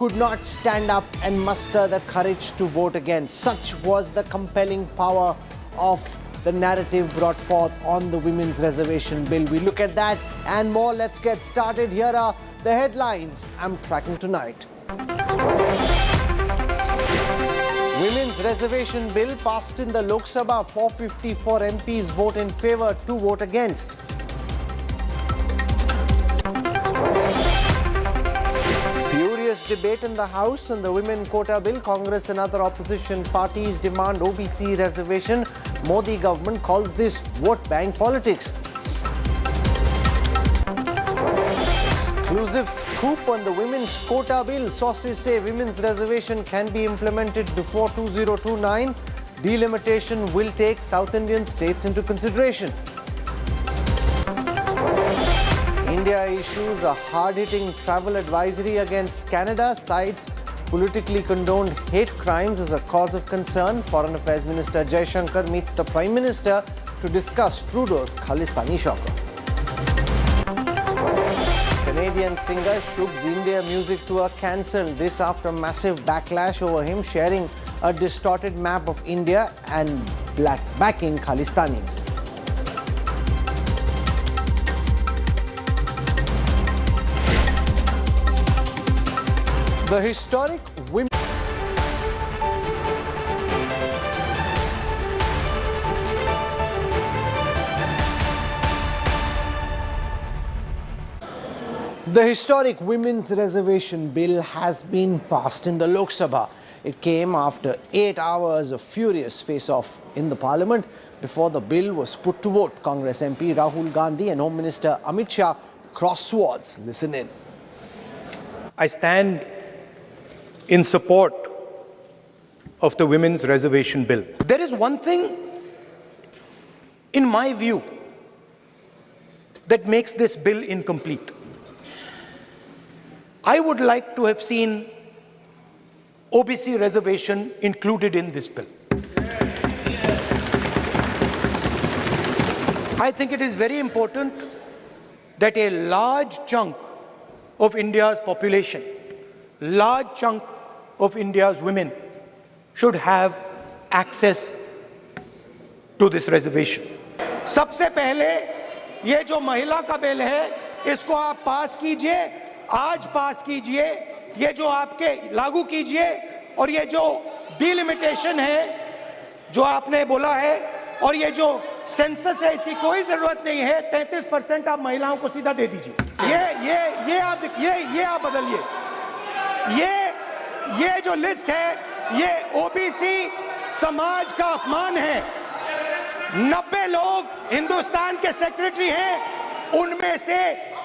could not stand up and muster the courage to vote against. Such was the compelling power of the narrative brought forth on the Women's Reservation Bill. We look at that and more. Let's get started. Here are the headlines I'm tracking tonight. Women's Reservation Bill passed in the Lok Sabha. 454 MPs vote in favour, 2 vote against. Furious debate in the House on the Women Quota Bill. Congress and other opposition parties demand OBC reservation. Modi government calls this vote bank politics. Exclusive scoop on the Women's Quota Bill. Sources say women's reservation can be implemented before 2029. Delimitation will take South Indian states into consideration. India issues a hard-hitting travel advisory against Canada, cites politically condoned hate crimes as a cause of concern. Foreign Affairs Minister Jaishankar meets the Prime Minister to discuss Trudeau's Khalistani shocker. Canadian singer Shubh's India music tour cancelled. This after massive backlash over him sharing a distorted map of India and backing Khalistanis. The historic women. The historic Women's Reservation Bill has been passed in the Lok Sabha. It came after 8 hours of furious face-off in the Parliament before the bill was put to vote. Congress MP Rahul Gandhi and Home Minister Amit Shah crossed swords. Listen in. I stand in support of the Women's Reservation Bill. There is one thing, in my view, that makes this bill incomplete. I would like to have seen OBC reservation included in this bill. I think it is very important that a large chunk of India's population, large chunk of India's women should have access to this reservation. सबसे पहले ये जो महिला का bill है इसको आप पास कीजिए, आज पास कीजिए, ये जो आपके लागू कीजिए और ये जो डिलिमिटेशन है जो आपने बोला है और ये जो सेंसस है इसकी कोई जरूरत नहीं है, 33% आप महिलाओं को सीधा दे दीजिए. ये आप बदलिए. ये जो लिस्ट है ये ओबीसी समाज का अपमान है. 90 लोग हिंदुस्तान के सेक्रेटरी हैं, उनमें से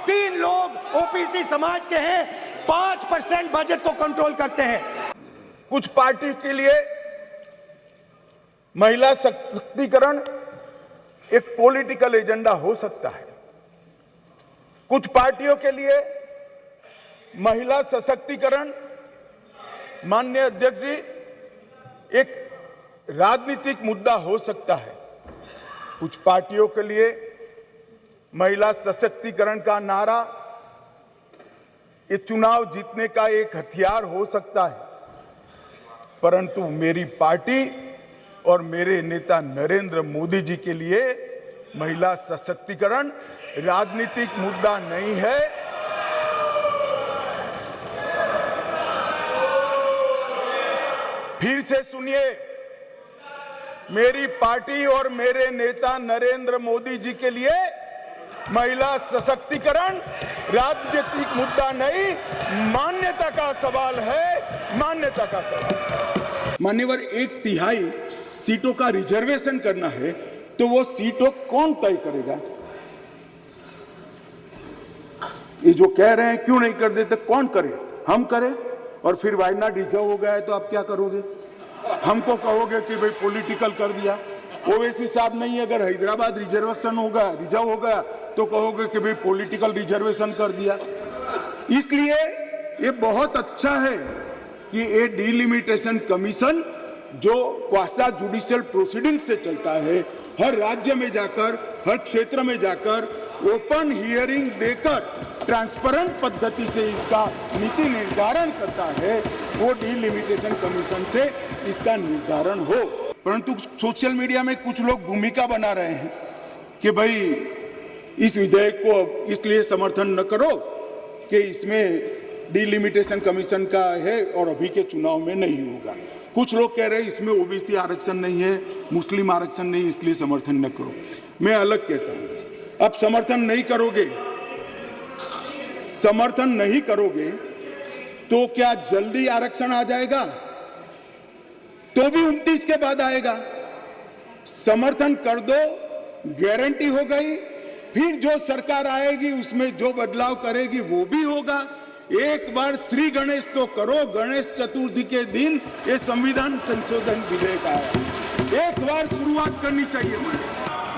3 लोग ओबीसी समाज के हैं. 5% बजट को कंट्रोल करते हैं. कुछ पार्टी के लिए महिला सशक्तिकरण एक पॉलिटिकल एजेंडा हो सकता है. कुछ पार्टियों के लिए महिला सशक्तिकरण, माननीय अध्यक्ष जी, एक राजनीतिक मुद्दा हो सकता है. कुछ पार्टियों के लिए महिला सशक्तिकरण का नारा ये चुनाव जीतने का एक हथियार हो सकता है. परंतु मेरी पार्टी और मेरे नेता नरेंद्र मोदी जी के लिए महिला सशक्तिकरण राजनीतिक मुद्दा नहीं है. फिर से सुनिए, मेरी पार्टी और मेरे नेता नरेंद्र मोदी जी के लिए महिला सशक्तिकरण राजनीतिक मुद्दा नहीं, मान्यता का सवाल है. मान्यता का सवाल. मान्यवर, 1/3 सीटों का रिजर्वेशन करना है तो वो सीटों कौन तय करेगा? ये जो कह रहे हैं क्यों नहीं कर देते, कौन करे? हम करें. और फिर वायनाड रिजर्व हो गया है तो आप क्या करोगे? हमको कहोगे कि भाई पॉलिटिकल कर दिया. ओवैसी साहब नहीं, अगर हैदराबाद रिजर्वेशन होगा, रिजर्व हो गया तो कहोगे कि भाई पॉलिटिकल रिजर्वेशन कर दिया. इसलिए ये बहुत अच्छा है कि ये डिलिमिटेशन कमीशन जो क्वासा जुडिशियल प्रोसीडिंग से चलता है, हर राज्य में जाकर, हर क्षेत्र में जाकर ओपन हियरिंग देकर ट्रांसपेरेंट पद्धति से इसका नीति निर्धारण करता है, वो डिलिमिटेशन कमीशन से इसका निर्धारण हो। परंतु सोशल मीडिया में कुछ लोग भूमिका बना रहे हैं कि भाई इस विधेयक को इसलिए समर्थन न करो कि इसमें डिलिमिटेशन कमीशन का है और अभी के चुनाव में नहीं होगा। कुछ लोग कह रहे हैं इसमें ओबीसी आरक्षण नहीं है, मुस्लिम आरक्षण नहीं, इसलिए समर्थन न करो। मैं अलग कहता हूँ, अब समर्थन नहीं करोगे तो क्या जल्दी आरक्षण आ जाएगा? तो भी 29 के बाद आएगा। समर्थन कर दो, गारंटी हो गई, फिर जो सरकार आएगी उसमें जो बदलाव करेगी वो भी होगा। एक बार श्री गणेश तो करो, गणेश चतुर्थी के दिन ये संविधान संशोधन विधेयक आया, एक बार शुरुआत करनी चाहिए।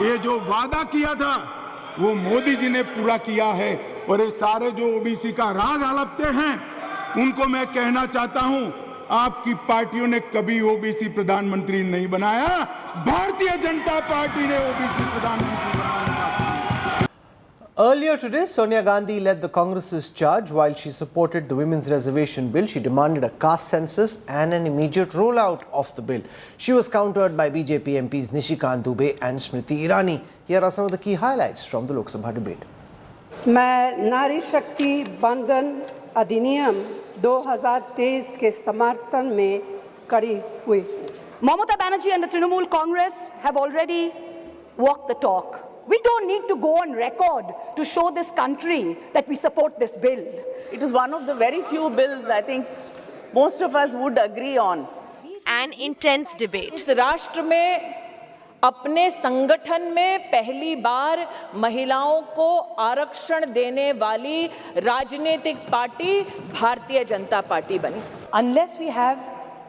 ये जो वादा किया था वो मोदी जी ने पूरा किया है, और ये सारे जो ओबीसी का राग आलपते हैं उनको मैं कहना चाहता हूं, आपकी पार्टियों ने कभी ओबीसी प्रधानमंत्री नहीं बनाया, भारतीय जनता पार्टी ने ओबीसी प्रधानमंत्री बनाया। Earlier today, Sonia Gandhi led the Congress's charge. While she supported the Women's Reservation Bill, she demanded a caste census and an immediate rollout of the bill. She was countered by BJP MPs Nishikant Dubey and Smriti Irani. Here are some of the key highlights from the Lok Sabha debate. मैं नारी शक्ति बंधन अधिनियम 2023 के समर्थन में खड़ी हुई। Mamata Banerjee and the Trinamool Congress have already walked the talk. We don't need to go on record to show this country that we support this bill. It is one of the very few bills I think most of us would agree on. An intense debate. इस राष्ट्र में अपने संगठन में पहली बार महिलाओं को आरक्षण देने वाली राजनीतिक पार्टी भारतीय जनता पार्टी बनी। Unless we have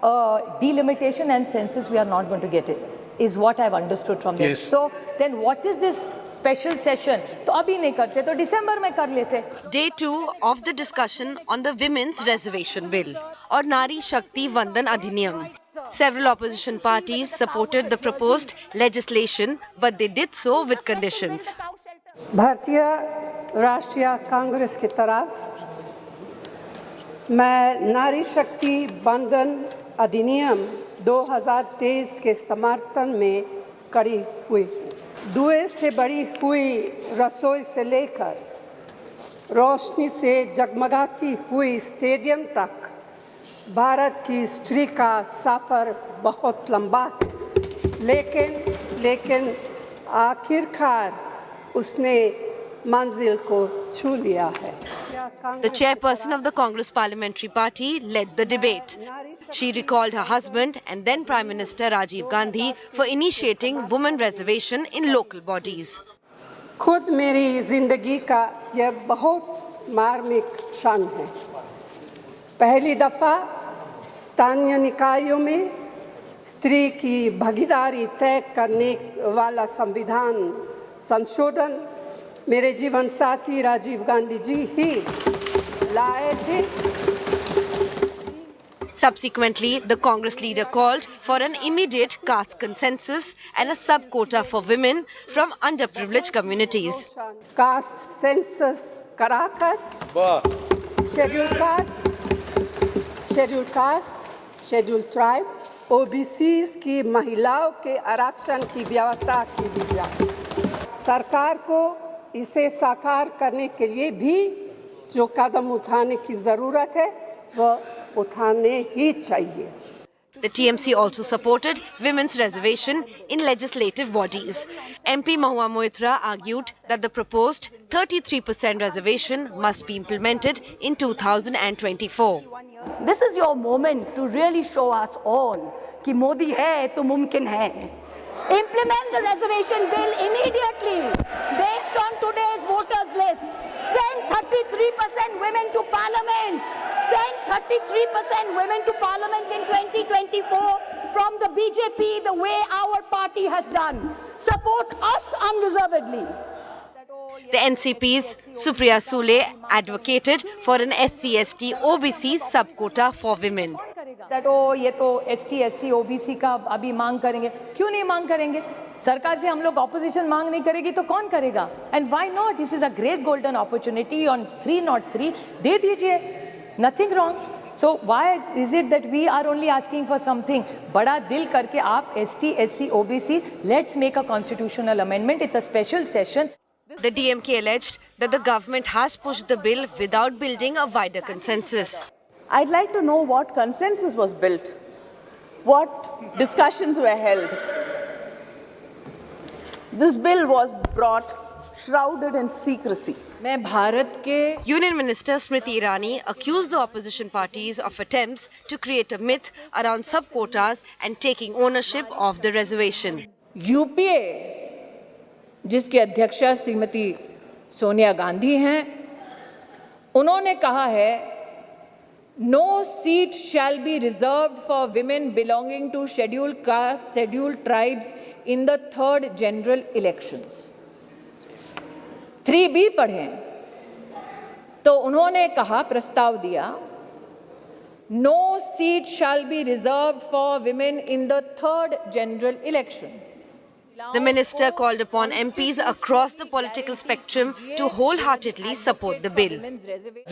a delimitation and census, we are not going to get it, is what I've understood from them. So then what is this special session? तो अभी नहीं करते तो दिसंबर में कर लेते। Day 2 of the discussion on the Women's Reservation Bill or Nari Shakti Vandan Adhiniyam. Several opposition parties supported the proposed legislation, but they did so with conditions. भारतीय राष्ट्रीय कांग्रेस की तरफ मैं नारी शक्ति बंधन अधिनियम 2023 के समर्थन में खड़ी हुई। धुएं से भरी हुई रसोई से लेकर रोशनी से जगमगाती हुई स्टेडियम तक भारत की स्त्री का सफर बहुत लंबा है, लेकिन आखिरकार उसने मंजिल को छू लिया है। The chairperson of the Congress Parliamentary Party led the debate. She recalled her husband and then Prime Minister Rajiv Gandhi for initiating women reservation in local bodies. खुद मेरी जिंदगी का यह बहुत मार्मिक क्षण है। पहली दफा स्थानीय निकायों में स्त्री की भागीदारी तय करने वाला संविधान संशोधन मेरे जीवन साथी राजीव गांधी जी ही लाए थे। Subsequently, the Congress leader called for an immediate caste consensus and a sub-quota for women from underprivileged communities. Caste census कराकर शेड्यूल ट्राइब, ओबीसीज की महिलाओं के आरक्षण की व्यवस्था की भी जाए। सरकार को इसे साकार करने के लिए भी जो कदम उठाने की जरूरत है वह उठाने ही चाहिए। The TMC also supported women's reservation in legislative bodies. MP Mahua Moitra argued that the proposed 33% reservation must be implemented in 2024. This is your moment to really show us all कि मोदी है तो मुमकिन है। Implement the reservation bill immediately based on today's voters list. Send 33% women to parliament. Send 33% women to parliament in 2024 from the BJP the way our party has done. Support us unreservedly. The NCP's Supriya Sule advocated for an SC/ST OBC sub-quota for women. ये तो ST SC OBC का अभी मांग करेंगे, क्यों नहीं मांग करेंगे? सरकार से हम लोग ऑपोजिशन मांग नहीं करेगी तो कौन करेगा? And why not? This is a great golden opportunity on 303, दे दीजिए, nothing wrong. So why is it that we are only asking for something? बड़ा दिल करके आप ST, SC, OBC, let's make a constitutional amendment. It's a special session. The DMK alleged that the government has pushed the bill without building a wider consensus. I'd like to know what consensus was built, what discussions were held. This bill was brought shrouded in secrecy. मैं भारत के Union Minister Smriti Irani accused the opposition parties of attempts to create a myth around sub-quotas and taking ownership of the reservation. UPA जिसकी अध्यक्षा श्रीमती सोनिया गांधी हैं, उन्होंने कहा है no seat shall be reserved for women belonging to scheduled castes, scheduled tribes in the third general elections. 3B पढ़ें तो उन्होंने कहा, प्रस्ताव दिया, no seat shall be reserved for women in the third general election. The minister called upon MPs across the political spectrum to wholeheartedly support the bill.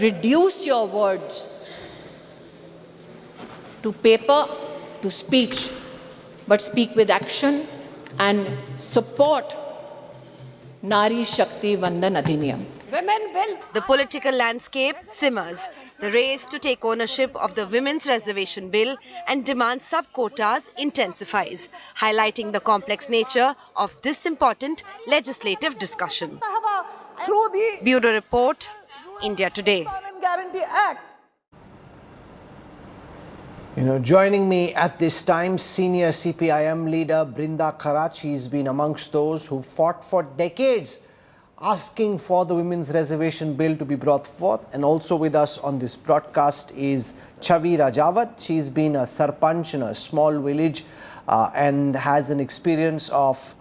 Reduce your words to paper, to speech, but speak with action and support Nari Shakti Vandan Adhiniyam. Women will. The political landscape simmers. The race to take ownership of the Women's Reservation Bill and demand sub-quotas intensifies, highlighting the complex nature of this important legislative discussion. Through the Bureau Report, India Today. Employment Guarantee Act. Joining me at this time, senior CPIM leader Brinda Kharach. She's been amongst those who fought for decades asking for the Women's Reservation Bill to be brought forth. And also with us on this broadcast is Chavi Rajawat. She's been a sarpanch in a small village and has an experience of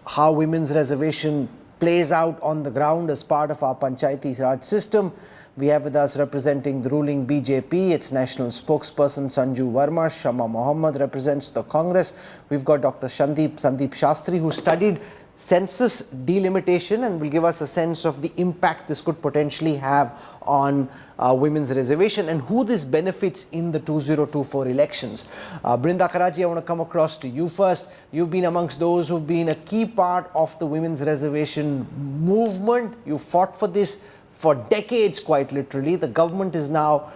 how Women's Reservation plays out on the ground as part of our Panchayati Raj system. We have with us representing the ruling BJP, its national spokesperson Sanju Verma. Shama Mohammed represents the Congress. We've got Dr. Sandeep Shastri, who studied census delimitation and will give us a sense of the impact this could potentially have on women's reservation and who this benefits in the 2024 elections. Brinda Kharach, I want to come across to you first. You've been amongst those who've been a key part of the women's reservation movement. You fought for this for decades, quite literally. The government is now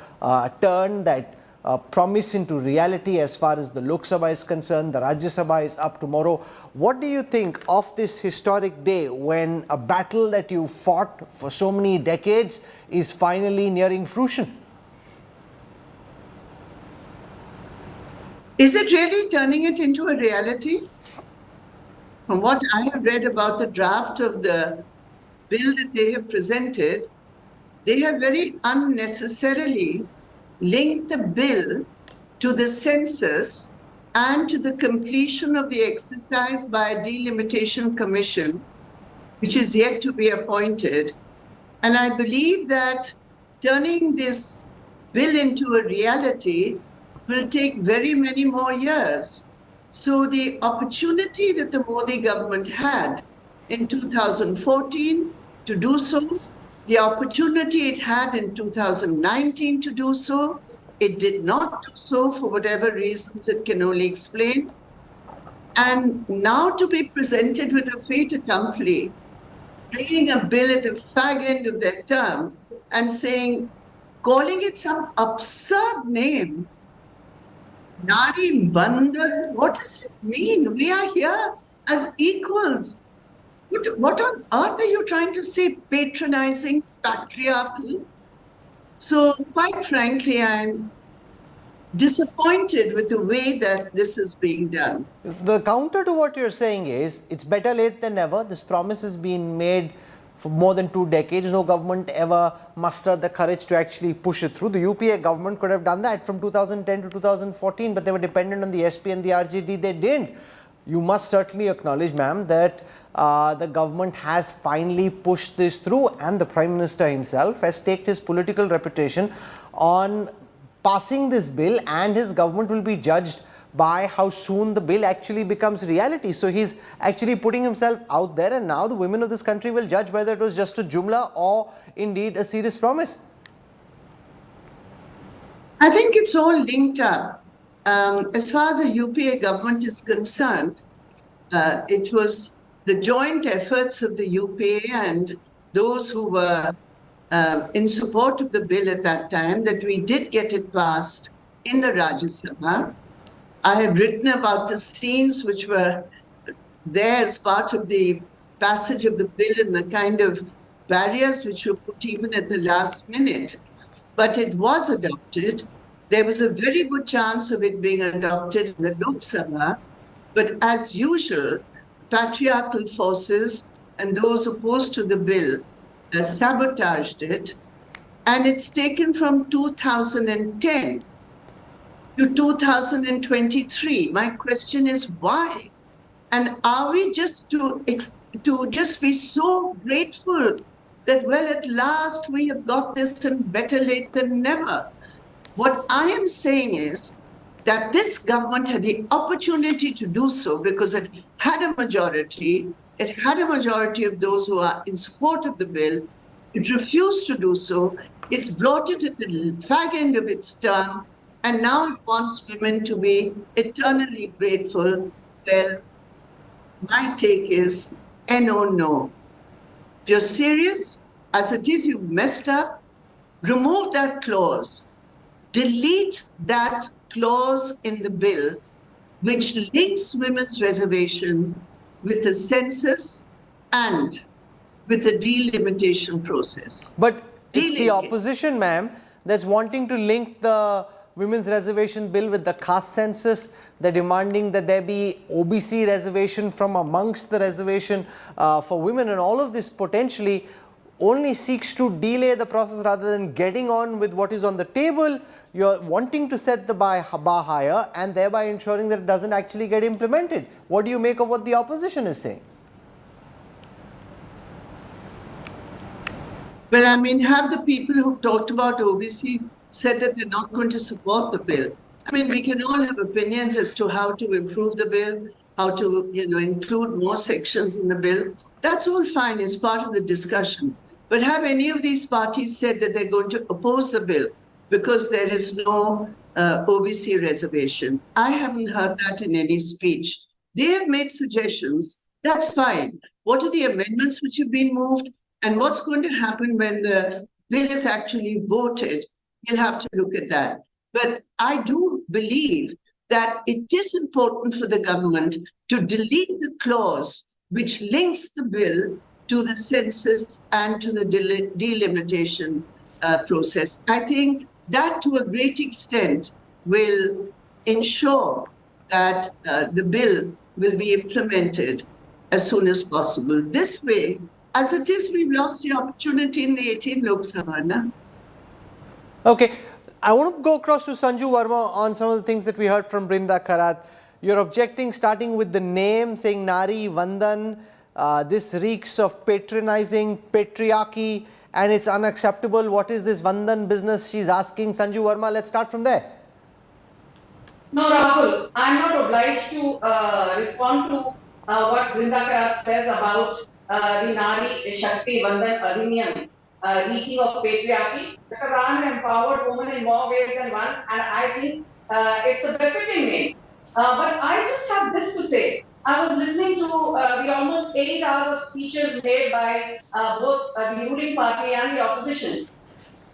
turned that promise into reality as far as the Lok Sabha is concerned. The Rajya Sabha is up tomorrow. What do you think of this historic day when a battle that you fought for so many decades is finally nearing fruition? Is it really turning it into a reality? From what I have read about the draft of the bill that they have presented, they have very unnecessarily linked the bill to the census and to the completion of the exercise by a delimitation commission, which is yet to be appointed. And I believe that turning this bill into a reality will take very many more years. So the opportunity that the Modi government had in 2014 to do so, the opportunity it had in 2019 to do so, it did not do so for whatever reasons it can only explain. And now to be presented with a fait accompli, bringing a bill at the fag end of their term and saying, calling it some absurd name, Nari Bandhan, what does it mean? We are here as equals. What on earth are you trying to say? Patronizing, patriarchal? So quite frankly, I'm disappointed with the way that this is being done. The counter to what you're saying is, it's better late than never. This promise has been made for more than 2 decades. No government ever mustered the courage to actually push it through. The UPA government could have done that from 2010 to 2014, but they were dependent on the SP and the RJD. They didn't. You must certainly acknowledge, ma'am, that the government has finally pushed this through, and the Prime Minister himself has staked his political reputation on passing this bill, and his government will be judged by how soon the bill actually becomes reality. So he's actually putting himself out there, and now the women of this country will judge whether it was just a jumla or indeed a serious promise. I think it's all linked up. As far as the UPA government is concerned, it was the joint efforts of the UPA and those who were in support of the bill at that time that we did get it passed in the Rajya Sabha. I have written about the scenes which were there as part of the passage of the bill and the kind of barriers which were put even at the last minute. But it was adopted. There was a very good chance of it being adopted in the Lok Sabha. But as usual, patriarchal forces and those opposed to the bill sabotaged it. And it's taken from 2010 to 2023. My question is why? And are we just to just be so grateful that, well, at last we have got this and better late than never? What I am saying is that this government had the opportunity to do so because it had a majority. It had a majority of those who are in support of the bill. It refused to do so. It's brought it at the fag end of its term, and now it wants women to be eternally grateful. Well, my take is no. If you're serious, as it is, you've messed up, remove that clause. Delete that clause in the bill which links women's reservation with the census and with the delimitation process. But it's the opposition, ma'am, that's wanting to link the women's reservation bill with the caste census. They're demanding that there be OBC reservation from amongst the reservation for women, and all of this potentially only seeks to delay the process rather than getting on with what is on the table. You're wanting to set the bar higher and thereby ensuring that it doesn't actually get implemented. What do you make of what the opposition is saying? Well, I mean, have the people who talked about OBC said that they're not going to support the bill? I mean, we can all have opinions as to how to improve the bill, how to, include more sections in the bill. That's all fine, it's part of the discussion. But have any of these parties said that they're going to oppose the bill because there is no OBC reservation? I haven't heard that in any speech. They have made suggestions, that's fine. What are the amendments which have been moved? And what's going to happen when the bill is actually voted? We'll have to look at that. But I do believe that it is important for the government to delete the clause which links the bill to the census and to the delimitation process. I think that to a great extent will ensure that the bill will be implemented as soon as possible. This way, as it is, we've lost the opportunity in the 18 Lok Sabha. Na? Okay, I want to go across to Sanju Verma on some of the things that we heard from Brinda Karat. You're objecting starting with the name, saying Nari Vandan. This reeks of patronizing patriarchy and it's unacceptable. What is this Vandan business? She's asking. Sanju Verma, let's start from there. No, Rahul, I'm not obliged to respond to what Brinda Karat says about the Nari Shakti Vandan Adhiniyam, reeking of patriarchy, because I'm an empowered woman in more ways than one, and I think it's a befitting name. But I just have this to say. I was listening to the almost 8 hours of speeches made by both the ruling party and the opposition.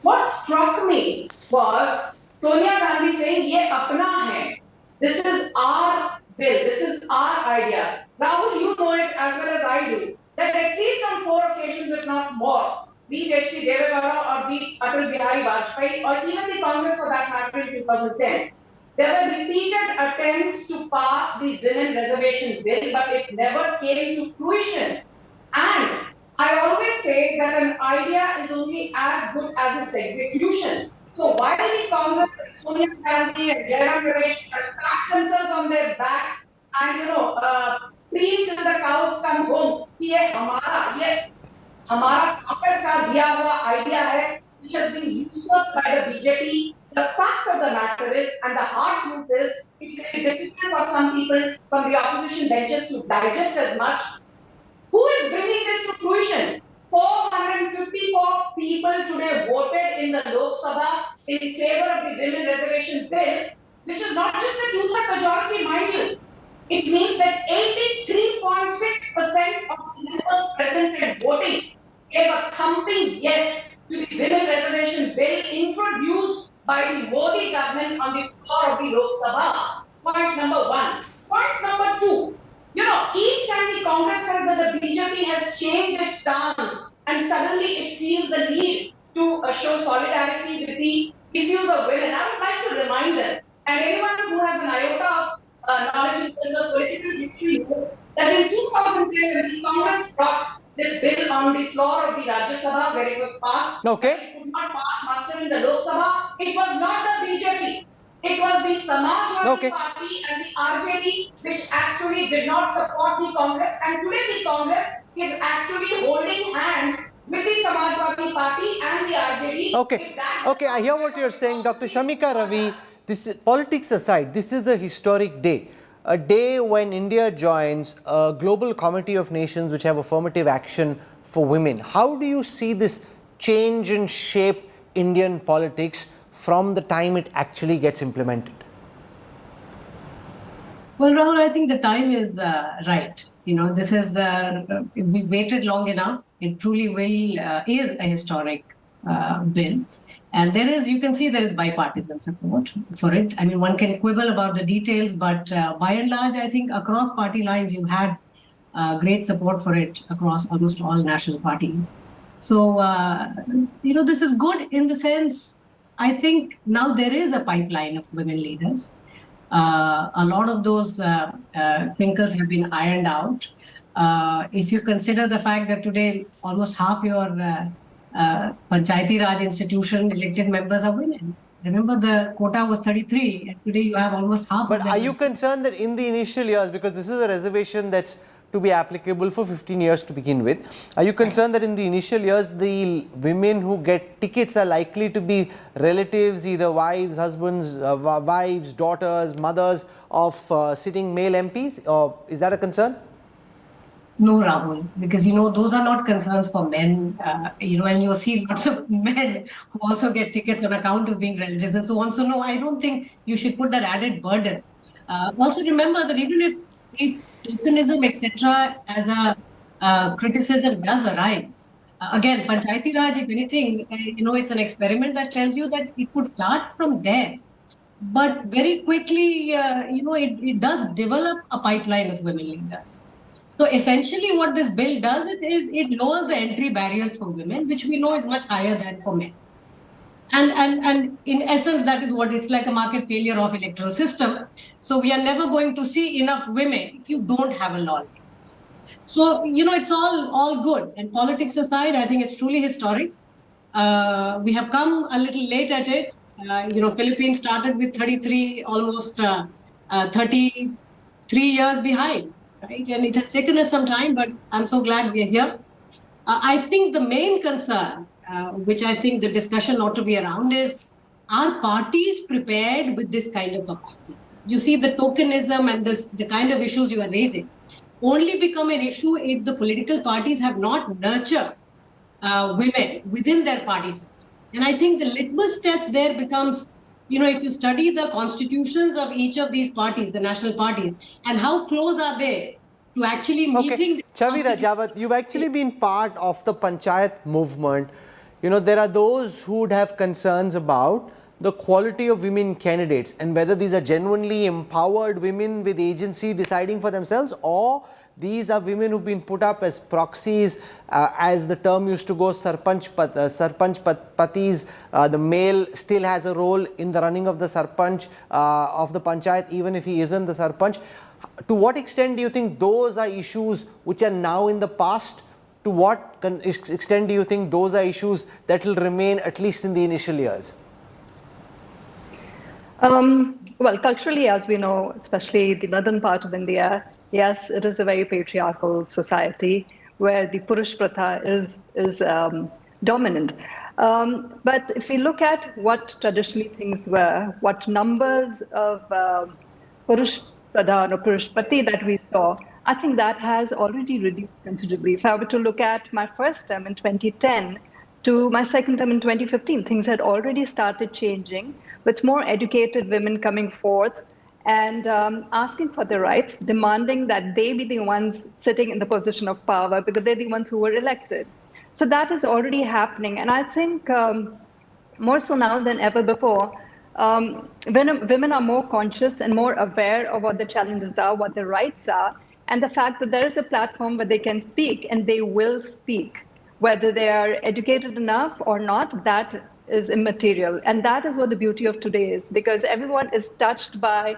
What struck me was Sonia Gandhi saying, "Ye apna hai. This is our bill. This is our idea." Rahul, you know it as well as I do, that at least on 4 occasions, if not more, be it H.D. Devegowda or be it Atal Bihari Vajpayee or even the Congress for that matter in 2010, there were repeated attempts to pass the women reservation bill, but it never came to fruition. And I always say that an idea is only as good as its execution. So while the Congress, Sonia Gandhi and Jairam Ramesh pat themselves on their back and preach till the cows come home, ये हमारा Congress का दिया हुआ idea है, which has been used by the BJP The fact of the matter is, and the hard truth is, it may be difficult for some people from the opposition benches to digest as much. Who is bringing this to fruition? 454 people today voted in the Lok Sabha in favor of the Women Reservation Bill, which is not just a two-third majority, mind you. It means that 83.6% of the members present and voting gave a thumping yes to the Women Reservation Bill introduced by the Modi government on the floor of the Lok Sabha. Point number one. Point number two. Each time the Congress says that the BJP has changed its stance and suddenly it feels the need to show solidarity with the issues of women, I would like to remind them, and anyone who has an iota of knowledge in terms of political history, that in 2010, when the Congress brought this bill on the floor of the Rajya Sabha, where it was passed, Okay. it could not pass muster in the Lok Sabha, it was not the BJP. It was the Samajwadi Party and the RJD which actually did not support the Congress, and today the Congress is actually holding hands with the Samajwadi Party and the RJD. Okay, I hear what you're saying, Dr. Shamika Ravi. This is, politics aside, this is a historic day. A day when India joins a global committee of nations which have affirmative action for women. How do you see this change and shape Indian politics from the time it actually gets implemented? Well, Rahul, I think the time is right. This is, we waited long enough. It truly is a historic bill. And you can see there is bipartisan support for it. I mean, one can quibble about the details, but by and large, I think across party lines, you had great support for it across almost all national parties. So, this is good in the sense, I think now there is a pipeline of women leaders. A lot of those crinkles have been ironed out. If you consider the fact that today almost half your Panchayati Raj institution elected members are women. Remember, the quota was 33, and today you have almost half. But are you concerned that in the initial years, because this is a reservation that's to be applicable for 15 years to begin with, are you concerned that in the initial years, the women who get tickets are likely to be relatives, either wives, husbands, wives, daughters, mothers of sitting male MPs? Or is that a concern? No, Rahul, because, those are not concerns for men, and you'll see lots of men who also get tickets on account of being relatives and so on. So, no, I don't think you should put that added burden. Also, remember that even if tokenism, etc., as a criticism does arise, again, Panchayati Raj, if anything, it's an experiment that tells you that it could start from there. But very quickly, it does develop a pipeline of women leaders. So essentially what this bill does is it lowers the entry barriers for women, which we know is much higher than for men. And in essence, that is what it's like, a market failure of electoral system. So we are never going to see enough women if you don't have a law. So, it's all good. And politics aside, I think it's truly historic. We have come a little late at it. Philippines started with 33, almost 33 years behind. Right? And it has taken us some time, but I'm so glad we are here. I think the main concern, which I think the discussion ought to be around, is, are parties prepared with this kind of a party? You see, the tokenism and the kind of issues you are raising only become an issue if the political parties have not nurtured women within their party system. And I think the litmus test there becomes, if you study the constitutions of each of these parties, the national parties, and how close are they to actually meeting... Chavira Jawat, you've actually been part of the Panchayat movement. There are those who would have concerns about the quality of women candidates and whether these are genuinely empowered women with agency deciding for themselves, or these are women who've been put up as proxies, as the term used to go, sarpanch patis. The male still has a role in the running of the sarpanch of the panchayat, even if he isn't the sarpanch. To what extent do you think those are issues which are now in the past? To what extent do you think those are issues that will remain at least in the initial years? Well, culturally, as we know, especially the northern part of India, yes, it is a very patriarchal society where the Purush Pratha is dominant. But if we look at what traditionally things were, what numbers of Purush Pradhan or Purushpati that we saw, I think that has already reduced considerably. If I were to look at my first term in 2010 to my second term in 2015, things had already started changing with more educated women coming forth and asking for their rights, demanding that they be the ones sitting in the position of power because they're the ones who were elected. So that is already happening. And I think more so now than ever before, when women are more conscious and more aware of what the challenges are, what their rights are, and the fact that there is a platform where they can speak and they will speak, whether they are educated enough or not, that is immaterial. And that is what the beauty of today is, because everyone is touched by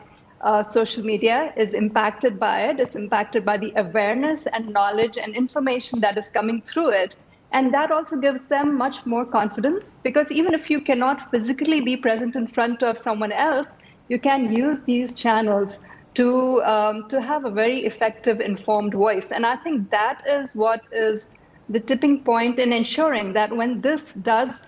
social media, is impacted by it, is impacted by the awareness and knowledge and information that is coming through it. And that also gives them much more confidence, because even if you cannot physically be present in front of someone else, you can use these channels to have a very effective, informed voice. And I think that is what is the tipping point in ensuring that when this does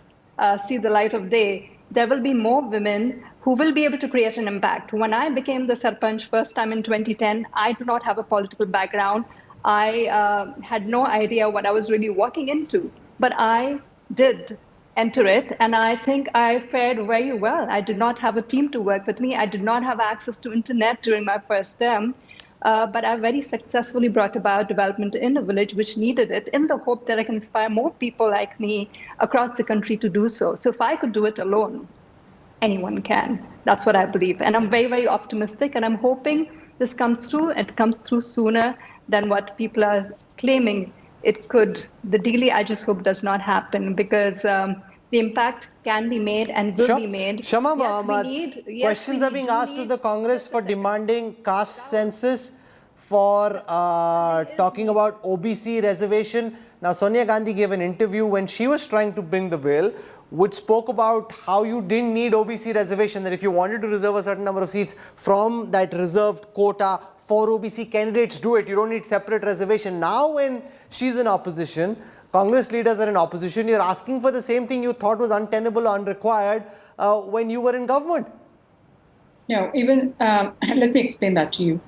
see the light of day, there will be more women who will be able to create an impact. When I became the Sarpanch first time in 2010, I do not have a political background. I had no idea what I was really walking into, but I did enter it, and I think I fared very well. I did not have a team to work with me. I did not have access to internet during my first term, but I very successfully brought about development in a village which needed it, in the hope that I can inspire more people like me across the country to do so. So if I could do it alone, anyone can. That's what I believe. And I'm very, very optimistic, and I'm hoping this comes through, and comes through sooner than what people are claiming it could. The delay, I just hope, does not happen, because the impact can be made and will be made. Shama Yes, we Mohammed, need- yes, questions we are being do asked of need- the Congress for demanding caste census, for talking about OBC reservation. Now, Sonia Gandhi gave an interview when she was trying to bring the bill, which spoke about how you didn't need OBC reservation, that if you wanted to reserve a certain number of seats from that reserved quota for OBC candidates, do it. You don't need separate reservation. Now, when she's in opposition, Congress leaders are in opposition, you're asking for the same thing you thought was untenable or unrequired when you were in government. No, even, let me explain that to you.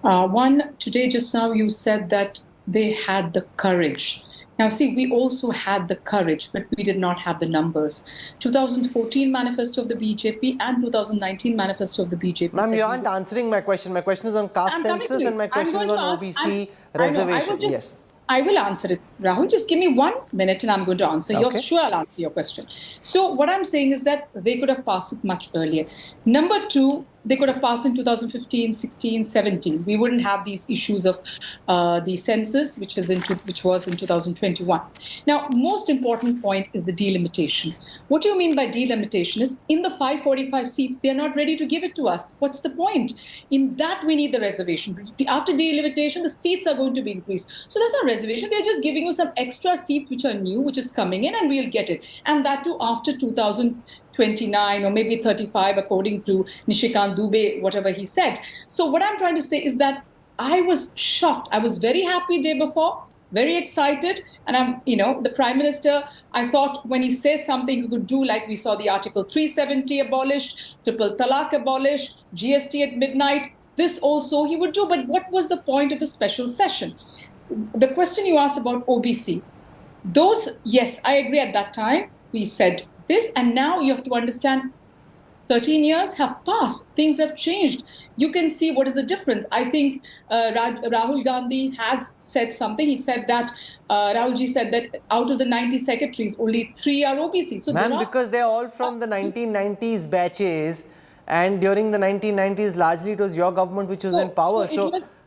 One, today, just now, you said that they had the courage. Now, see, we also had the courage, but we did not have the numbers. 2014 manifesto of the BJP and 2019 manifesto of the BJP. Ma'am, you aren't answering my question. My question is on caste census and my question is on OBC reservation. Yes. I will answer it, Rahul. Just give me 1 minute and I'm going to answer. Okay. You're sure I'll answer your question. So what I'm saying is that they could have passed it much earlier. Number two, they could have passed in 2015, 16, 17. We wouldn't have these issues of the census, which was in 2021. Now, most important point is the delimitation. What do you mean by delimitation is in the 545 seats, they're not ready to give it to us. What's the point? In that, we need the reservation. After delimitation, the seats are going to be increased. So that's not reservation. They're just giving you some extra seats which are new, which is coming in, and we'll get it. And that too after 2029 or maybe 35, according to Nishikant Dubey, whatever he said. So what I'm trying to say is that I was shocked. I was very happy day before, very excited. And I'm, the Prime Minister, I thought when he says something he could do, like we saw the Article 370 abolished, triple talaq abolished, GST at midnight, this also he would do. But what was the point of the special session? The question you asked about OBC, those, yes, I agree at that time, we said this, and now you have to understand 13 years have passed. Things have changed. You can see what is the difference. I think Rahul Gandhi has said something. He said that, Rahulji said that out of the 90 secretaries, only 3 are OBC. So ma'am, because they're all from the 1990s batches, and during the 1990s, largely it was your government which was in power.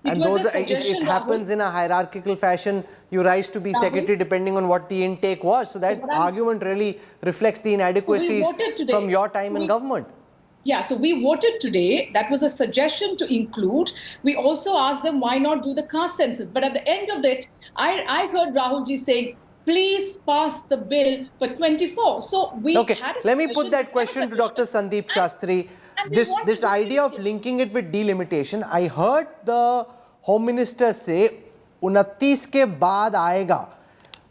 It happens in a hierarchical fashion. You rise to be secretary depending on what the intake was. So that argument really reflects the inadequacies from your time in government. Yeah, so we voted today. That was a suggestion to include. We also asked them why not do the caste census. But at the end of it, I heard Rahulji saying, please pass the bill for 24. So we had a let me put that question to Dr. Sandeep Shastri. This idea of linking it with delimitation, I heard the Home Minister say, 29 ke baad aayega.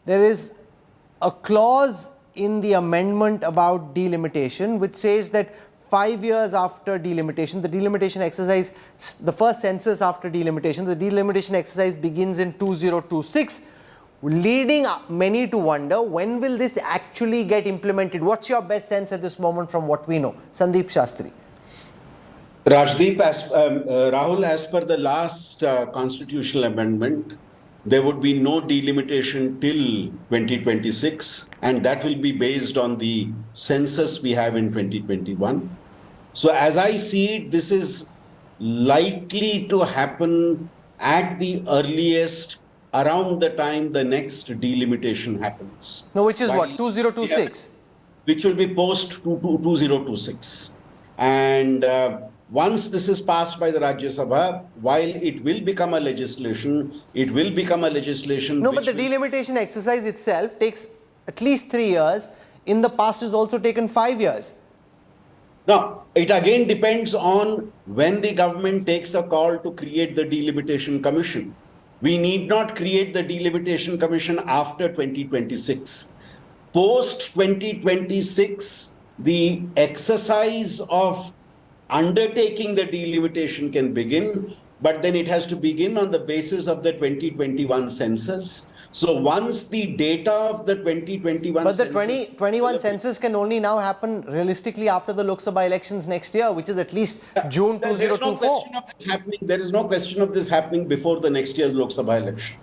There is a clause in the amendment about delimitation, which says that 5 years after delimitation, the delimitation exercise, the first census after delimitation, the delimitation exercise begins in 2026, leading many to wonder, when will this actually get implemented? What's your best sense at this moment from what we know? Sandeep Shastri. Rajdeep, Rahul, as per the last constitutional amendment, there would be no delimitation till 2026, and that will be based on the census we have in 2021. So as I see it, this is likely to happen at the earliest around the time the next delimitation happens. No, which is what, 2026? Which will be post 2026. And once this is passed by the Rajya Sabha, while it will become a legislation, it will become a legislation. No, but the delimitation exercise itself takes at least 3 years. In the past, it's also taken 5 years. Now, it again depends on when the government takes a call to create the delimitation commission. We need not create the delimitation commission after 2026. Post 2026, the exercise of undertaking the delimitation can begin, but then it has to begin on the basis of the 2021 census. So once the data of the 2021 but the 2021 census can only now happen realistically after the Lok Sabha elections next year, which is at least June 2024. There is no question of this happening before the next year's Lok Sabha election.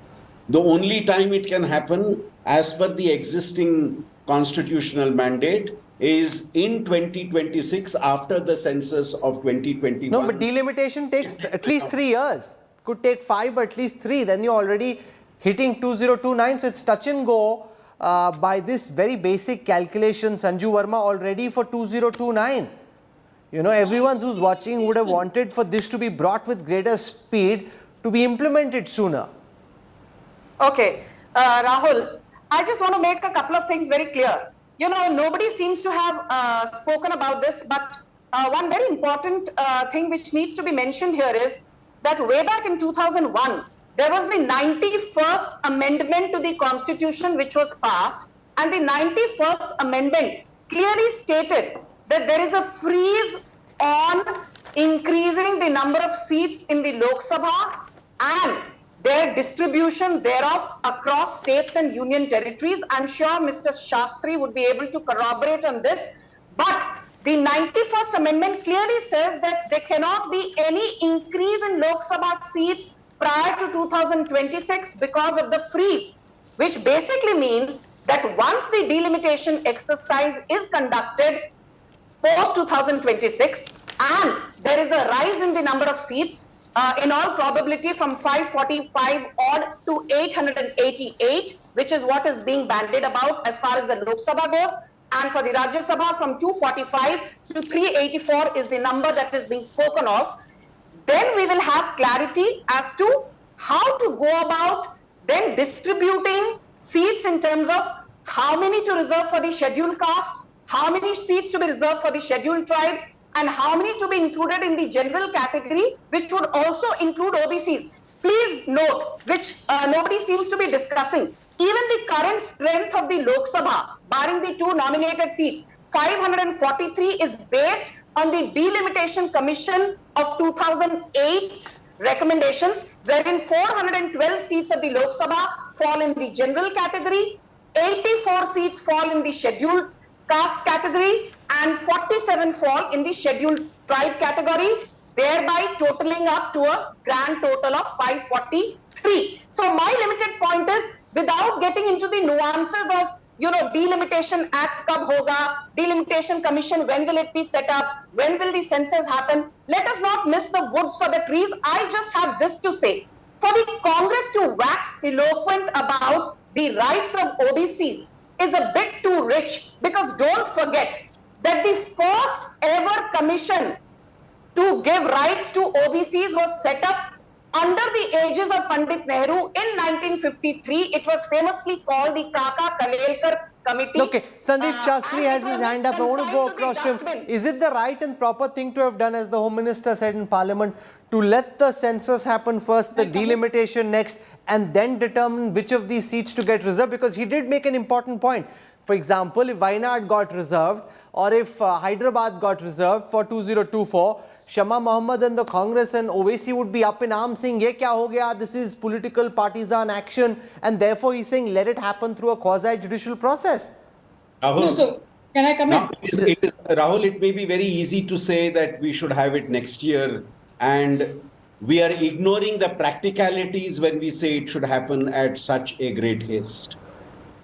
The only time it can happen, as per the existing constitutional mandate, is in 2026 after the census of 2021. No, but delimitation takes at least 3 years. Could take 5, but at least 3. Then you're already hitting 2029. So it's touch and go by this very basic calculation, Sanju Verma, already for 2029. You know, everyone who's watching would have wanted for this to be brought with greater speed to be implemented sooner. Okay, Rahul, I just want to make a couple of things very clear. You know, nobody seems to have spoken about this, but one very important thing which needs to be mentioned here is that way back in 2001, there was the 91st amendment to the Constitution which was passed, and the 91st amendment clearly stated that there is a freeze on increasing the number of seats in the Lok Sabha and their distribution thereof across states and union territories. I'm sure Mr. Shastri would be able to corroborate on this, but the 91st Amendment clearly says that there cannot be any increase in Lok Sabha seats prior to 2026 because of the freeze, which basically means that once the delimitation exercise is conducted post 2026 and there is a rise in the number of seats, in all probability from 545 odd to 888, which is what is being bandied about as far as the Lok Sabha goes. And for the Rajya Sabha, from 245 to 384 is the number that is being spoken of. Then we will have clarity as to how to go about then distributing seats in terms of how many to reserve for the scheduled castes, how many seats to be reserved for the scheduled tribes, and how many to be included in the general category, which would also include OBCs. Please note, which nobody seems to be discussing, even the current strength of the Lok Sabha, barring the 2 nominated seats, 543 is based on the Delimitation Commission of 2008's recommendations, wherein 412 seats of the Lok Sabha fall in the general category, 84 seats fall in the scheduled caste category, and 47 fall in the scheduled tribe category, thereby totaling up to a grand total of 543. So my limited point is, without getting into the nuances of, you know, Delimitation Act kab hoga, Delimitation Commission, when will it be set up, when will the census happen, let us not miss the woods for the trees. I just have this to say. For the Congress to wax eloquent about the rights of OBCs is a bit too rich, because don't forget that the first ever commission to give rights to OBCs was set up under the aegis of Pandit Nehru in 1953. It was famously called the Kaka Kalelkar Committee. Okay, Sandeep Shastri has his hand up. I want to go across to him. Is it the right and proper thing to have done, as the Home Minister said in Parliament, to let the census happen first, the delimitation next, and then determine which of these seats to get reserved? Because he did make an important point. For example, if Wayanad got reserved or if Hyderabad got reserved for 2024, Shama Mohammed and the Congress and Owaisi would be up in arms saying, ye kya ho gaya? This is political partisan action, and therefore he's saying let it happen through a quasi-judicial process. Rahul, No, so can I come in? Rahul, it may be very easy to say that we should have it next year, and we are ignoring the practicalities when we say it should happen at such a great haste.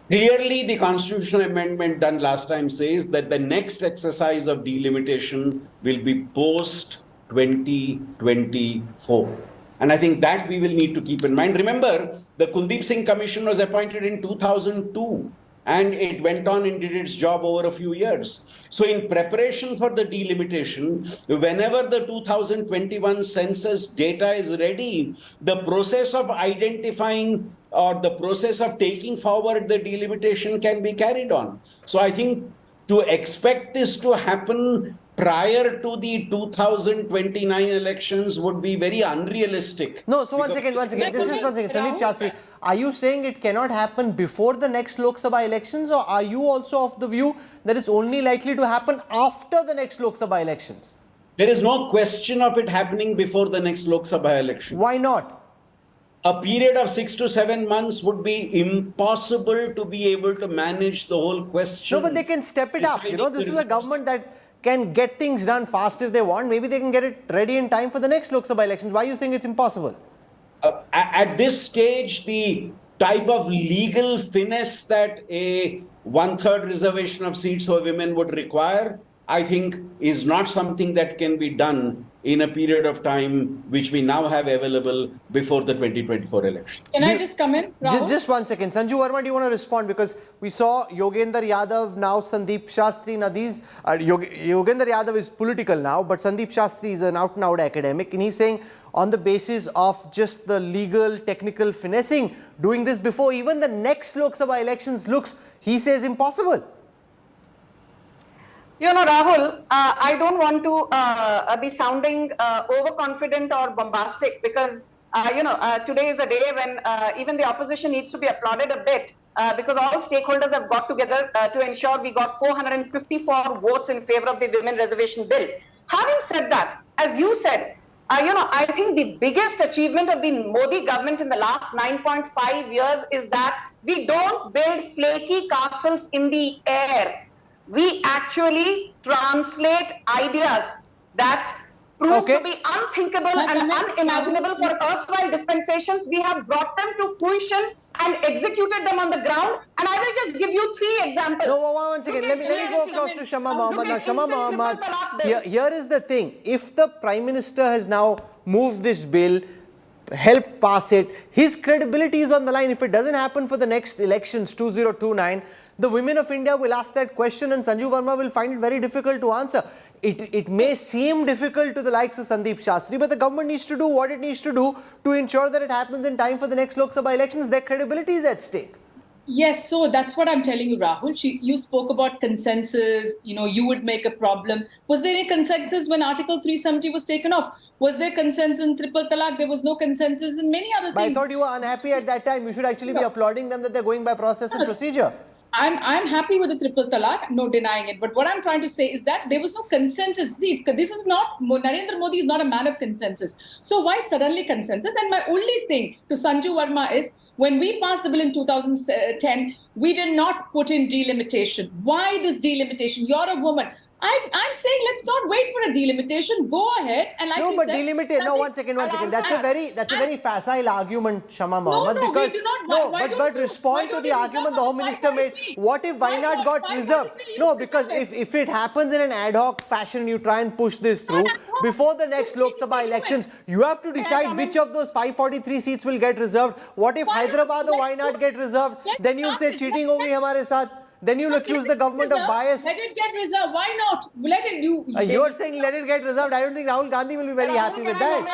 Clearly, the constitutional amendment done last time says that the next exercise of delimitation will be post 2024. And I think that we will need to keep in mind. Remember, the Kuldeep Singh Commission was appointed in 2002. And it went on and did its job over a few years. So in preparation for the delimitation, whenever the 2021 census data is ready, the process of identifying or the process of taking forward the delimitation can be carried on. So I think to expect this to happen prior to the 2029 elections would be very unrealistic. No, so one second. Just one second. Sandeep Shastri, are you saying it cannot happen before the next Lok Sabha elections, or are you also of the view that it's only likely to happen after the next Lok Sabha elections? There is no question of it happening before the next Lok Sabha election. Why not? A period of 6 to 7 months would be impossible to be able to manage the whole question. No, but they can step it up. You know, this is a government that can get things done fast if they want. Maybe they can get it ready in time for the next Lok Sabha elections. Why are you saying it's impossible? At this stage, the type of legal finesse that a 1/3 reservation of seats for women would require, I think, is not something that can be done in a period of time which we now have available before the 2024 election. Can I just come in, Rahul? Just one second. Sanju Verma, do you want to respond? Because we saw Yogendra Yadav, now Sandeep Shastri. Now these, Yogendra Yadav is political now, but Sandeep Shastri is an out-and-out academic. And he's saying on the basis of just the legal, technical finessing, doing this before even the next Lok Sabha elections looks, he says, impossible. You know, Rahul, I don't want to be sounding overconfident or bombastic because, today is a day when even the opposition needs to be applauded a bit because all stakeholders have got together to ensure we got 454 votes in favor of the Women Reservation Bill. Having said that, as you said, I think the biggest achievement of the Modi government in the last 9.5 years is that we don't build flaky castles in the air. We actually translate ideas that prove to be unthinkable and unimaginable for erstwhile dispensations. We have brought them to fruition and executed them on the ground. And I will just give you 3 examples. No, one second. Let me go across to Shama Mohammed. Now, Shama Mohammed, here is the thing. If the Prime Minister has now moved this bill, help pass it, his credibility is on the line. If it doesn't happen for the next elections, 2029, the women of India will ask that question and Sanju Verma will find it very difficult to answer. It may seem difficult to the likes of Sandeep Shastri, but the government needs to do what it needs to do to ensure that it happens in time for the next Lok Sabha elections. Their credibility is at stake. Yes, so that's what I'm telling you, Rahul. You spoke about consensus, you would make a problem. Was there a consensus when Article 370 was taken off? Was there consensus in triple talaq? There was no consensus in many other things. But I thought you were unhappy at that time. You should actually be applauding them that they're going by process and procedure. I'm happy with the triple talaq, no denying it. But what I'm trying to say is that there was no consensus. See, this is not, Narendra Modi is not a man of consensus. So why suddenly consensus? And my only thing to Sanju Verma is, when we passed the bill in 2010, we did not put in delimitation. Why this delimitation? You're a woman. I'm saying let's not wait for a delimitation. Go ahead and one second. That's a very facile argument, Shama Mohammed. But respond to the argument the Home Minister made. What if Wayanad got reserved? No, because if it happens in an ad hoc fashion, you try and push this through before the next Lok Sabha elections, you have to decide which of those 543 seats will get reserved. What if Hyderabad or Wayanad get reserved? Then you'll say cheating ho gayi hamare saath. Then you'll accuse the government of bias. Let it get reserved. Why not? You're saying let it get reserved. I don't think Rahul Gandhi will be very happy with that.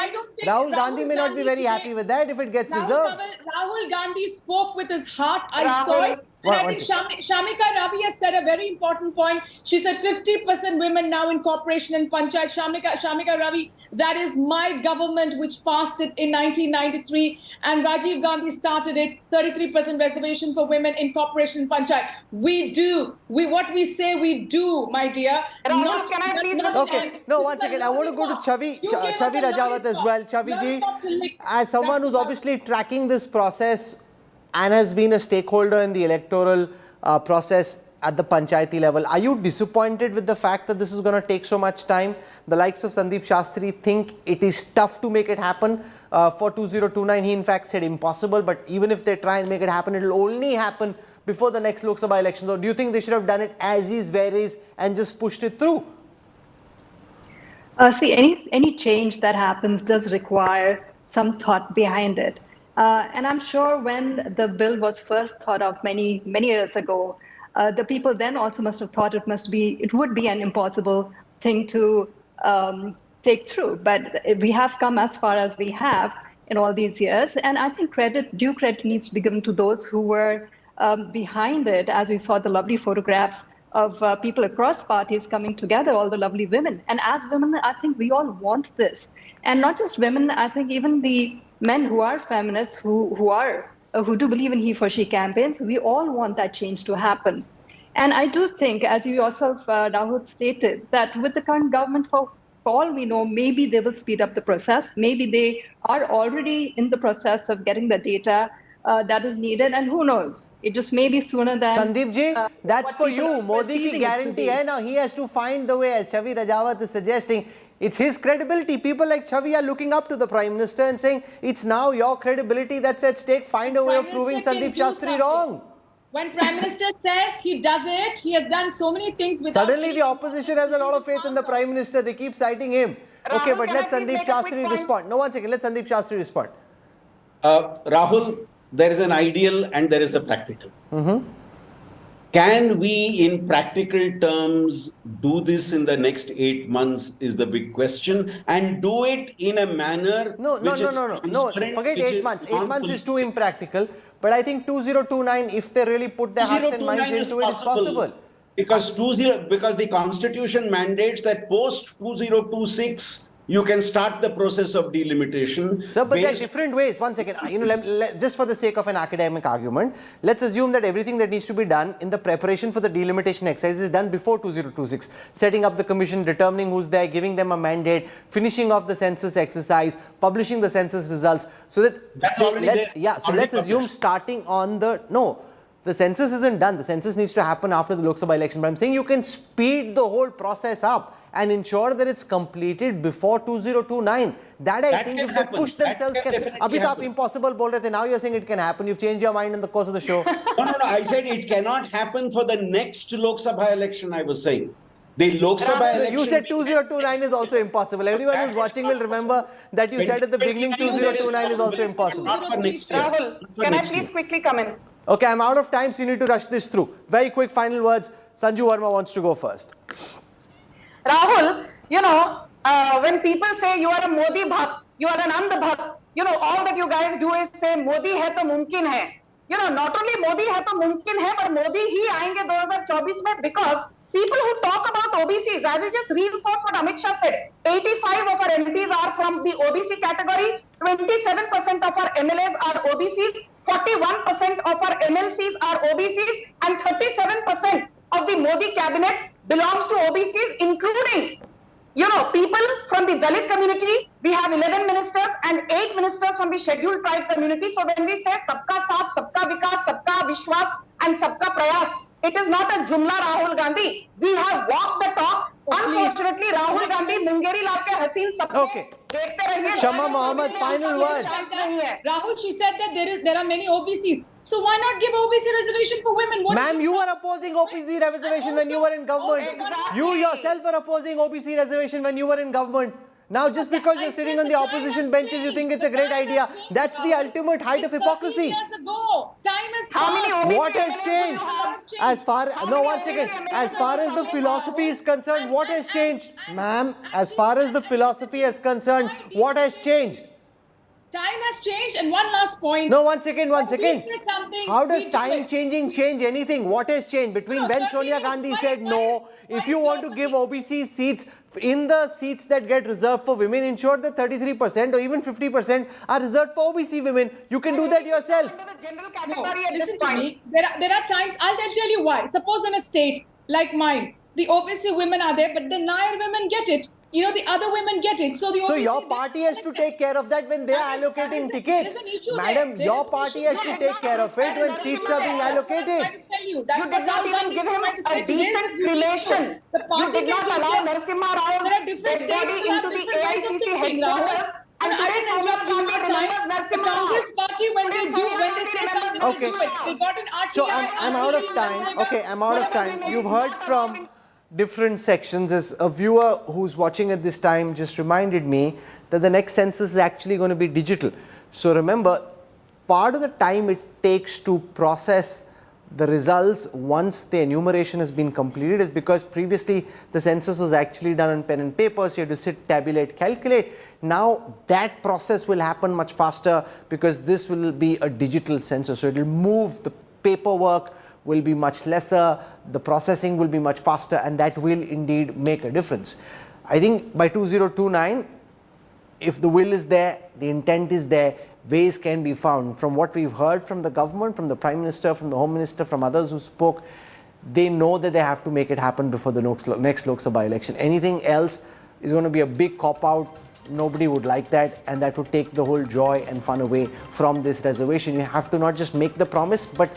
Rahul Gandhi may not be very happy with that if it gets reserved. Rahul Gandhi spoke with his heart. I saw it. And I think Shamika Ravi has said a very important point. She said 50% women now in corporation and panchayat. Shamika Ravi, that is my government which passed it in 1993, and Rajiv Gandhi started it. 33% reservation for women in corporation and panchayat. We do. What we say we do, my dear. Rahul, can I please Okay, no, one second. I want to go to Chavi Rajawat as well. Chavi ji, as someone who's obviously tracking this process and has been a stakeholder in the electoral process at the panchayati level, are you disappointed with the fact that this is going to take so much time? The likes of Sandeep Shastri think it is tough to make it happen. For 2029, he in fact said impossible, but even if they try and make it happen, it will only happen before the next Lok Sabha election. So do you think they should have done it as is, where is, and just pushed it through? See, any change that happens does require some thought behind it. And I'm sure when the bill was first thought of many years ago, the people then also must have thought it would be an impossible thing to take through. But we have come as far as we have in all these years. And I think due credit needs to be given to those who were behind it, as we saw the lovely photographs of people across parties coming together, all the lovely women. And as women, I think we all want this. And not just women, I think even the men who are feminists, who do believe in he for she campaigns, we all want that change to happen. And I do think, as you yourself, Rahul, stated, that with the current government, for all we know, maybe they will speed up the process. Maybe they are already in the process of getting the data that is needed, and who knows? It just may be sooner than... Sandeep ji, that's for you. Modi ki guarantee hai na. He has to find the way, as Chavi Rajawat is suggesting. It's his credibility. People like Chavi are looking up to the Prime Minister and saying, it's now your credibility that's at stake. Find a way of proving Sandeep Shastri wrong. When Prime Minister says he does it, he has done so many things without... Suddenly the opposition has a lot of faith in the Prime Minister. They keep citing him. Okay, but let Sandeep Shastri respond. No, one second. Let Sandeep Shastri respond. Rahul, there is an ideal and there is a practical. Can we, in practical terms, do this in the next 8 months is the big question, and do it in a manner No. Forget 8 months. 8 months is too impractical. But I think 2029, if they really put their hearts and minds into it, is possible. Because the Constitution mandates that post 2026, you can start the process of delimitation. Sir, but there are different ways. One second. Just for the sake of an academic argument, let's assume that everything that needs to be done in the preparation for the delimitation exercise is done before 2026. Setting up the commission, determining who's there, giving them a mandate, finishing off the census exercise, publishing the census results. So that let's assume starting on the the census isn't done. The census needs to happen after the Lok Sabha election. But I'm saying you can speed the whole process up and ensure that it's completed before 2029. That I think if they push themselves can. Abhi to aap impossible bol rahe the. Now you're saying it can happen. You've changed your mind in the course of the show. No. I said it cannot happen for the next Lok Sabha election, I was saying. The Lok Sabha election... You said 2029 is also impossible. Everyone who's watching will remember that you said at the beginning 2029 is also impossible. Not for next year. Rahul, can I please quickly come in? Okay, I'm out of time, so you need to rush this through. Very quick final words. Sanju Verma wants to go first. Rahul, when people say you are a Modi bhakt, you are an And bhakt, all that you guys do is say Modi hai to mumkin hai. Not only Modi hai to mumkin hai, but Modi hi aayenge 2024 mein, because people who talk about OBCs, I will just reinforce what Amit Shah said. 85 of our MPs are from the OBC category, 27% of our MLAs are OBCs, 41% of our MLCs are OBCs, and 37% of the Modi cabinet belongs to OBCs, including, people from the Dalit community. We have 11 ministers and 8 ministers from the scheduled tribe community. So when we say Sabka Saath, Sabka Vikas, Sabka Vishwas, and Sabka Prayas, it is not a Jumla, Rahul Gandhi. We have walked the talk. Unfortunately, Rahul Gandhi, Mungeri Lal ke Haseen Sabke. Okay. Shama Mohammed, final words. Rahul, she said that there are many OBCs. So why not give OBC reservation for women? Ma'am, you were opposing OBC reservation when you were in government. Exactly. You yourself were opposing OBC reservation when you were in government. Now, just because you're sitting on the opposition benches, you think it's a great idea. That's the ultimate height of hypocrisy. Years ago. Time has passed. What has changed? As far as the philosophy is concerned, what has changed? Ma'am, as far as the philosophy is concerned, what has changed? Time has changed. And one last point. No, one second. We said something, How does we do time it. changing change anything? What has changed between when Sonia Gandhi said no? If you want to give OBC seats, in the seats that get reserved for women, ensure that 33% or even 50% are reserved for OBC women. You can do that yourself. No, listen to me. There are times, I'll tell you why. Suppose in a state like mine, the OBC women are there, but the Nair women get it. You know, the other women get it. So your party has to take care of that when they are allocating tickets. Madam, your party has to take care of it when seats are being allocated. You did not even give him a decent relation. You did not allow Narasimha Rao's dead body into the AICC headquarters. And today Sonia Gandhi remembers Narasimha Rao. Congress party, when they say something, Okay. they do it. They got an RTI. So I'm out of time. Okay, I'm out of time. You've heard from different sections. As a viewer who's watching at this time just reminded me that the next census is actually going to be digital. So remember, part of the time it takes to process the results once the enumeration has been completed is because previously the census was actually done on pen and paper, so you had to sit, tabulate, calculate. Now that process will happen much faster because this will be a digital census, so it will move, the paperwork will be much lesser, the processing will be much faster, and that will indeed make a difference. I think by 2029, if the will is there, the intent is there, ways can be found. From what we've heard from the government, from the Prime Minister, from the Home Minister, from others who spoke, they know that they have to make it happen before the next Lok Sabha election. Anything else is going to be a big cop-out. Nobody would like that, and that would take the whole joy and fun away from this reservation. You have to not just make the promise, but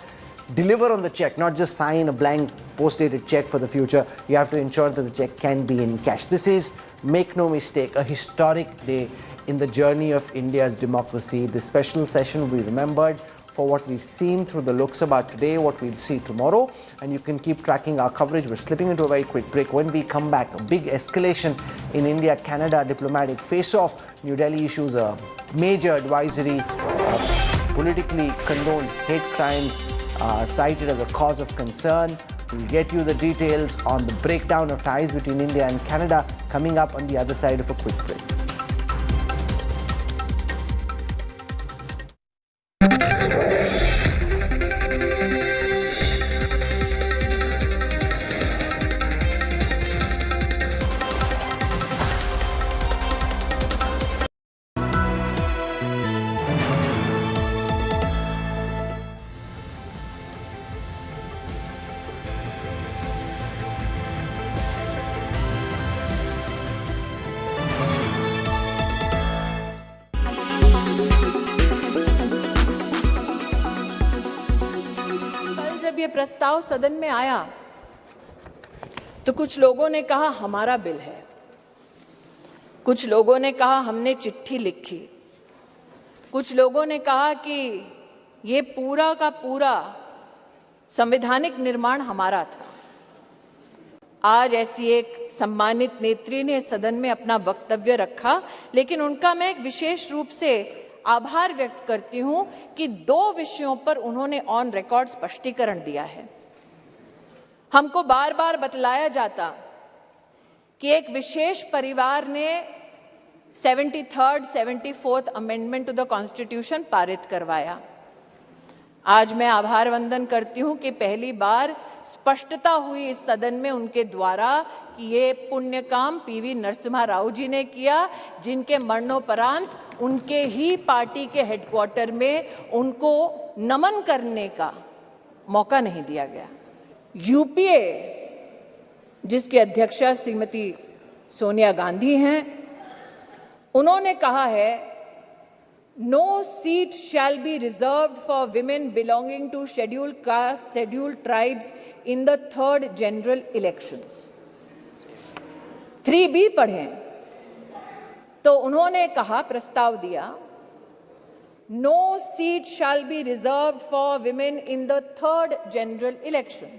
deliver on the check, not just sign a blank post-dated check for the future. You have to ensure that the check can be in cash. This is, make no mistake, a historic day in the journey of India's democracy. This special session will be remembered for what we've seen through the Lok Sabha today, what we'll see tomorrow, and you can keep tracking our coverage. We're slipping into a very quick break. When we come back, a big escalation in India-Canada diplomatic face-off. New Delhi issues a major advisory, politically condoned hate crimes cited as a cause of concern. We'll get you the details on the breakdown of ties between India and Canada coming up on the other side of a quick break. जब ये प्रस्ताव सदन में आया तो कुछ लोगों ने कहा हमारा बिल है, कुछ लोगों ने कहा हमने चिट्ठी लिखी, कुछ लोगों ने कहा कि ये पूरा का पूरा संवैधानिक निर्माण हमारा था। आज ऐसी एक सम्मानित नेत्री ने सदन में अपना वक्तव्य रखा, लेकिन उनका मैं एक विशेष रूप से आभार व्यक्त करती हूं कि 2 विषयों पर उन्होंने ऑन रिकॉर्ड स्पष्टीकरण दिया है। हमको बार बार बतलाया जाता कि एक विशेष परिवार ने 73rd, 74th amendment to the constitution पारित करवाया। आज मैं आभार वंदन करती हूं कि पहली बार स्पष्टता हुई इस सदन में उनके द्वारा कि ये पुण्य काम पीवी नरसिम्हा राव जी ने किया, जिनके मरणोपरांत उनके ही पार्टी के हेडक्वार्टर में उनको नमन करने का मौका नहीं दिया गया। यूपीए जिसकी अध्यक्षा श्रीमती सोनिया गांधी हैं, उन्होंने कहा है no seat shall be reserved for women belonging to scheduled castes, scheduled tribes in the 3rd general elections। 3B पढ़ें तो उन्होंने कहा, प्रस्ताव दिया, no seat shall be reserved for women in the 3rd general election।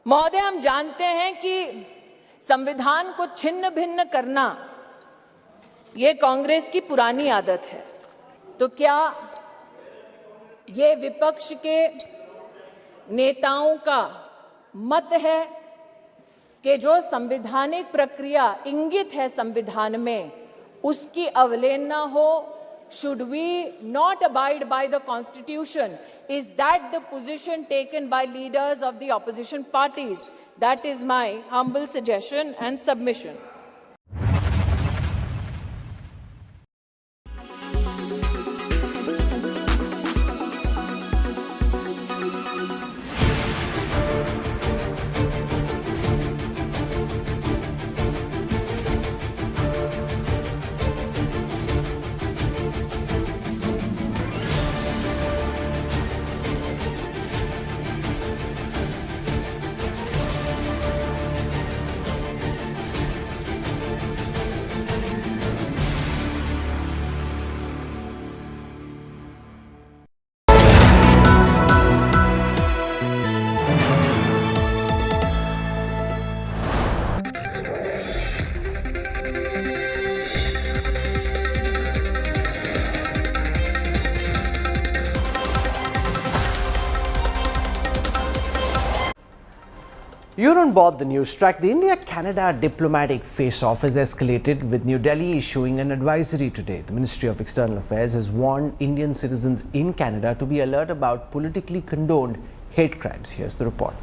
महोदय, हम जानते हैं कि संविधान को छिन्न भिन्न करना ये कांग्रेस की पुरानी आदत है, तो क्या ये विपक्ष के नेताओं का मत है कि जो संवैधानिक प्रक्रिया इंगित है संविधान में, उसकी अवहेलना हो, should we not abide by the Constitution? Is that the position taken by leaders of the opposition parties? That is my humble suggestion and submission. You're on board the Newstrack. The India-Canada diplomatic face-off has escalated, with New Delhi issuing an advisory today. The Ministry of External Affairs has warned Indian citizens in Canada to be alert about politically condoned hate crimes. Here's the report.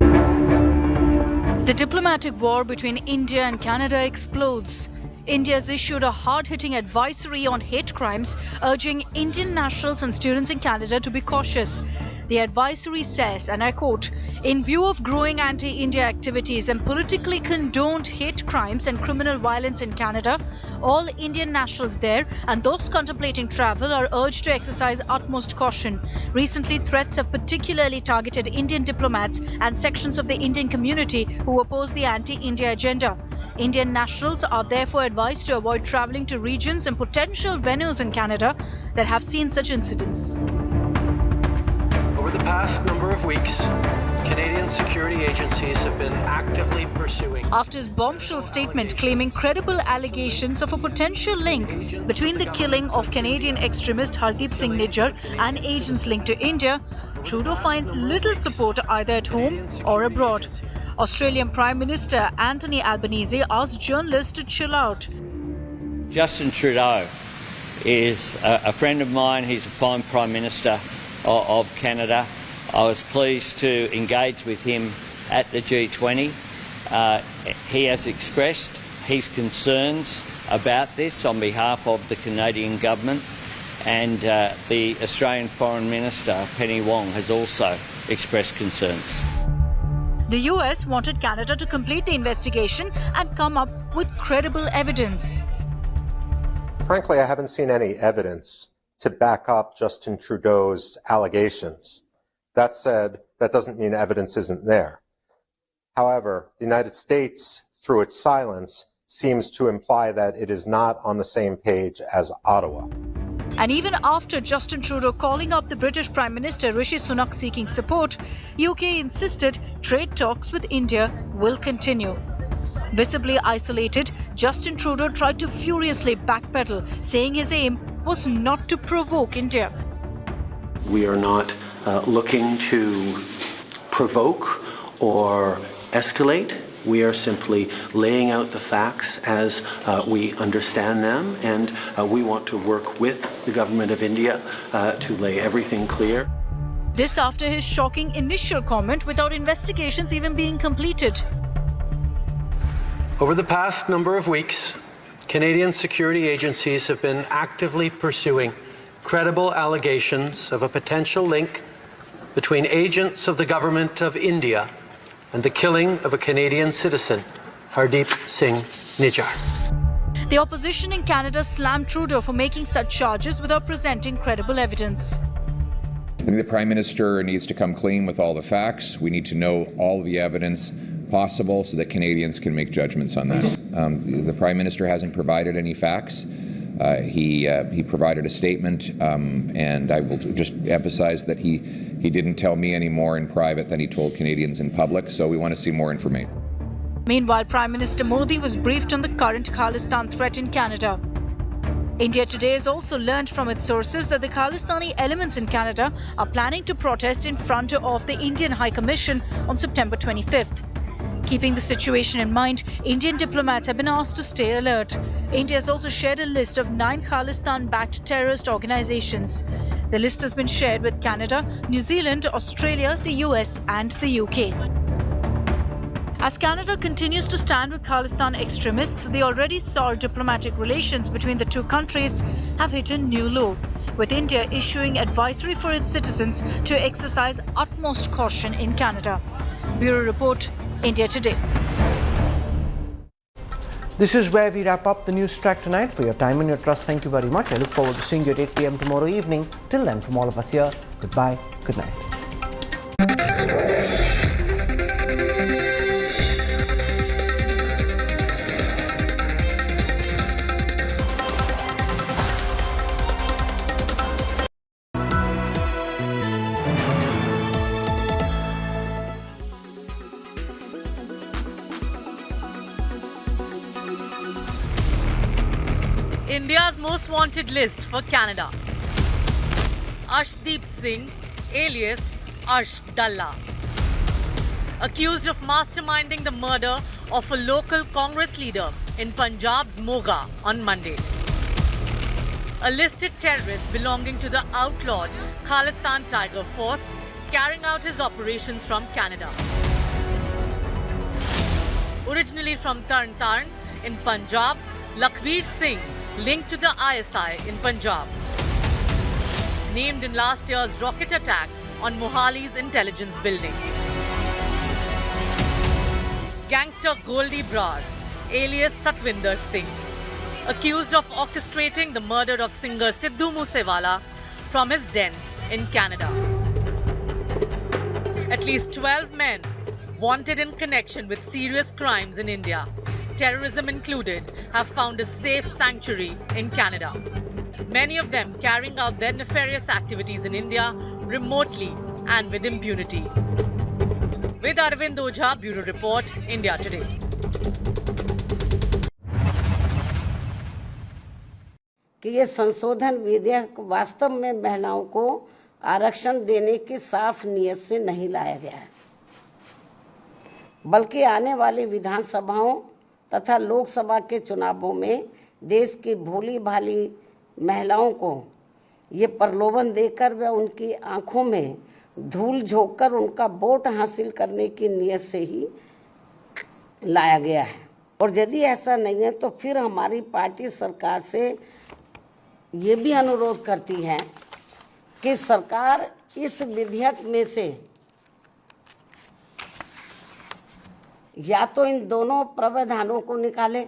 The diplomatic war between India and Canada explodes. India has issued a hard-hitting advisory on hate crimes, urging Indian nationals and students in Canada to be cautious. The advisory says, and I quote, "In view of growing anti-India activities and politically condoned hate crimes and criminal violence in Canada, all Indian nationals there and those contemplating travel are urged to exercise utmost caution. Recently, threats have particularly targeted Indian diplomats and sections of the Indian community who oppose the anti-India agenda. Indian nationals are therefore advised to avoid traveling to regions and potential venues in Canada that have seen such incidents." Over the past number of weeks, Canadian security agencies have been actively pursuing. After his bombshell statement claiming credible allegations of a potential link between the killing of Canadian extremist Hardeep Singh Nijjar and agents linked to India, Trudeau finds little support either at home or abroad. Australian Prime Minister Anthony Albanese asked journalists to chill out. Justin Trudeau is a friend of mine. He's a fine Prime Minister of Canada. I was pleased to engage with him at the G20. He has expressed his concerns about this on behalf of the Canadian government, and the Australian Foreign Minister Penny Wong has also expressed concerns. The US wanted Canada to complete the investigation and come up with credible evidence. Frankly, I haven't seen any evidence to back up Justin Trudeau's allegations. That said, that doesn't mean evidence isn't there. However, the United States, through its silence, seems to imply that it is not on the same page as Ottawa. And even after Justin Trudeau calling up the British Prime Minister Rishi Sunak seeking support, UK insisted trade talks with India will continue. Visibly isolated, Justin Trudeau tried to furiously backpedal, saying his aim was not to provoke India. We are not looking to provoke or escalate. We are simply laying out the facts as we understand them, and we want to work with the government of India to lay everything clear. This after his shocking initial comment without investigations even being completed. Over the past number of weeks, Canadian security agencies have been actively pursuing credible allegations of a potential link between agents of the government of India and the killing of a Canadian citizen, Hardeep Singh Nijjar. The opposition in Canada slammed Trudeau for making such charges without presenting credible evidence. I think the Prime Minister needs to come clean with all the facts. We need to know all the evidence possible so that Canadians can make judgments on that. The Prime Minister hasn't provided any facts. He provided a statement, and I will just emphasize that he didn't tell me any more in private than he told Canadians in public, so we want to see more information. Meanwhile, Prime Minister Modi was briefed on the current Khalistan threat in Canada. India today has also learned from its sources that the Khalistani elements in Canada are planning to protest in front of the Indian High Commission on September 25th. Keeping the situation in mind, Indian diplomats have been asked to stay alert. India has also shared a list of 9 Khalistan-backed terrorist organizations. The list has been shared with Canada, New Zealand, Australia, the US and the UK. As Canada continues to stand with Khalistan extremists, the already sour diplomatic relations between the two countries have hit a new low, with India issuing advisory for its citizens to exercise utmost caution in Canada. Bureau Report, India Today. This is where we wrap up the Newstrack tonight. For your time and your trust, thank you very much. I look forward to seeing you at 8 p.m. tomorrow evening. Till then, from all of us here, goodbye, good night. India's most wanted list for Canada. Arshdeep Singh, alias Arsh Dalla, accused of masterminding the murder of a local Congress leader in Punjab's Moga on Monday. A listed terrorist belonging to the outlawed Khalistan Tiger Force carrying out his operations from Canada. Originally from Tarn Taran in Punjab, Lakhbir Singh linked to the ISI in Punjab. Named in last year's rocket attack on Mohali's intelligence building. Gangster Goldie Brar, alias Satwinder Singh, accused of orchestrating the murder of singer Sidhu Moosewala from his den in Canada. At least 12 men wanted in connection with serious crimes in India, terrorism included, have found a safe sanctuary in Canada. Many of them carrying out their nefarious activities in India remotely and with impunity. With Arvind Ojha, Bureau Report, India Today. कि ये संशोधन विधेयक वास्तव में महिलाओं को आरक्षण देने की साफ नीयत से नहीं लाया गया है, बल्कि आने वाली विधानसभाओं तथा लोकसभा के चुनावों में देश की भोली भाली महिलाओं को ये प्रलोभन देकर व उनकी आंखों में धूल झोंककर उनका वोट हासिल करने की नीयत से ही लाया गया है। और यदि ऐसा नहीं है तो फिर हमारी पार्टी सरकार से ये भी अनुरोध करती है कि सरकार इस विधेयक में से या तो इन दोनों प्रावधानों को निकाले।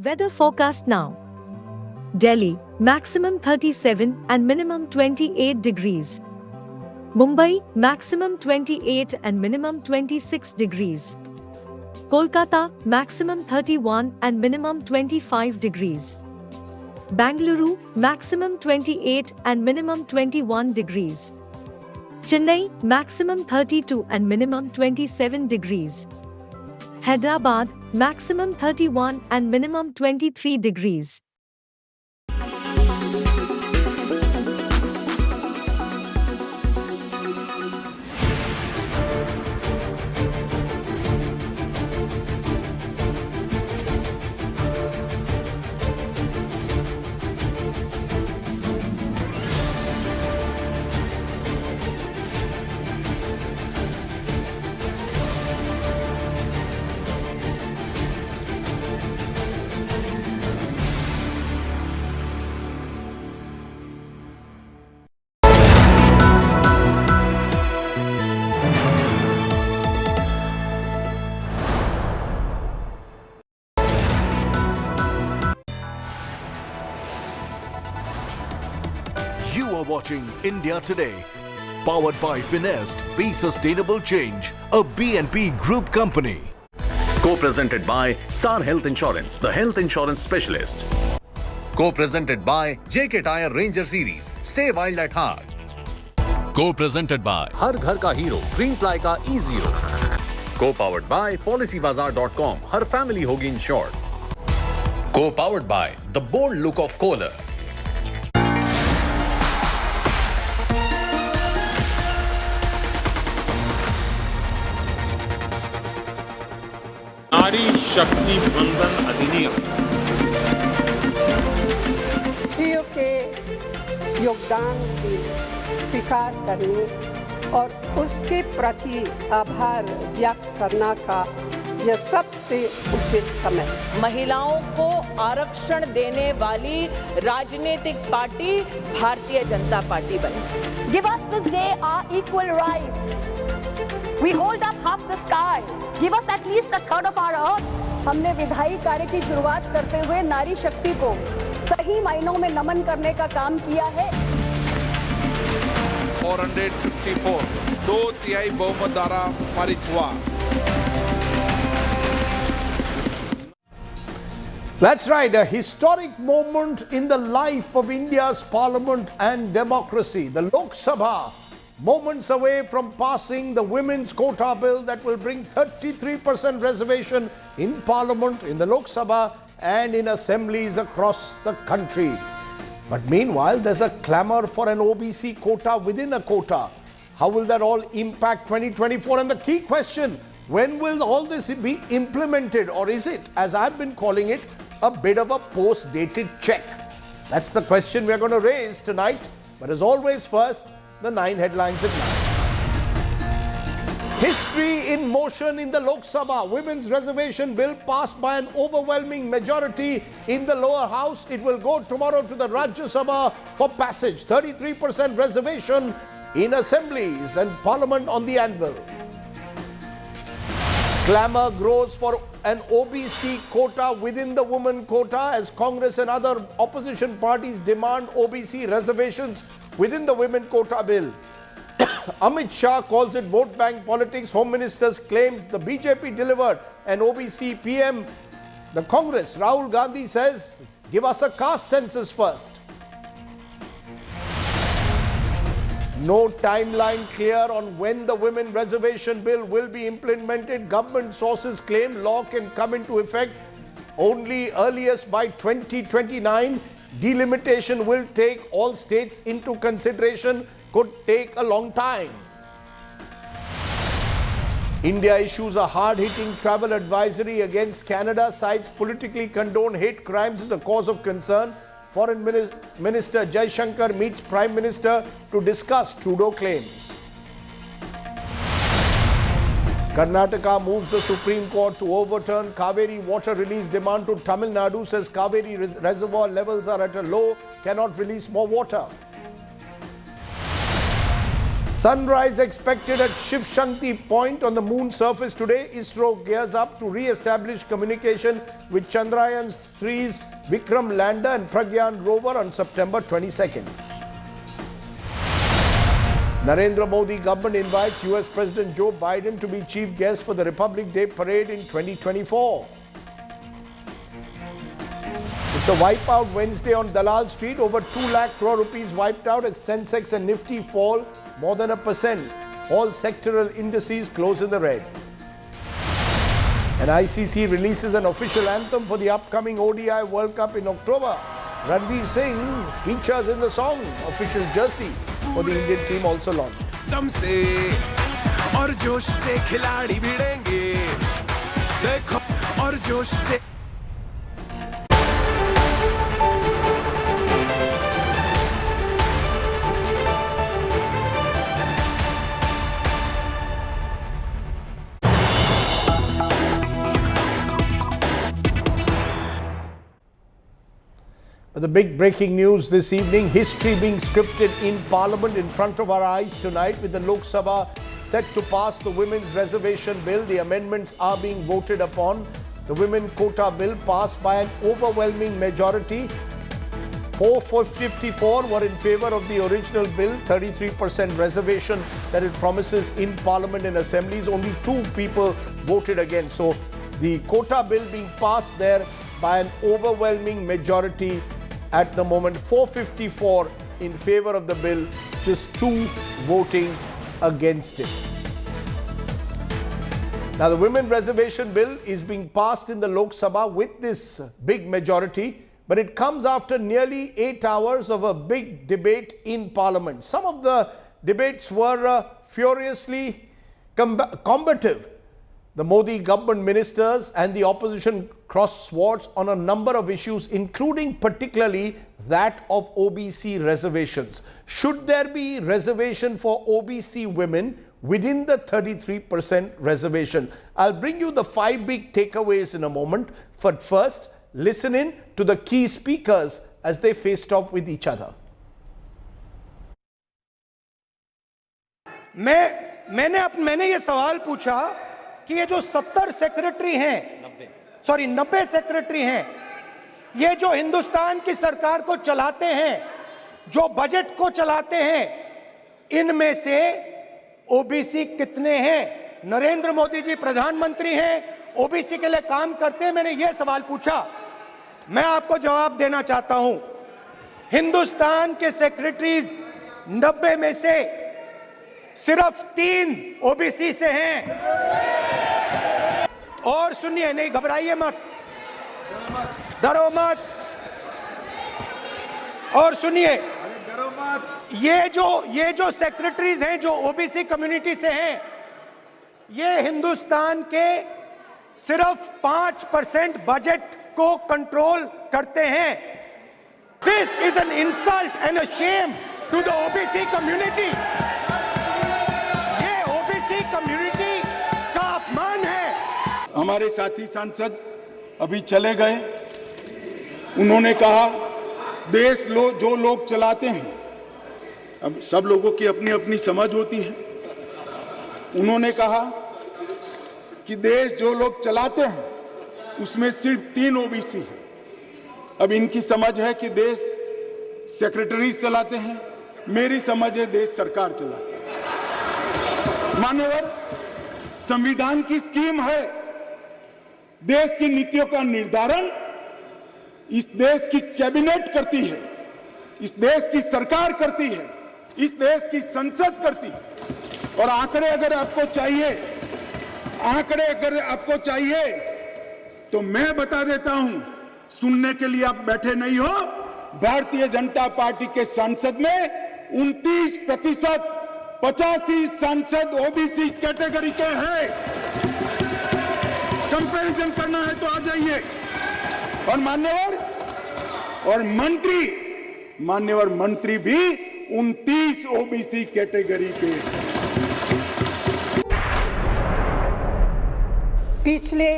Weather forecast now. Delhi, maximum 37 and minimum 28 degrees. Mumbai, maximum 28 and minimum 26 degrees. Kolkata, maximum 31 and minimum 25 degrees. Bangalore, maximum 28 and minimum 21 degrees. Chennai, maximum 32 and minimum 27 degrees. Hyderabad, maximum 31 and minimum 23 degrees. You are watching India Today, powered by Finest, Be Sustainable Change, a BNP Group company. Co-presented by Star Health Insurance, the health insurance specialist. Co-presented by JK Tyre Ranger Series, stay wild at heart. Co-presented by हर घर का hero green ply का E0. Co-powered by PolicyBazaar.com, her family होगी insured. Co-powered by the bold look of Kohler. नारी शक्ति बंधन अधिनियम स्त्रियों के योगदान की स्वीकार करने और उसके प्रति आभार व्यक्त करना का यह सबसे उचित समय। महिलाओं को आरक्षण देने वाली राजनीतिक पार्टी भारतीय जनता पार्टी बनी। Give us this day our equal rights. We hold up half the sky. Give us at least a third of our earth. हमने विधायी कार्य की शुरुआत करते हुए नारी शक्ति को सही मायनों में नमन करने का काम किया है। 454 2/3 बहुमत द्वारा पारित हुआ। That's right, a historic moment in the life of India's parliament and democracy. The Lok Sabha, moments away from passing the women's quota bill that will bring 33% reservation in parliament, in the Lok Sabha and in assemblies across the country. But meanwhile, there's a clamor for an OBC quota within a quota. How will that all impact 2024? And the key question, when will all this be implemented? Or is it, as I've been calling it, a bit of a post-dated check? That's the question we're going to raise tonight. But as always, first, the 9 headlines at 9. History in motion in the Lok Sabha. Women's reservation bill passed by an overwhelming majority in the lower house. It will go tomorrow to the Rajya Sabha for passage. 33% reservation in assemblies and parliament on the anvil. Clamour grows for an OBC quota within the women quota as Congress and other opposition parties demand OBC reservations within the women quota bill. Amit Shah calls it vote bank politics. Home Minister claims the BJP delivered an OBC PM. The Congress, Rahul Gandhi says, give us a caste census first. No timeline clear on when the women reservation bill will be implemented. Government sources claim law can come into effect only earliest by 2029. Delimitation will take all states into consideration. Could take a long time. India issues a hard-hitting travel advisory against Canada. Sides politically condone hate crimes as a cause of concern. Foreign Minister Jai Shankar meets Prime Minister to discuss Trudeau claims. Karnataka moves the Supreme Court to overturn Kaveri water release demand to Tamil Nadu. Says Kaveri reservoir levels are at a low, cannot release more water. Sunrise expected at Shiv Shakti Point on the moon surface today. ISRO gears up to re-establish communication with Chandrayaan 3's Vikram lander and Pragyan rover on September 22nd. Narendra Modi government invites US President Joe Biden to be chief guest for the Republic Day parade in 2024. It's a wipeout Wednesday on Dalal Street. Over 2 lakh crore rupees wiped out as Sensex and Nifty fall more than 1%. All sectoral indices close in the red. And ICC releases an official anthem for the upcoming ODI World Cup in October. Ranveer Singh features in the song. Official jersey for the Indian team also launched. दम से और जोश से खिलाड़ी भिड़ेंगे, देखो और जोश से. The big breaking news this evening, history being scripted in Parliament in front of our eyes tonight with the Lok Sabha set to pass the Women's Reservation Bill. The amendments are being voted upon. The Women Quota Bill passed by an overwhelming majority. 454 were in favour of the original bill, 33% reservation that it promises in Parliament and assemblies. Only 2 people voted against. So the Quota Bill being passed there by an overwhelming majority. At the moment, 454 in favour of the bill, just 2 voting against it. Now, the Women Reservation Bill is being passed in the Lok Sabha with this big majority, but it comes after nearly 8 hours of a big debate in Parliament. Some of the debates were furiously combative. The Modi government ministers and the opposition crossed swords on a number of issues, including particularly that of OBC reservations. Should there be reservation for OBC women within the 33% reservation? I'll bring you the 5 big takeaways in a moment. But first, listen in to the key speakers as they faced off with each other. मैंने ये सवाल पूछा कि ये जो 70 secretary हैं, 90 secretary हैं, ये जो हिंदुस्तान की सरकार को चलाते हैं, जो बजट को चलाते हैं, इनमें से ओबीसी कितने हैं? नरेंद्र मोदी जी प्रधानमंत्री हैं, ओबीसी के लिए काम करते हैं। मैंने ये सवाल पूछा, मैं आपको जवाब देना चाहता हूं। हिंदुस्तान के सेक्रेटरीज 90 में से सिर्फ 3 ओबीसी से हैं। और सुनिए, नहीं घबराइए मत, डरो मत। और सुनिए, ये जो सेक्रेटरीज हैं जो ओबीसी कम्युनिटी से हैं, ये हिंदुस्तान के सिर्फ 5% बजट को कंट्रोल करते हैं। This is an insult and a shame to the OBC community. ये ओबीसी कम्युनिटी का अपमान है। हमारे साथी सांसद अभी चले गए, उन्होंने कहा देश जो लोग चलाते हैं, अब सब लोगों की अपनी अपनी समझ होती है। उन्होंने कहा कि देश जो लोग चलाते हैं उसमें सिर्फ 3 ओबीसी हैं। अब इनकी समझ है कि देश सेक्रेटरीज चलाते हैं, मेरी समझ है देश सरकार चलाती है। मान्यवर, संविधान की स्कीम है, देश की नीतियों का निर्धारण इस देश की कैबिनेट करती है, इस देश की सरकार करती है, इस देश की संसद करती है। और आंकड़े अगर आपको चाहिए तो मैं बता देता हूं, सुनने के लिए आप बैठे नहीं हो। भारतीय जनता पार्टी के सांसद में 29%, 85 सांसद ओबीसी कैटेगरी के हैं। कंपैरिजन करना है तो आ जाइए। और मान्यवर मंत्री भी 29 ओबीसी कैटेगरी के। पिछले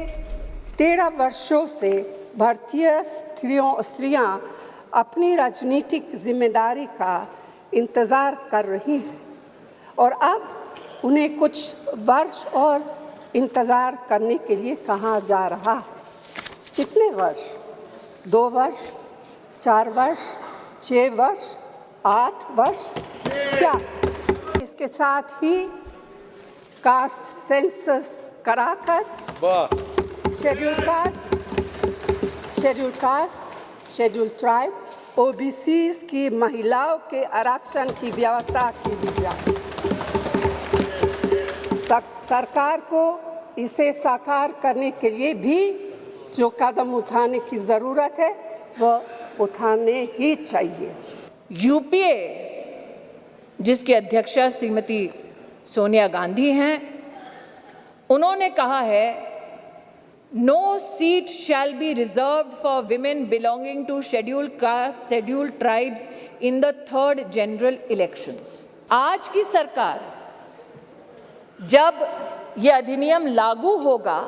13 वर्षों से भारतीय स्त्रियां अपनी राजनीतिक जिम्मेदारी का इंतजार कर रही हैं और अब उन्हें कुछ वर्ष और इंतज़ार करने के लिए कहा जा रहा है। कितने वर्ष? 2 वर्ष, 4 वर्ष, 6 वर्ष, 8 वर्ष? क्या इसके साथ ही कास्ट सेंसस कराकर schedule caste, schedule tribe, OBCs की महिलाओं के आरक्षण की व्यवस्था की भी जाए। सरकार को इसे साकार करने के लिए भी जो कदम उठाने की ज़रूरत है वह उठाने ही चाहिए। यूपीए जिसकी अध्यक्षा श्रीमती सोनिया गांधी हैं, उन्होंने कहा है no seat shall be reserved for women belonging to scheduled caste, scheduled tribes in the 3rd general elections. आज की सरकार जब ये अधिनियम लागू होगा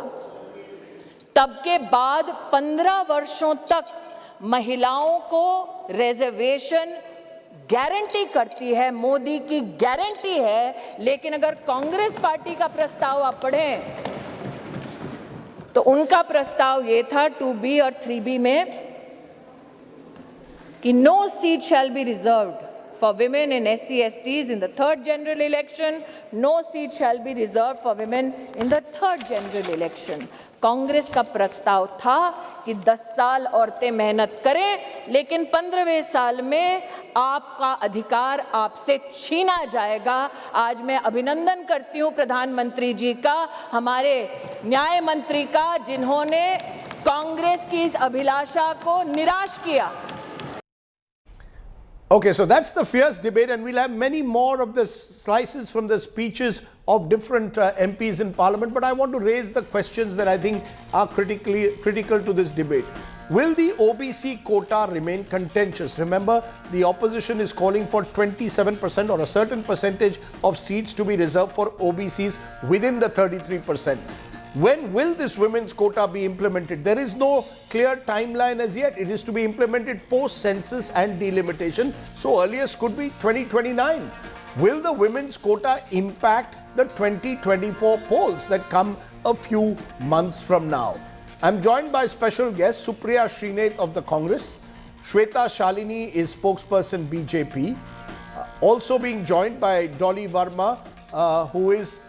तब के बाद 15 वर्षों तक महिलाओं को रिजर्वेशन गारंटी करती है, मोदी की गारंटी है। लेकिन अगर कांग्रेस पार्टी का प्रस्ताव आप पढ़ें तो उनका प्रस्ताव ये था 2B और 3B में कि no seat shall be reserved for women and SC/STs in the 3rd general election. No seat shall be reserved for women in the 3rd general election. Congress का प्रस्ताव था कि 10 साल औरतें मेहनत करें, लेकिन 15वें साल में आपका अधिकार आपसे छीना जाएगा। आज मैं अभिनंदन करती हूं प्रधानमंत्री जी का, हमारे न्याय मंत्री का, जिन्होंने कांग्रेस की इस अभिलाषा को निराश किया। Okay, so that's the fierce debate, and we'll have many more of the slices from the speeches of different MPs in Parliament. But I want to raise the questions that I think are critical to this debate. Will the OBC quota remain contentious? Remember, the opposition is calling for 27% or a certain percentage of seats to be reserved for OBCs within the 33%. When will this women's quota be implemented? There is no clear timeline as yet. It is to be implemented post-census and delimitation. So earliest could be 2029. Will the women's quota impact the 2024 polls that come a few months from now? I'm joined by special guest Supriya Srinath of the Congress. Shweta Shalini is spokesperson BJP. Also being joined by Dolly Verma, who is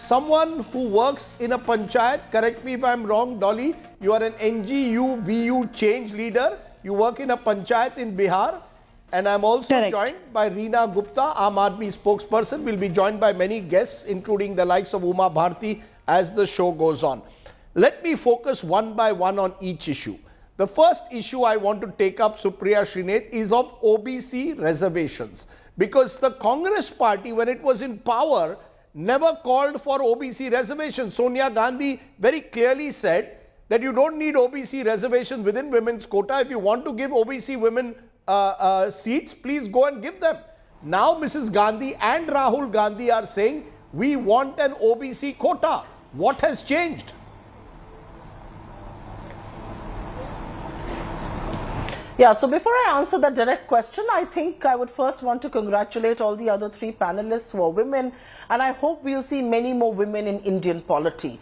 someone who works in a panchayat. Correct me if I'm wrong, Dolly. You are an NGU-VU change leader. You work in a panchayat in Bihar. And I'm also joined by Reena Gupta, Aam Aadmi spokesperson. We'll be joined by many guests, including the likes of Uma Bharti, as the show goes on. Let me focus one by one on each issue. The first issue I want to take up, Supriya Srinath, is of OBC reservations. Because the Congress party, when it was in power, never called for OBC reservations. Sonia Gandhi very clearly said that you don't need OBC reservations within women's quota. If you want to give OBC women seats, please go and give them. Now Mrs. Gandhi and Rahul Gandhi are saying we want an OBC quota. What has changed? Yeah, so before I answer that direct question, I think I would first want to congratulate all the other 3 panelists who are women, and I hope we'll see many more women in Indian polity.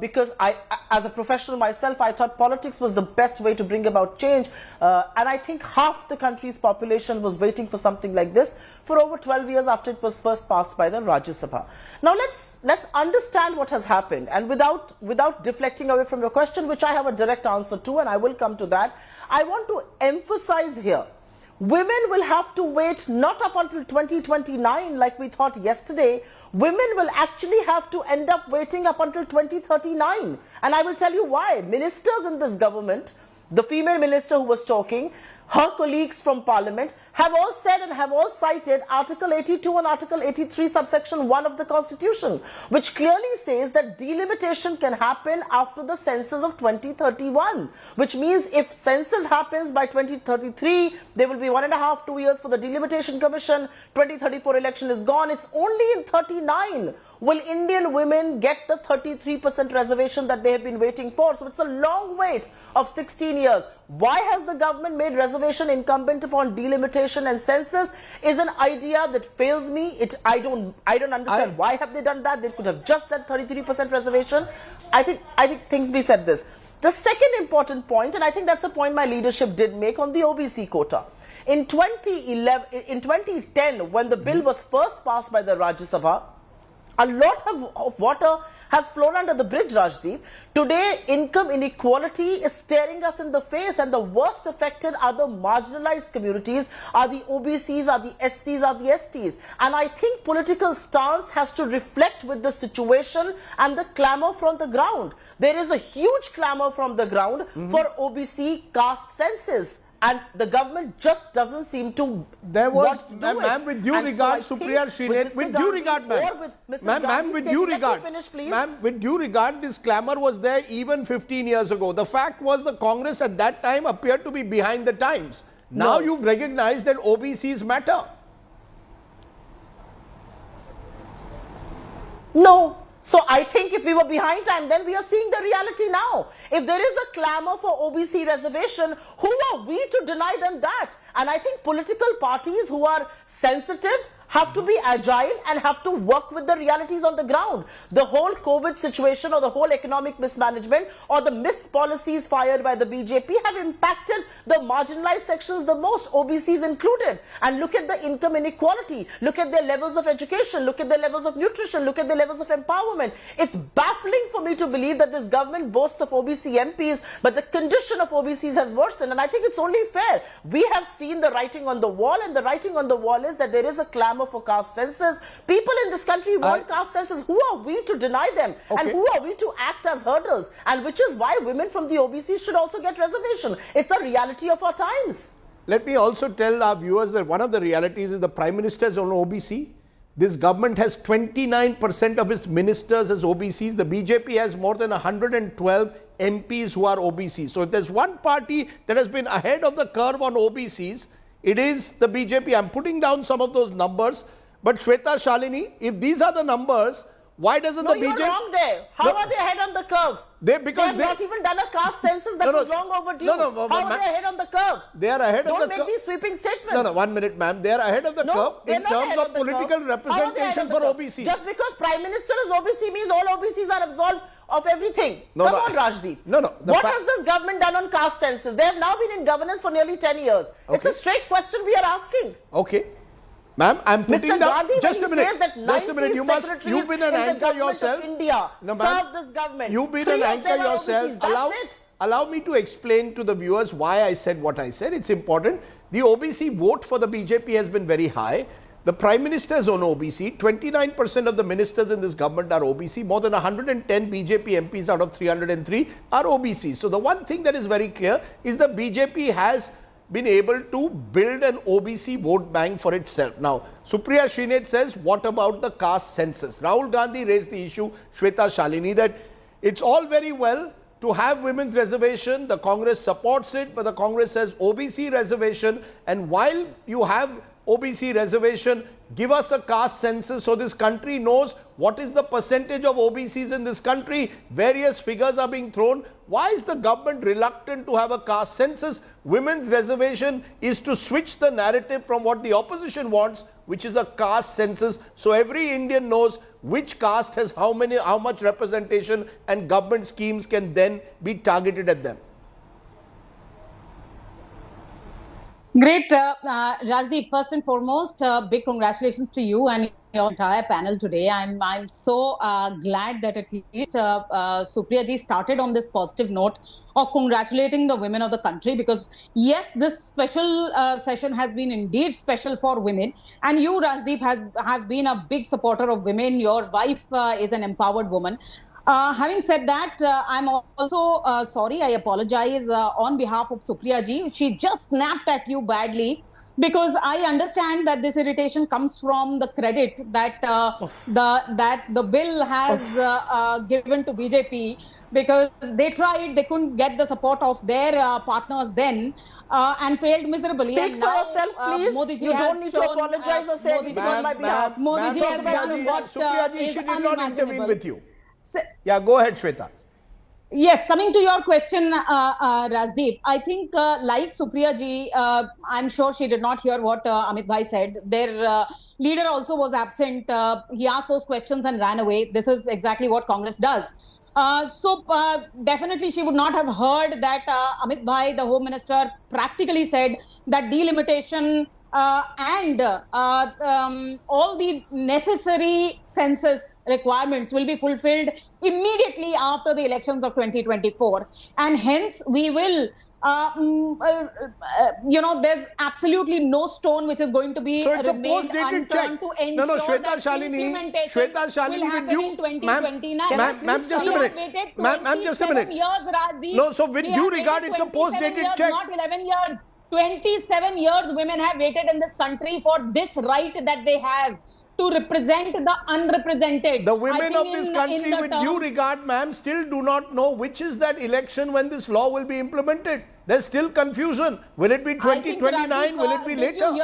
Because as a professional myself, I thought politics was the best way to bring about change, and I think half the country's population was waiting for something like this for over 12 years after it was first passed by the Rajya Sabha. Now let's understand what has happened, and without deflecting away from your question, which I have a direct answer to, and I will come to that, I want to emphasize here, women will have to wait not up until 2029 like we thought yesterday. Women will actually have to end up waiting up until 2039. And I will tell you why. Ministers in this government, the female minister who was talking, her colleagues from Parliament have all said and have all cited Article 82 and Article 83 subsection 1 of the Constitution, which clearly says that delimitation can happen after the census of 2031, which means if census happens by 2033, there will be 1.5–2 years for the delimitation commission. 2034 election is gone. It's only in 39 Will Indian women get the 33% reservation that they have been waiting for? So it's a long wait of 16 years. Why has the government made reservation incumbent upon delimitation and census is an idea that fails me. I don't understand why have they done that. They could have just done 33% reservation. I think things be said this. The second important point, and I think that's a point my leadership did make on the OBC quota. In 2010, when the bill was first passed by the Rajya Sabha, a lot of water has flown under the bridge, Rajdeep. Today, income inequality is staring us in the face, and the worst affected are the marginalized communities, are the OBCs, are the SCs, are the STs. And I think political stance has to reflect with the situation and the clamor from the ground. There is a huge clamor from the ground for OBC caste census. And the government just doesn't seem to. There was, ma'am, with due regard, Supriya Srinath, with due regard, ma'am, with due regard, ma'am, with due regard, this clamour was there even 15 years ago. The fact was the Congress at that time appeared to be behind the times. Now you've recognized that OBCs matter. No. So I think if we were behind time, then we are seeing the reality now. If there is a clamour for OBC reservation, who are we to deny them that? And I think political parties who are sensitive have to be agile and have to work with the realities on the ground. The whole COVID situation or the whole economic mismanagement or the policies fired by the BJP have impacted the marginalized sections the most, OBCs included. And look at the income inequality. Look at their levels of education. Look at their levels of nutrition. Look at their levels of empowerment. It's baffling for me to believe that this government boasts of OBC MPs, but the condition of OBCs has worsened. And I think it's only fair. We have seen the writing on the wall, and the writing on the wall is that there is a clamor for caste census. People in this country want caste census. Who are we to deny them? And who are we to act as hurdles? And which is why women from the OBCs should also get reservation. It's a reality of our times. Let me also tell our viewers that one of the realities is the Prime Minister is on OBC. This government has 29% of its ministers as OBCs. The BJP has more than 112 MPs who are OBCs. So if there's one party that has been ahead of the curve on OBCs, it is the BJP. I'm putting down some of those numbers. But Shweta Shalini, if these are the numbers, why doesn't the BJP... No, you're wrong there. How are they ahead on the curve? They have not even done a caste census that was long overdue. How are they ahead on the curve? They are ahead of the curve. Don't make these sweeping statements. 1 minute, ma'am. They are ahead of the curve in terms of political representation for OBCs. Just because Prime Minister is OBC means all OBCs are absolved of everything. Come on, Rajdeep. What has this government done on caste census? They have now been in governance for nearly 10 years. It's a straight question we are asking. Okay. Ma'am, I'm putting Mr. down... Gandhi, just a minute. Just a minute. You've been an anchor yourself. India serve this government. You've been an anchor yourself. Allow me to explain to the viewers why I said what I said. It's important. The OBC vote for the BJP has been very high. The Prime Minister is on OBC. 29% of the ministers in this government are OBC. More than 110 BJP MPs out of 303 are OBC. So the one thing that is very clear is the BJP has been able to build an OBC vote bank for itself. Now, Supriya Srinath says, what about the caste census? Rahul Gandhi raised the issue, Shweta Shalini, that it's all very well to have women's reservation. The Congress supports it, but the Congress says OBC reservation. And while you have OBC reservation, give us a caste census so this country knows what is the percentage of OBCs in this country. Various figures are being thrown. Why is the government reluctant to have a caste census? Women's reservation is to switch the narrative from what the opposition wants, which is a caste census, so every Indian knows which caste has how much representation, and government schemes can then be targeted at them. Great. Rajdeep, first and foremost, big congratulations to you and your entire panel today. I'm so glad that at least Supriya ji started on this positive note of congratulating the women of the country, because yes, this special session has been indeed special for women, and you, Rajdeep, have been a big supporter of women. Your wife is an empowered woman. Having said that, I'm also sorry, I apologize on behalf of Supriya ji. She just snapped at you badly, because I understand that this irritation comes from the credit that the bill has given to BJP. because they tried, they couldn't get the support of their partners then and failed miserably. Speak and for now, yourself, please. Modi ji You has don't need to shown, apologize or say anything on my behalf. Modi ji has done what Supriya ji, is she did not intervene unimaginable. with you. Yeah, go ahead, Shweta. Yes, coming to your question, Rajdeep, I think like Supriya ji, I'm sure she did not hear what Amit Bhai said. Their leader also was absent. He asked those questions and ran away. This is exactly what Congress does. So definitely she would not have heard that Amit Bhai, the Home Minister, practically said that delimitation and all the necessary census requirements will be fulfilled immediately after the elections of 2024. And hence we will, there's absolutely no stone which is going to be So it's a remained post-dated check. unturned to ensure No, Shweta that Shalini, implementation Shweta Shalini, will with happen you, in 2029. ma'am, just a minute. Ma'am, just a minute. No, so with due regard, it's a post-dated check. Not 11 years. 27 years women have waited in this country for this right that they have to represent the unrepresented. The women of this country, with due regard, ma'am, still do not know which is that election when this law will be implemented. There's still confusion. Will it be 2029? Will it be later?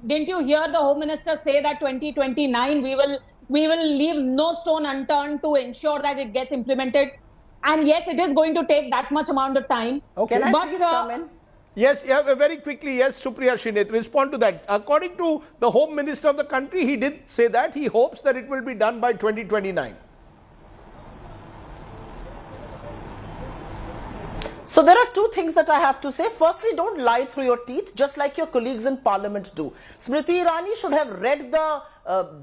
Didn't you hear the Home Minister say that 2029 we will leave no stone unturned to ensure that it gets implemented? And yes, it is going to take that much amount of time. Okay. Can I please come in? Yes, yeah, very quickly, yes, Supriya Srinath, respond to that. According to the Home Minister of the country, he did say that he hopes that it will be done by 2029. So there are two things that I have to say. Firstly, don't lie through your teeth, just like your colleagues in Parliament do. Smriti Irani should have read the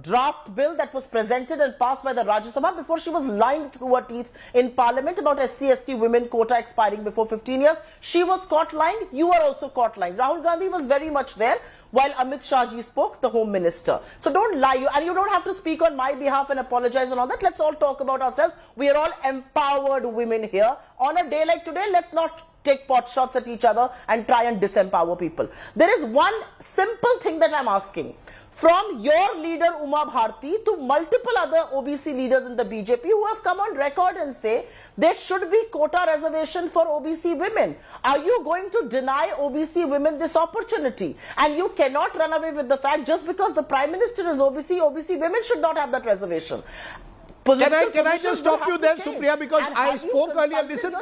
draft bill that was presented and passed by the Rajya Sabha before she was lying through her teeth in Parliament about SC/ST women quota expiring before 15 years. She was caught lying. You are also caught lying. Rahul Gandhi was very much there while Amit Shah ji spoke, the Home Minister. So don't lie. And you don't have to speak on my behalf and apologize and all that. Let's all talk about ourselves. We are all empowered women here. On a day like today, let's not take pot shots at each other and try and disempower people. There is one simple thing that I'm asking. From your leader Uma Bharti to multiple other OBC leaders in the BJP who have come on record and say there should be quota reservation for OBC women. Are you going to deny OBC women this opportunity? And you cannot run away with the fact just because the Prime Minister is OBC, OBC women should not have that reservation. Can I just stop you there, Supriya, because I spoke earlier. Listen,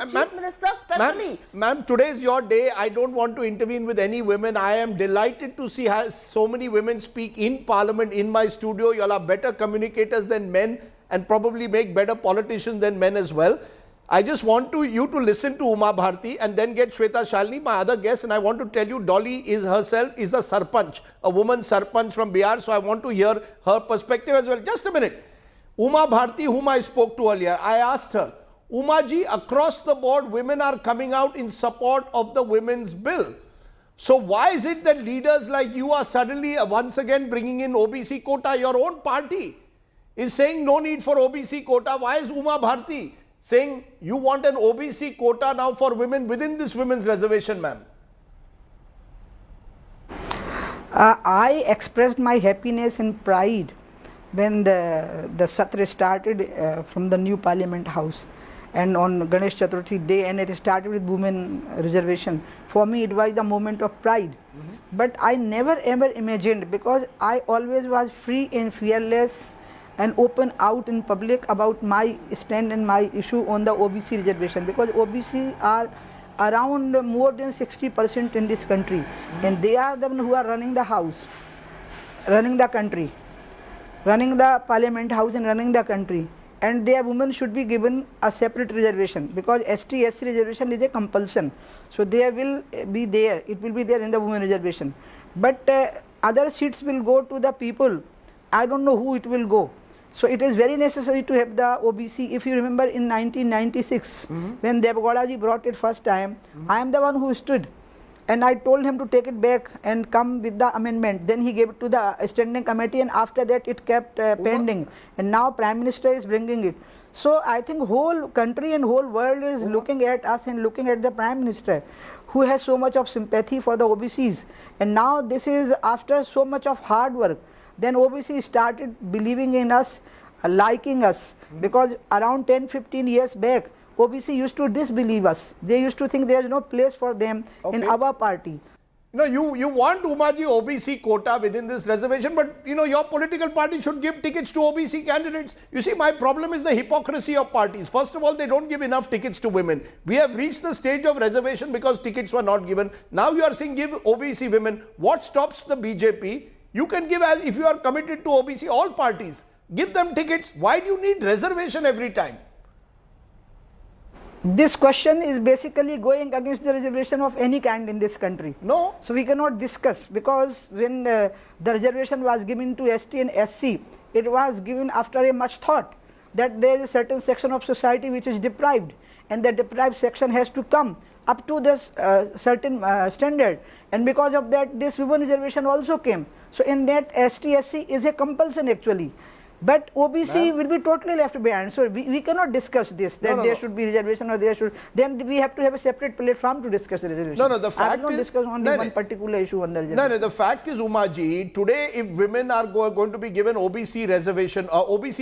ma'am, today is your day. I don't want to intervene with any women. I am delighted to see how so many women speak in Parliament, in my studio. You all are better communicators than men and probably make better politicians than men as well. I just want you to listen to Uma Bharti and then get Shweta Shalini, my other guest, and I want to tell you Dolly is herself a sarpanch, a woman sarpanch from Bihar, so I want to hear her perspective as well. Just a minute. Uma Bharti, whom I spoke to earlier, I asked her, Uma ji, across the board, women are coming out in support of the women's bill. So why is it that leaders like you are suddenly once again bringing in OBC quota? Your own party is saying no need for OBC quota. Why is Uma Bharti saying you want an OBC quota now for women within this women's reservation, ma'am? I expressed my happiness and pride when the Satra started from the new Parliament House and on Ganesh Chaturthi day, and it started with women reservation. For me, it was the moment of pride. But I never ever imagined, because I always was free and fearless and open out in public about my stand and my issue on the OBC reservation, because OBC are around more than 60% in this country, and they are the ones who are running the house, running the country, running the Parliament House and running the country, and their women should be given a separate reservation, because ST/SC reservation is a compulsion. So they will be there, it will be there in the women reservation. But other seats will go to the people. I don't know who it will go. So it is very necessary to have the OBC. If you remember in 1996, when Devgowda ji brought it first time, I am the one who stood. And I told him to take it back and come with the amendment. Then he gave it to the standing committee, and after that it kept pending. And now Prime Minister is bringing it. So I think whole country and whole world is looking at us and looking at the Prime Minister, who has so much of sympathy for the OBCs. And now this is after so much of hard work. Then OBC started believing in us, liking us, because around 10-15 years back, OBC used to disbelieve us. They used to think there is no place for them in our party. You want Umaji OBC quota within this reservation, but your political party should give tickets to OBC candidates. You see, my problem is the hypocrisy of parties. First of all, they don't give enough tickets to women. We have reached the stage of reservation because tickets were not given. Now you are saying give OBC women. What stops the BJP? You can give, as if you are committed to OBC, all parties. Give them tickets. Why do you need reservation every time? This question is basically going against the reservation of any kind in this country. No. So we cannot discuss, because when the reservation was given to ST and SC, it was given after a much thought that there is a certain section of society which is deprived, and the deprived section has to come up to this certain standard, and because of that this women reservation also came. So in that ST, SC is a compulsion actually. But OBC will be totally left behind. So we cannot discuss this, that there should be reservation or there should. Then we have to have a separate platform to discuss the reservation. The fact I will not discuss only one particular issue on the reservation. The fact is, Umaji, today if women are going to be given OBC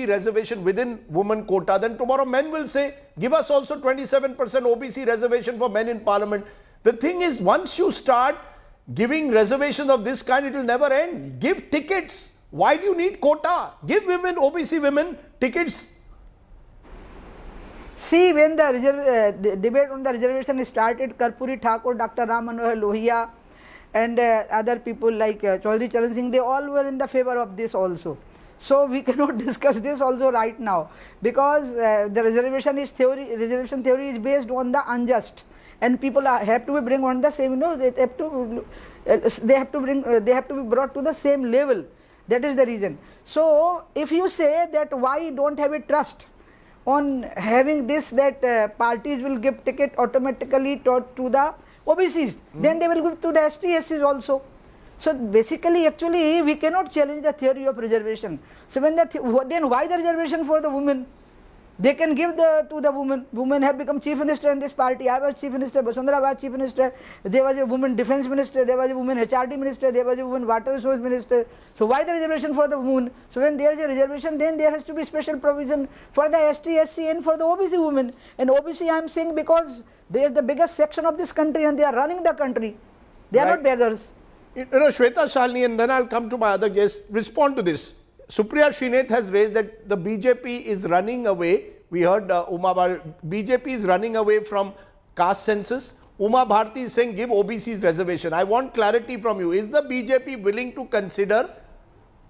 reservation within women quota, then tomorrow men will say, give us also 27% OBC reservation for men in parliament. The thing is, once you start giving reservations of this kind, it will never end. Give tickets. Why do you need quota? Give women, OBC women, tickets. See, when the debate on the reservation started, Karpuri Thakur, Dr. Ram Manohar Lohia and other people like Chaudhary Charan Singh, they all were in the favor of this also. So we cannot discuss this also right now, because the reservation theory is based on the unjust, and people have to be bring on the same, they have to be brought to the same level. That is the reason. So if you say that why don't have a trust on having this, that parties will give ticket automatically to the OBCs, then they will give to the ST, SCs also. So basically, actually, we cannot challenge the theory of reservation. So when then why the reservation for the women? They can give to the women. Women have become chief minister in this party. I was chief minister, Basundara was chief minister, there was a woman defense minister, there was a woman HRD minister, there was a woman water resource minister. So why the reservation for the women? So when there is a reservation, then there has to be special provision for the ST, SC and for the OBC women. And OBC I am saying because they are the biggest section of this country and they are running the country. They are not beggars. Shweta Shalini, and then I'll come to my other guests, respond to this. Supriya Srinath has raised that the BJP is running away. We heard BJP is running away from caste census. Uma Bharti is saying give OBCs reservation. I want clarity from you. Is the BJP willing to consider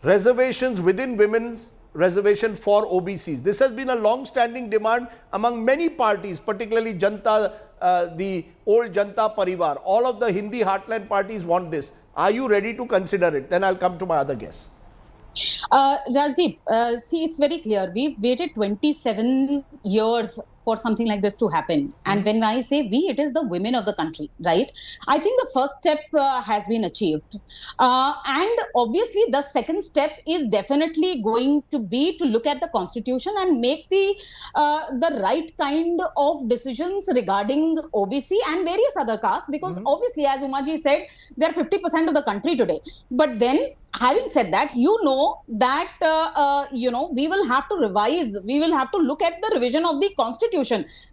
reservations within women's reservation for OBCs? This has been a long-standing demand among many parties, particularly Janta, the old Janta Parivar. All of the Hindi heartland parties want this. Are you ready to consider it? Then I'll come to my other guests. Rajdeep, see, it's very clear. We've waited 27 years for something like this to happen. And when I say we, it is the women of the country, right? I think the first step has been achieved. And obviously, the second step is definitely going to be to look at the constitution and make the right kind of decisions regarding OBC and various other castes, because obviously, as Umaji said, they're 50% of the country today. But then, having said that, we will have to revise, we will have to look at the revision of the constitution.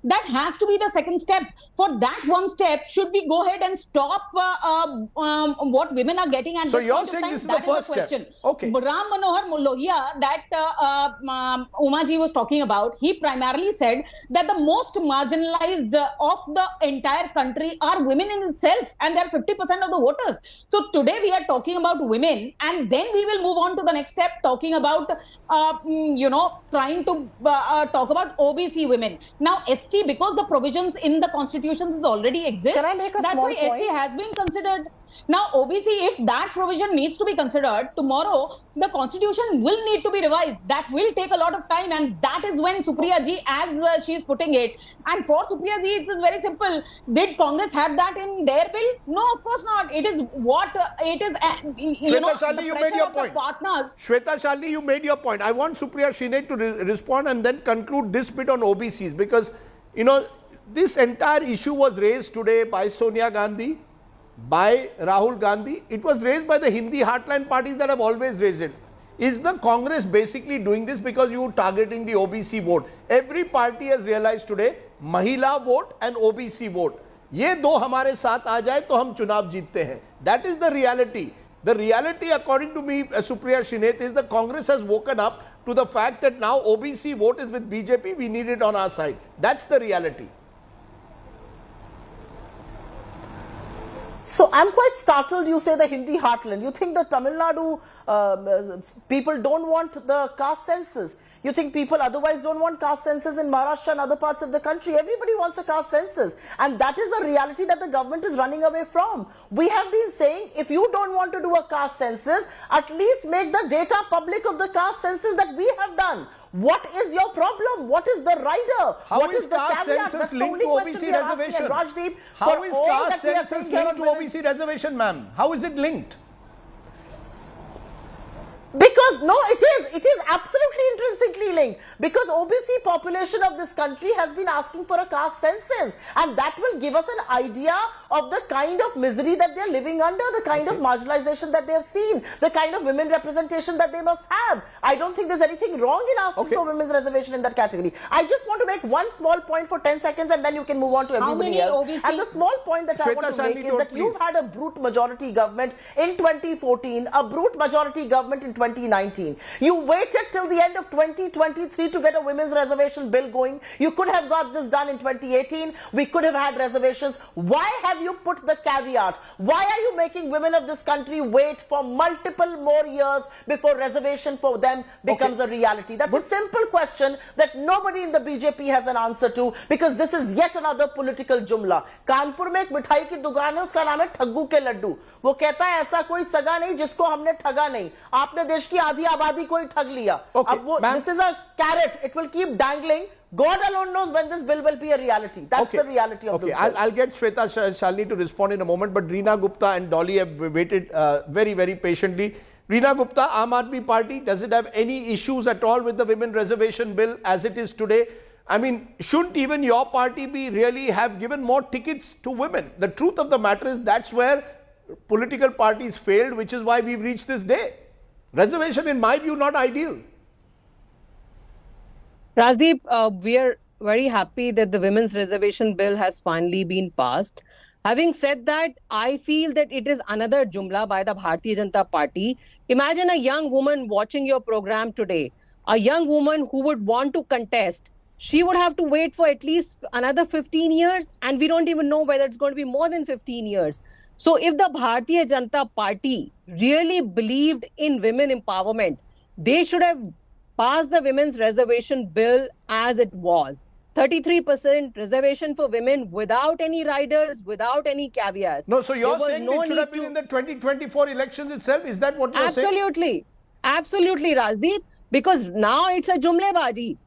That has to be the second step. For that one step, should we go ahead and stop what women are getting at so this you're point saying of time? This is the first step. Okay. Ram Manohar Lohia, that Umaji was talking about, he primarily said that the most marginalized of the entire country are women in itself, and they're 50% of the voters. So today we are talking about women, and then we will move on to the next step, talking about, trying to talk about OBC women. Now, ST, because the provisions in the constitutions already exist, Can I make a that's small why point? ST has been considered. Now, OBC, if that provision needs to be considered, tomorrow the constitution will need to be revised. That will take a lot of time, and that is when Supriya ji, as she is putting it. And for Supriya ji, it's very simple. Did Congress have that in their bill? No, of course not. It is what it is. Shweta Shalini, you made your point. Shweta Shalini, you made your point. I want Supriya Srinath to respond and then conclude this bit on OBCs, because this entire issue was raised today by Sonia Gandhi, by Rahul Gandhi. It was raised by the Hindi heartland parties that have always raised it. Is the Congress basically doing this because you are targeting the OBC vote? Every party has realized today, Mahila vote and OBC vote. ये दो हमारे साथ आ जाए तो हम चुनाव जीतते हैं. That is the reality. The reality, according to me, Supriya Shrineth, is the Congress has woken up to the fact that now OBC vote is with BJP. We need it on our side. That's the reality. So I'm quite startled you say the Hindi heartland. You think the Tamil Nadu people don't want the caste census. You think people otherwise don't want caste census in Maharashtra and other parts of the country. Everybody wants a caste census. And that is the reality that the government is running away from. We have been saying, if you don't want to do a caste census, at least make the data public of the caste census that we have done. What is your problem? What is the rider? How is caste census linked to OBC reservation? Rajdeep, how is caste census linked to OBC reservation, ma'am? How is it linked? Because no, it is absolutely intrinsically linked, because OBC population of this country has been asking for a caste census, and that will give us an idea of the kind of misery that they are living under, the kind of marginalization that they have seen, the kind of women representation that they must have. I don't think there's anything wrong in asking for women's reservation in that category. I just want to make one small point for 10 seconds and then you can move on to everybody else. OBC? And the small point that I want to make is that you've had a brute majority government in 2014, a brute majority government in 2019. You waited till the end of 2023 to get a women's reservation bill going. You could have got this done in 2018. We could have had reservations. Why have you put the caveat? Why are you making women of this country wait for multiple more years before reservation for them becomes a reality? That's a simple question that nobody in the BJP has an answer to, because this is yet another political jumla. Kanpur में एक मिठाई की दुकान है, उसका नाम है ठग्गू के लड्डू. वो कहता है ऐसा कोई सगा नहीं जिसको हमने ठगा नहीं. आपने देश की आधी आबादी को ही ठग लिया. अब वो, this is a carrot. It will keep dangling. God alone knows when this bill will be a reality. That's the reality of this bill. I'll get Shweta Shalini to respond in a moment, but Reena Gupta and Dolly have waited very, very patiently. Reena Gupta, Aam Aadmi Party, does it have any issues at all with the women reservation bill as it is today? I mean, shouldn't even your party be really have given more tickets to women? The truth of the matter is that's where political parties failed, which is why we've reached this day. Reservation, in my view, not ideal. Rajdeep, we are very happy that the women's reservation bill has finally been passed. Having said that, I feel that it is another jumla by the Bharatiya Janata Party. Imagine a young woman watching your program today, a young woman who would want to contest. She would have to wait for at least another 15 years, and we don't even know whether it's going to be more than 15 years. So if the Bharatiya Janata Party really believed in women empowerment, they should have passed the women's reservation bill as it was. 33% reservation for women without any riders, without any caveats. No, so you're saying it should have been in the 2024 elections itself? Is that what you're saying? Absolutely. Absolutely, Rajdeep. Because now it's a jumlebaji.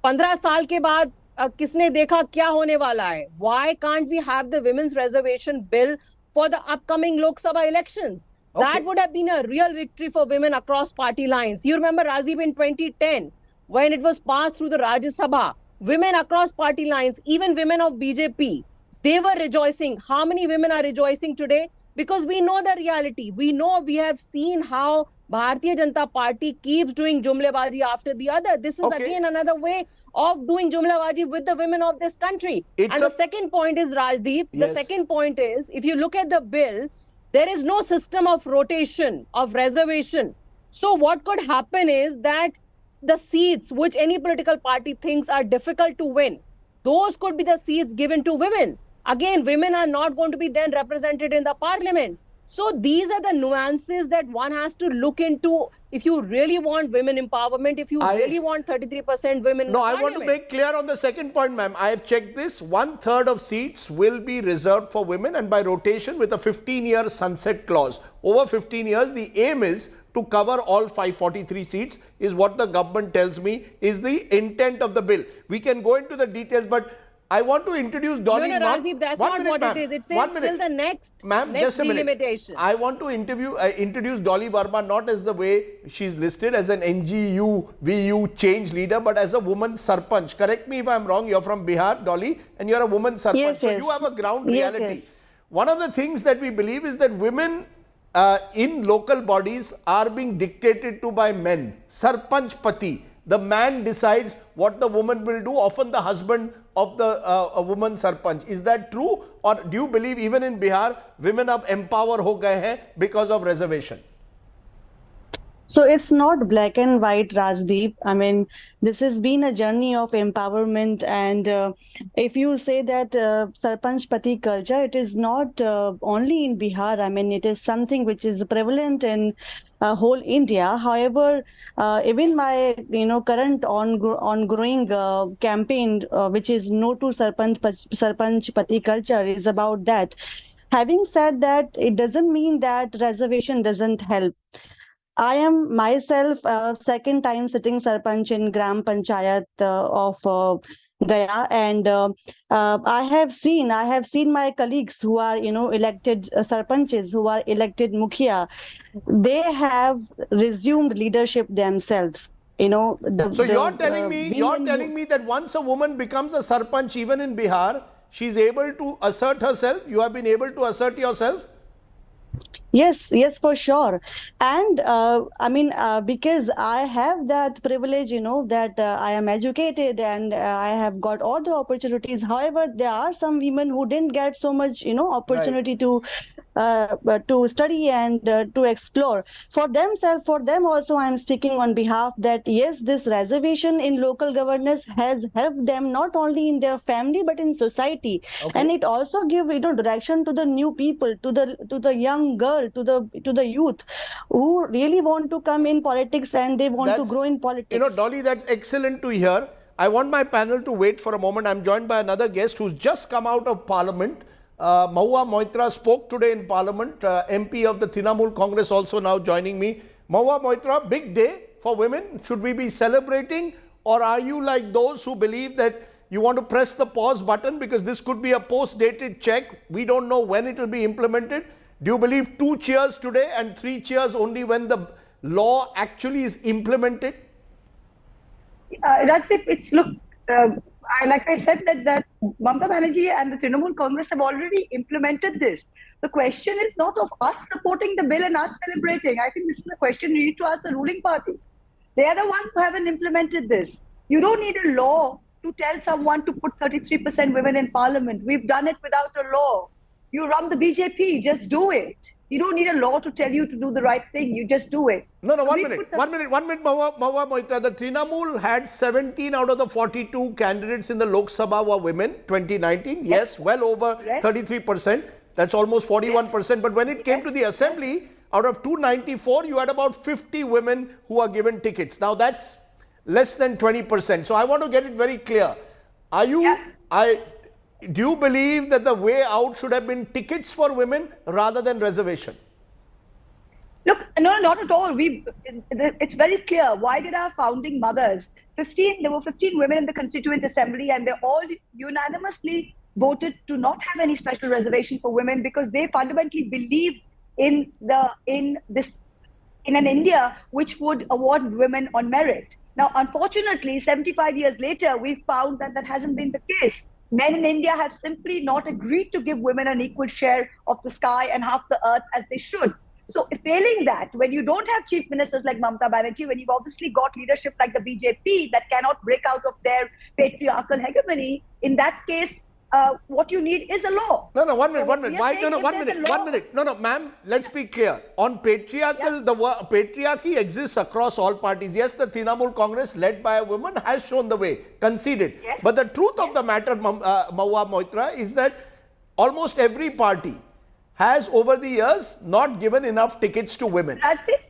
15 साल के बाद किसने देखा क्या होने वाला है? Why can't we have the women's reservation bill for the upcoming Lok Sabha elections? That would have been a real victory for women across party lines. You remember, Rajdeep, in 2010, when it was passed through the Rajya Sabha, women across party lines, even women of BJP, they were rejoicing. How many women are rejoicing today? Because we know the reality. We know, we have seen how Bharatiya Janata Party keeps doing jumlebaji after the other. This is again another way of doing jumlebaji with the women of this country. And the second point is, Rajdeep, the second point is, if you look at the bill, there is no system of rotation, of reservation. So what could happen is that the seats which any political party thinks are difficult to win, those could be the seats given to women. Again, women are not going to be then represented in the parliament. So these are the nuances that one has to look into if you really want women empowerment, if you really want 33% women in the parliament. I want to make clear on the second point, ma'am. I have checked this. 1/3 of seats will be reserved for women and by rotation with a 15-year sunset clause. Over 15 years, the aim is to cover all 543 seats is what the government tells me is the intent of the bill. We can go into the details, but I want to introduce Dolly. No, Rajdeep, that's not what it is. It says till the next delimitation. I want to introduce Dolly Verma not as the way she's listed as an NGU, VU change leader, but as a woman sarpanch. Correct me if I'm wrong. You're from Bihar, Dolly, and you're a woman sarpanch. So you have a ground reality. One of the things that we believe is that women in local bodies are being dictated to by men. Sarpanch Pati. The man decides what the woman will do, often the husband of the woman Sarpanch. Is that true? Or do you believe even in Bihar, women अब empower हो गए हैं because of reservation? So it's not black and white, Rajdeep. I mean, this has been a journey of empowerment. And if you say that Sarpanch Pati culture, it is not only in Bihar. I mean, it is something which is prevalent in whole India. However, even my current ongoing campaign, which is No to Sarpanch Pati culture, is about that. Having said that, it doesn't mean that reservation doesn't help. I am myself second time sitting Sarpanch in Gram Panchayat of Gaya, and I have seen my colleagues who are elected Sarpanches, who are elected Mukhia. They have resumed leadership themselves. So you're telling me that once a woman becomes a Sarpanch, even in Bihar, she's able to assert herself. You have been able to assert yourself. Yes, for sure. And I mean, because I have that privilege, that I am educated and I have got all the opportunities. However, there are some women who didn't get so much, opportunity to study and to explore. For them also, I am speaking on behalf that yes, this reservation in local governance has helped them not only in their family but in society. Okay. And it also give direction to the new people, to the young girl, to the youth who really want to come in politics and they want to grow in politics. Dolly, that's excellent to hear. I want my panel to wait for a moment. I'm joined by another guest who's just come out of Parliament. Mahua Moitra spoke today in Parliament. MP of the Trinamool Congress also now joining me. Mahua Moitra, big day for women. Should we be celebrating, or are you like those who believe that you want to press the pause button because this could be a post-dated check? We don't know when it will be implemented. Do you believe 2 cheers today and 3 cheers only when the law actually is implemented? Rajdeep, like I said, that Mamata Banerjee and the Trinamool Congress have already implemented this. The question is not of us supporting the bill and us celebrating. I think this is a question you need to ask the ruling party. They are the ones who haven't implemented this. You don't need a law to tell someone to put 33% women in parliament. We've done it without a law. You run the BJP, just do it. You don't need a law to tell you to do the right thing. You just do it. No, one minute, Mahua Moitra. The Trinamool had 17 out of the 42 candidates in the Lok Sabha were women, 2019. Yes, well over 33%. That's almost 41%. Yes. But when it came to the assembly, out of 294, you had about 50 women who are given tickets. Now that's less than 20%. So I want to get it very clear. Do you believe that the way out should have been tickets for women rather than reservation? Look, no, not at all. It's very clear. Why did our founding mothers, there were 15 women in the Constituent Assembly, and they all unanimously voted to not have any special reservation for women because they fundamentally believe in an India which would award women on merit. Now, unfortunately, 75 years later, we've found that that hasn't been the case. Men in India have simply not agreed to give women an equal share of the sky and half the earth as they should. So failing that, when you don't have chief ministers like Mamata Banerjee, when you've obviously got leadership like the BJP that cannot break out of their patriarchal hegemony, in that case, what you need is a law. No, one minute. One minute. No, ma'am, let's be clear. On patriarchal, the patriarchy exists across all parties. Yes, the Trinamool Congress, led by a woman, has shown the way, conceded. Yes. But the truth of the matter, Mahua Moitra, is that almost every party has over the years not given enough tickets to women.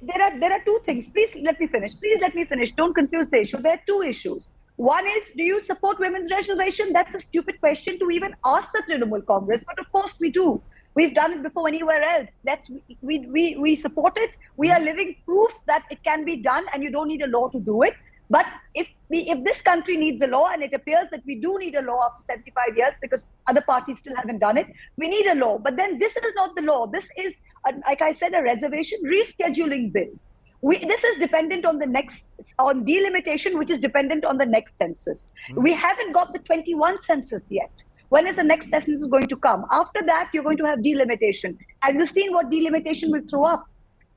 There are two things. Please let me finish. Don't confuse the issue. There are two issues. One is, do you support women's reservation? That's a stupid question to even ask the Trinamool Congress, but of course we do. We've done it before anywhere else. We support it. We are living proof that it can be done and you don't need a law to do it. But if this country needs a law, and it appears that we do need a law after 75 years because other parties still haven't done it, we need a law. But then this is not the law. This is, like I said, a reservation rescheduling bill. This is dependent on on delimitation, which is dependent on the next census. We haven't got the 21 census yet. When is the next census going to come? After that, you're going to have delimitation. Have you seen what delimitation will throw up?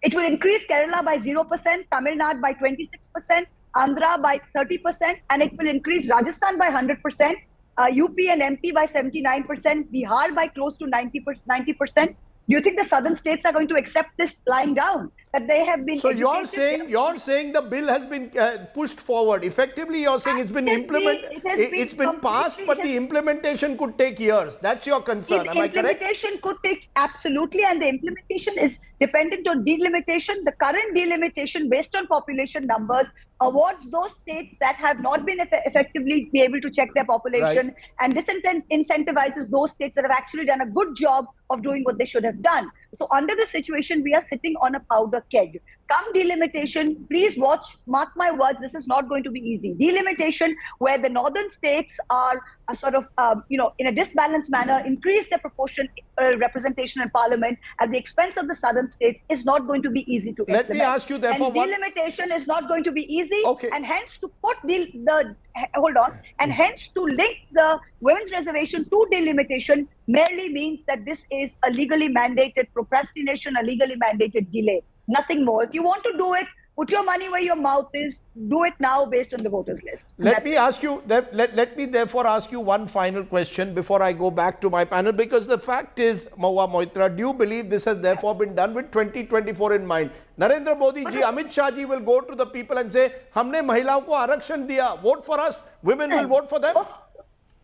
It will increase Kerala by 0%, Tamil Nadu by 26%, Andhra by 30%, and it will increase Rajasthan by 100%, UP and MP by 79%, Bihar by close to 90%. Do you think the southern states are going to accept this lying down? That they have been. So you're saying the bill has been pushed forward. Effectively, you're saying it's been implemented. It's been passed, but the implementation could take years. That's your concern. Am I correct? Implementation could take absolutely, and the implementation is dependent on delimitation. The current delimitation, based on population numbers, awards those states that have not been effectively be able to check their population, and disincentivizes those states that have actually done a good job of doing what they should have done. So under this situation, we are sitting on a powder keg. Come delimitation, please watch, mark my words, this is not going to be easy. Delimitation, where the northern states are sort of, in a disbalanced manner, increase their proportion representation in parliament at the expense of the southern states, is not going to be easy to implement. Let me ask you therefore, and delimitation is not going to be easy, okay. And hence to put and hence to link the women's reservation to delimitation merely means that this is a legally mandated procrastination, a legally mandated delay. Nothing more. If you want to do it, put your money where your mouth is. Do it now based on the voters list. Let me therefore ask you one final question before I go back to my panel, because the fact is, Mahua Moitra, do you believe this has therefore been done with 2024 in mind? Narendra Modi ji, Amit Shah ji will go to the people and say, "Humne mahilaon ko arakshan diya. Vote for us." Women will vote for them.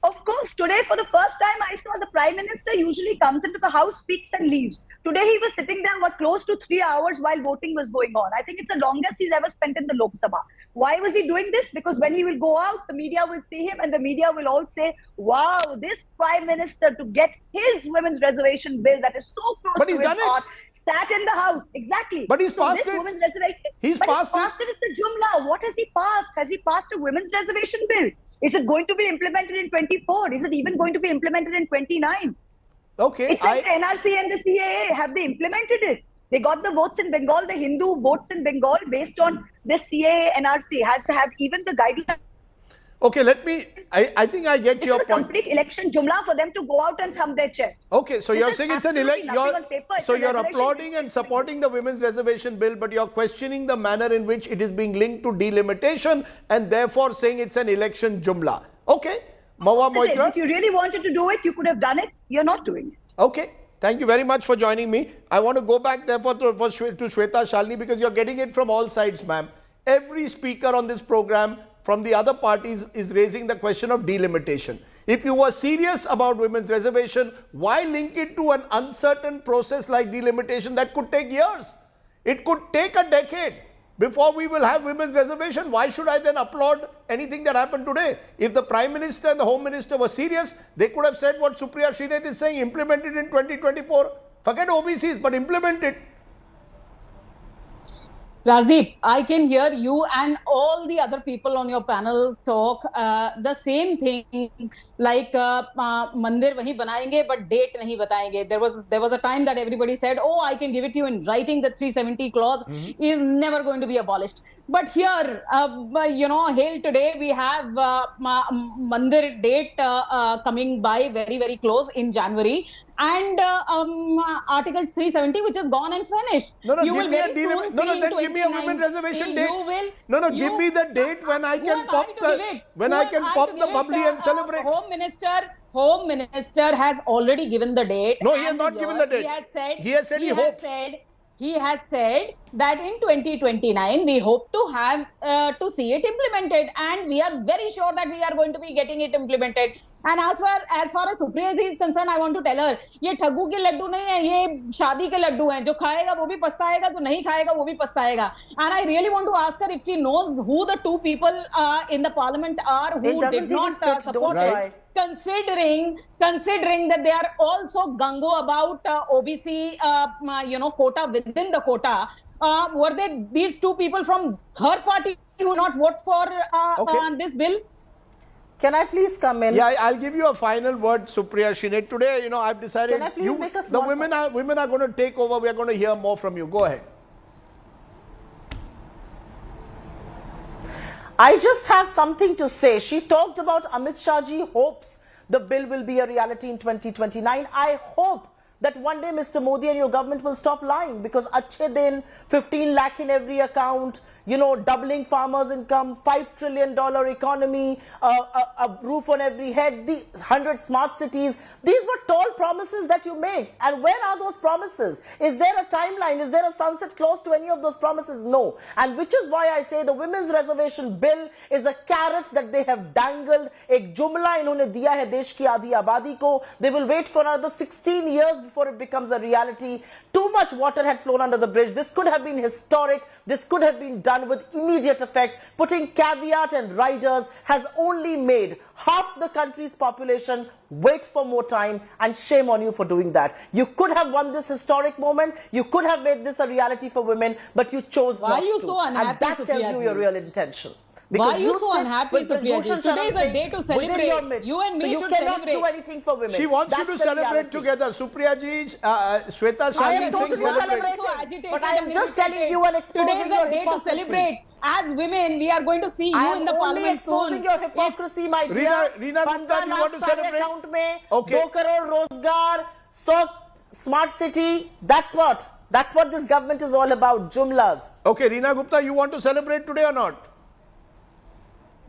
Of course, today for the first time I saw the Prime Minister usually comes into the House, speaks and leaves. Today he was sitting there for close to 3 hours while voting was going on. I think it's the longest he's ever spent in the Lok Sabha. Why was he doing this? Because when he will go out, the media will see him and the media will all say, wow, this Prime Minister, to get his women's reservation bill that is so close to his heart, sat in the House. Exactly. But he's passed it. Women's reservation, he's passed it. It's a jumla. What has he passed? Has he passed a women's reservation bill? Is it going to be implemented in 24? Is it even going to be implemented in 29? Okay. It's like the NRC and the CAA. Have they implemented it? They got the votes in Bengal, the Hindu votes in Bengal based on this CAA, NRC. Has to have even the guidelines. Okay, I think I get your point. It's a complete election jumla for them to go out and thumb their chest. Okay, so you're saying it's an election. So you're applauding and supporting the women's reservation bill, but you're questioning the manner in which it is being linked to delimitation and therefore saying it's an election jumla. Okay, Mahua Moitra. If you really wanted to do it, you could have done it. You're not doing it. Okay. Thank you very much for joining me. I want to go back therefore to Shweta Shalini, because you're getting it from all sides, ma'am. Every speaker on this program from the other parties is raising the question of delimitation. If you were serious about women's reservation, why link it to an uncertain process like delimitation that could take years? It could take a decade before we will have women's reservation. Why should I then applaud anything that happened today? If the Prime Minister and the Home Minister were serious, they could have said what Supriya Srinath is saying, implement it in 2024. Forget OBCs, but implement it. Rajdeep, I can hear you and all the other people on your panel talk the same thing, like mandir wahi banayenge but date nahi batayenge. There was a time that everybody said, oh, I can give it to you in writing. The 370 clause is never going to be abolished. But here, hail today, we have mandir date coming by very, very close in January. And Article 370, which is gone and finished. Give me a women reservation date. Give me the date when I can pop the bubbly and celebrate. Home Minister has already given the date. No, he has not given the date. He has said he hopes. He has said that in 2029 we hope to have to see it implemented, and we are very sure that we are going to be getting it implemented. And as far as Supriya ji is concerned, I want to tell her, ये ठगू के लड्डू नहीं है, ये शादी के लड्डू हैं. जो खाएगा वो भी पछताएगा, जो नहीं खाएगा वो भी पछताएगा. And I really want to ask her if she knows who the two people in the parliament are who did not support it. Considering that they are also gungo about OBC, quota within the quota, were there these two people from her party who not vote for this bill? Can I please come in? Yeah, I'll give you a final word, Supriya Srinath. Today, I've decided Can I please make a the women are going to take over. We are going to hear more from you. Go ahead. I just have something to say. She talked about Amit Shah ji hopes the bill will be a reality in 2029. I hope that one day Mr. Modi and your government will stop lying, because achhe din, 15 lakh in every account, you know, doubling farmers' income, $5 trillion economy, a roof on every head, the 100 smart cities. These were tall promises that you made. And where are those promises? Is there a timeline? Is there a sunset clause to any of those promises? No. And which is why I say the women's reservation bill is a carrot that they have dangled. Ek jumla inhone diya hai desh ki aadhi abadi ko. They will wait for another 16 years before it becomes a reality. Too much water had flown under the bridge. This could have been historic. This could have been done with immediate effect. Putting caveat and riders has only made half the country's population wait for more time, and shame on you for doing that. You could have won this historic moment. You could have made this a reality for women, but you chose not to. Why are you so unhappy, and that tells you your real intention. Why are you so unhappy, Supriya? Today is a day to celebrate. You and me so should you cannot celebrate. do anything for women. She wants you to celebrate together. Supriya ji, Shweta Shali Singh celebrate. So agitated, but I am just telling you and exposing today is your a day to celebrate. As women, we are going to see you in the parliament soon. Your hypocrisy, my dear. Reena Gupta, you want to celebrate? Okay. 2 crore rozgar, so smart city. That's what this government is all about. Jumlas. Okay, Reena Gupta, you want to celebrate today or not?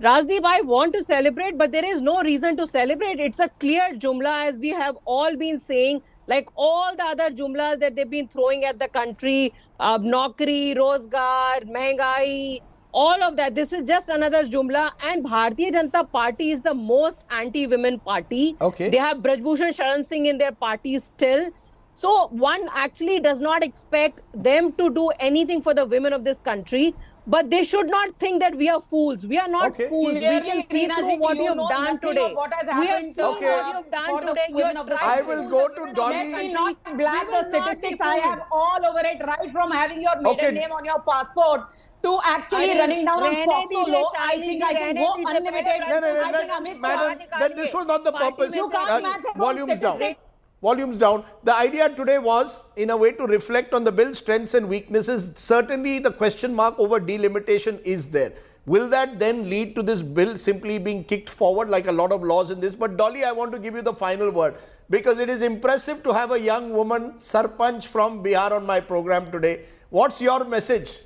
Rajdeep, I want to celebrate, but there is no reason to celebrate. It's a clear jumla, as we have all been saying, like all the other jumlas that they've been throwing at the country, Naukri, Rozgar, Mehengai, all of that. This is just another jumla, and Bharatiya Janata Party is the most anti-women party. Okay. They have Braj Bhushan Sharan Singh in their party still. So one actually does not expect them to do anything for the women of this country. But they should not think that we are fools. We are not fools. Clearly, we can see Reena through ji, what you you have know done nothing today. of what has We have happened seen what you have done for the today. women of this I country. will go to Dolly. Let me not blab the statistics. I have all over it, right from having your maiden name on your passport to actually running down on Foxo law. I think I can go unlimited. Madam, then this was not the purpose. You can't match us on Volumes down. statistics. Volumes down. The idea today was, in a way, to reflect on the bill's strengths and weaknesses. Certainly, the question mark over delimitation is there. Will that then lead to this bill simply being kicked forward like a lot of laws in this? But Dolly, I want to give you the final word, because it is impressive to have a young woman, Sarpanch from Bihar, on my program today. What's your message?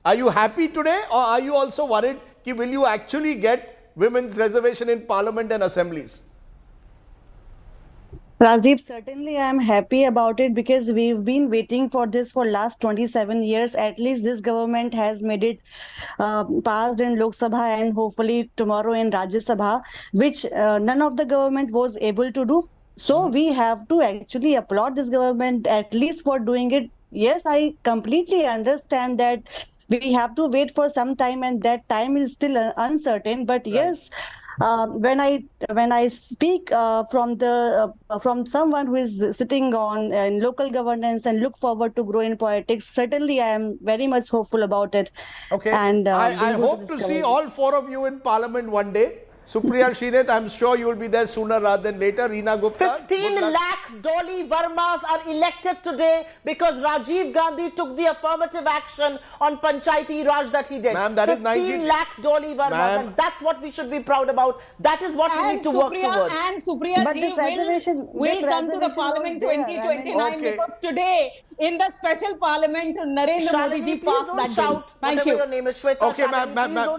Are you happy today, or are you also worried that will you actually get women's reservation in parliament and assemblies? Rajdeep, certainly I am happy about it, because we've been waiting for this for last 27 years. At least this government has made it passed in Lok Sabha and hopefully tomorrow in Rajya Sabha, which none of the government was able to do. So we have to actually applaud this government at least for doing it. Yes, I completely understand that we have to wait for some time, and that time is still uncertain. But yes, when I speak from someone who is sitting on in local governance and look forward to grow in politics, certainly I am very much hopeful about it. Okay, and I hope to see all four of you in parliament one day. Supriya Shrineth, I'm sure you will be there sooner rather than later. Reena Gupta. 15 lakh Dolly Varmas are elected today because Rajiv Gandhi took the affirmative action on Panchayati Raj that he did. Ma'am, that is 15 lakh Dolly Varmas, and that's what we should be proud about. That is what we need to work towards. And Supriya ji will come to the parliament 2029 because today in the special parliament Narendra Modi ji passed that bill. Thank you. Your name is Shweta. Okay, ma'am,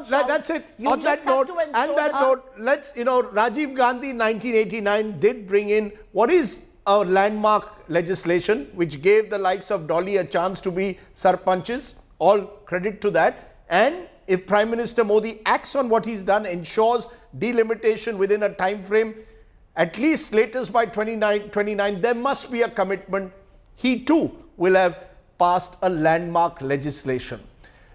that's it. On that note, let's, Rajiv Gandhi in 1989 did bring in what is our landmark legislation, which gave the likes of Dolly a chance to be sarpanches. All credit to that. And if Prime Minister Modi acts on what he's done, ensures delimitation within a time frame, at least latest by 29, there must be a commitment. He too will have passed a landmark legislation.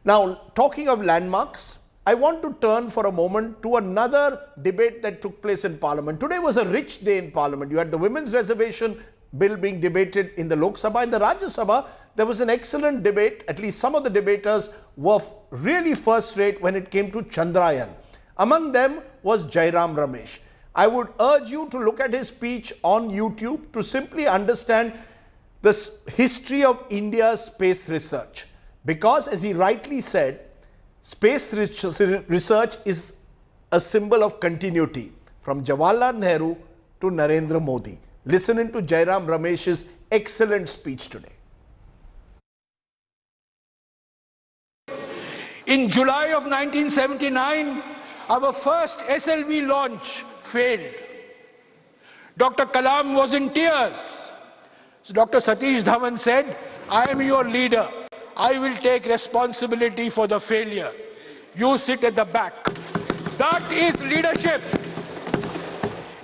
Now, talking of landmarks, I want to turn for a moment to another debate that took place in Parliament. Today was a rich day in Parliament. You had the women's reservation bill being debated in the Lok Sabha. In the Rajya Sabha, there was an excellent debate. At least some of the debaters were really first rate when it came to Chandrayaan. Among them was Jairam Ramesh. I would urge you to look at his speech on YouTube to simply understand the history of India's space research. Because, as he rightly said, space research is a symbol of continuity from Jawaharlal Nehru to Narendra Modi. Listen into Jairam Ramesh's excellent speech today. In July of 1979, our first SLV launch failed. Dr. Kalam was in tears. So Dr. Satish Dhawan said, I am your leader. I will take responsibility for the failure. You sit at the back. That is leadership.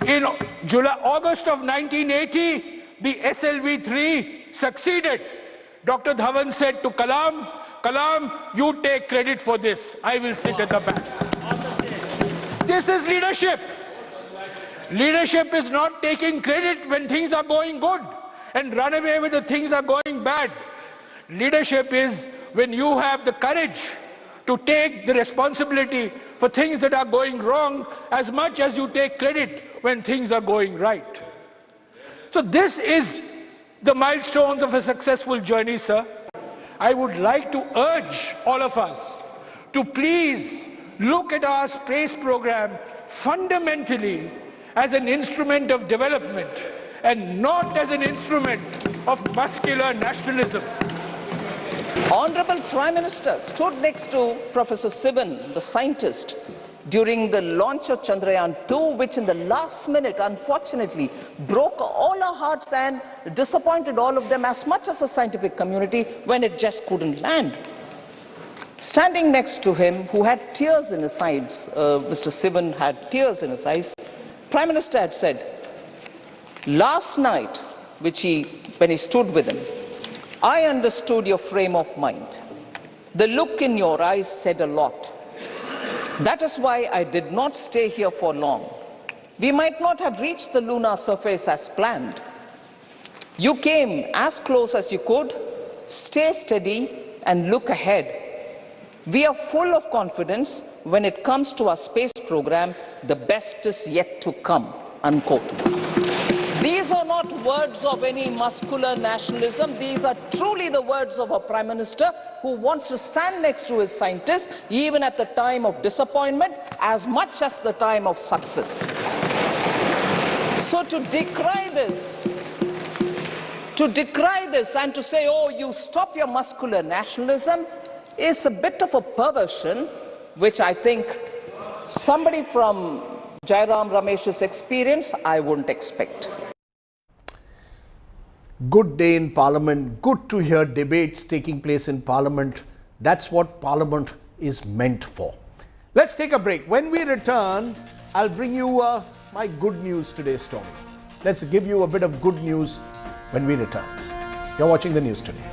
In August of 1980, the SLV-3 succeeded. Dr. Dhawan said to Kalam, Kalam, you take credit for this. I will sit at the back. This is leadership. Leadership is not taking credit when things are going good and run away when the things are going bad. Leadership is when you have the courage to take the responsibility for things that are going wrong as much as you take credit when things are going right. So this is the milestones of a successful journey, sir. I would like to urge all of us to please look at our space program fundamentally as an instrument of development and not as an instrument of muscular nationalism. Honorable Prime Minister stood next to Professor Sivan, the scientist, during the launch of Chandrayaan-2, which in the last minute, unfortunately, broke all our hearts and disappointed all of them as much as the scientific community when it just couldn't land. Standing next to him, who had tears in his eyes, Mr. Sivan had tears in his eyes, Prime Minister had said, last night, when he stood with him, I understood your frame of mind. The look in your eyes said a lot. That is why I did not stay here for long. We might not have reached the lunar surface as planned. You came as close as you could, stay steady and look ahead. We are full of confidence when it comes to our space program. The best is yet to come, unquote. These are not words of any muscular nationalism. These are truly the words of a Prime Minister who wants to stand next to his scientists even at the time of disappointment as much as the time of success. So to decry this and to say, oh, you stop your muscular nationalism is a bit of a perversion, which I think somebody from Jairam Ramesh's experience, I wouldn't expect. Good day in Parliament. Good to hear debates taking place in Parliament. That's what Parliament is meant for. Let's take a break. When we return, I'll bring you my good news today story. Let's give you a bit of good news when we return. You're watching the news today.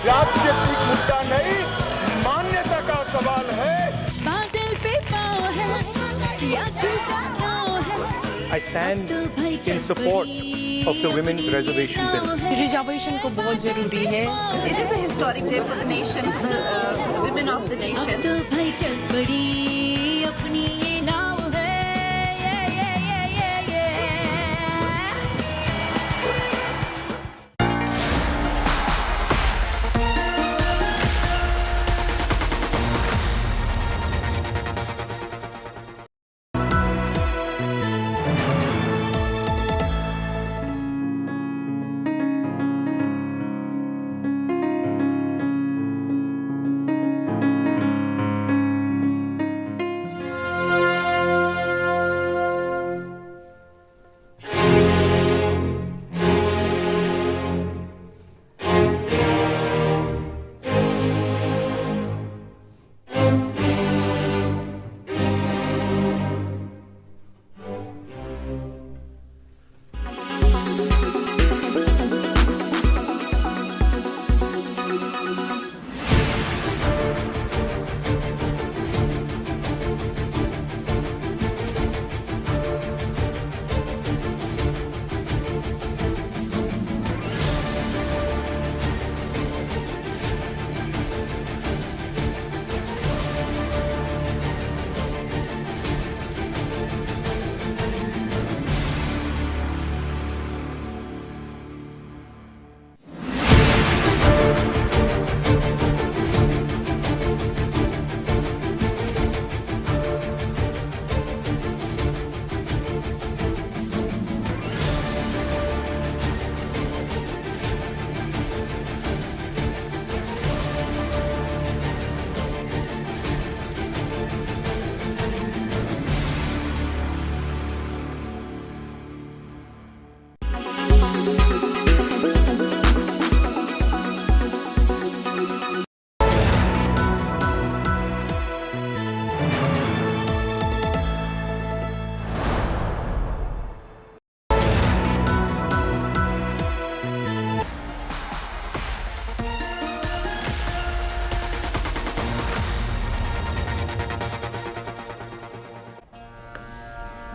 राजनीतिक मुद्दा नहीं, मान्यता का सवाल है। बादल पे पाँव है, या छूटा गाँव है। I stand in support of the Women's Reservation Bill. Reservation को बहुत जरूरी है. It is a historic day for the nation, for the women of the nation. अब तो भाई चल पड़ी अपनी ये नाव है.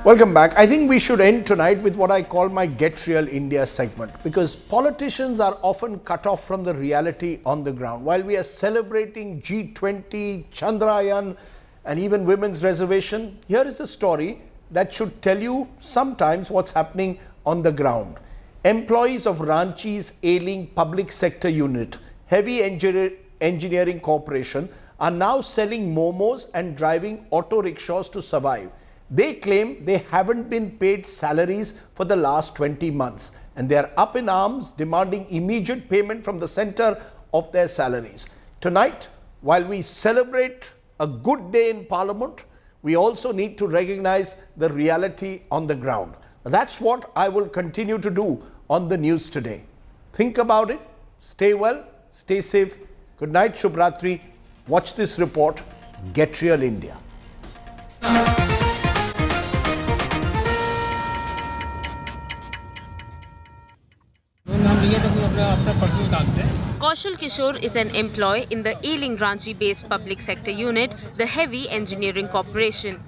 Welcome back. I think we should end tonight with what I call my Get Real India segment, because politicians are often cut off from the reality on the ground. While we are celebrating G20, Chandrayaan and even women's reservation, here is a story that should tell you sometimes what's happening on the ground. Employees of Ranchi's ailing public sector unit, Heavy Engineering Corporation, are now selling momos and driving auto rickshaws to survive. They claim they haven't been paid salaries for the last 20 months and they are up in arms demanding immediate payment from the center of their salaries. Tonight, while we celebrate a good day in Parliament, we also need to recognize the reality on the ground. That's what I will continue to do on the news today. Think about it, stay well, stay safe. Good night, Shubhratri. Watch this report, Get Real India. Kaushal Kishore is an employee in the ailing Ranchi-based public sector unit, the Heavy Engineering Corporation.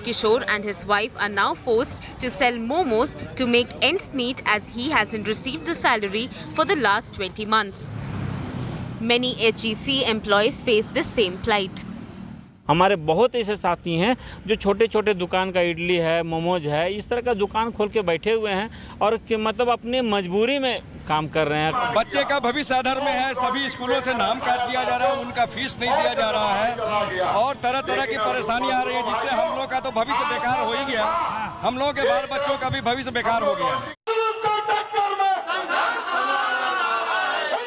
Kishore and his wife are now forced to sell momos to make ends meet as he hasn't received the salary for the last 20 months. Many HEC employees face the same plight. हमारे बहुत ऐसे साथी हैं जो छोटे छोटे दुकान का इडली है, मोमोज है, इस तरह का दुकान खोल के बैठे हुए हैं और मतलब अपनी मजबूरी में काम कर रहे हैं। बच्चे का भविष्य अधर में है, सभी स्कूलों से नाम काट दिया जा रहा है, उनका फीस नहीं दिया जा रहा है और तरह तरह की परेशानी आ रही है, जिससे हम लोग का तो भविष्य बेकार हो ही गया, हम लोगों के बाल बच्चों का भी भविष्य बेकार हो गया।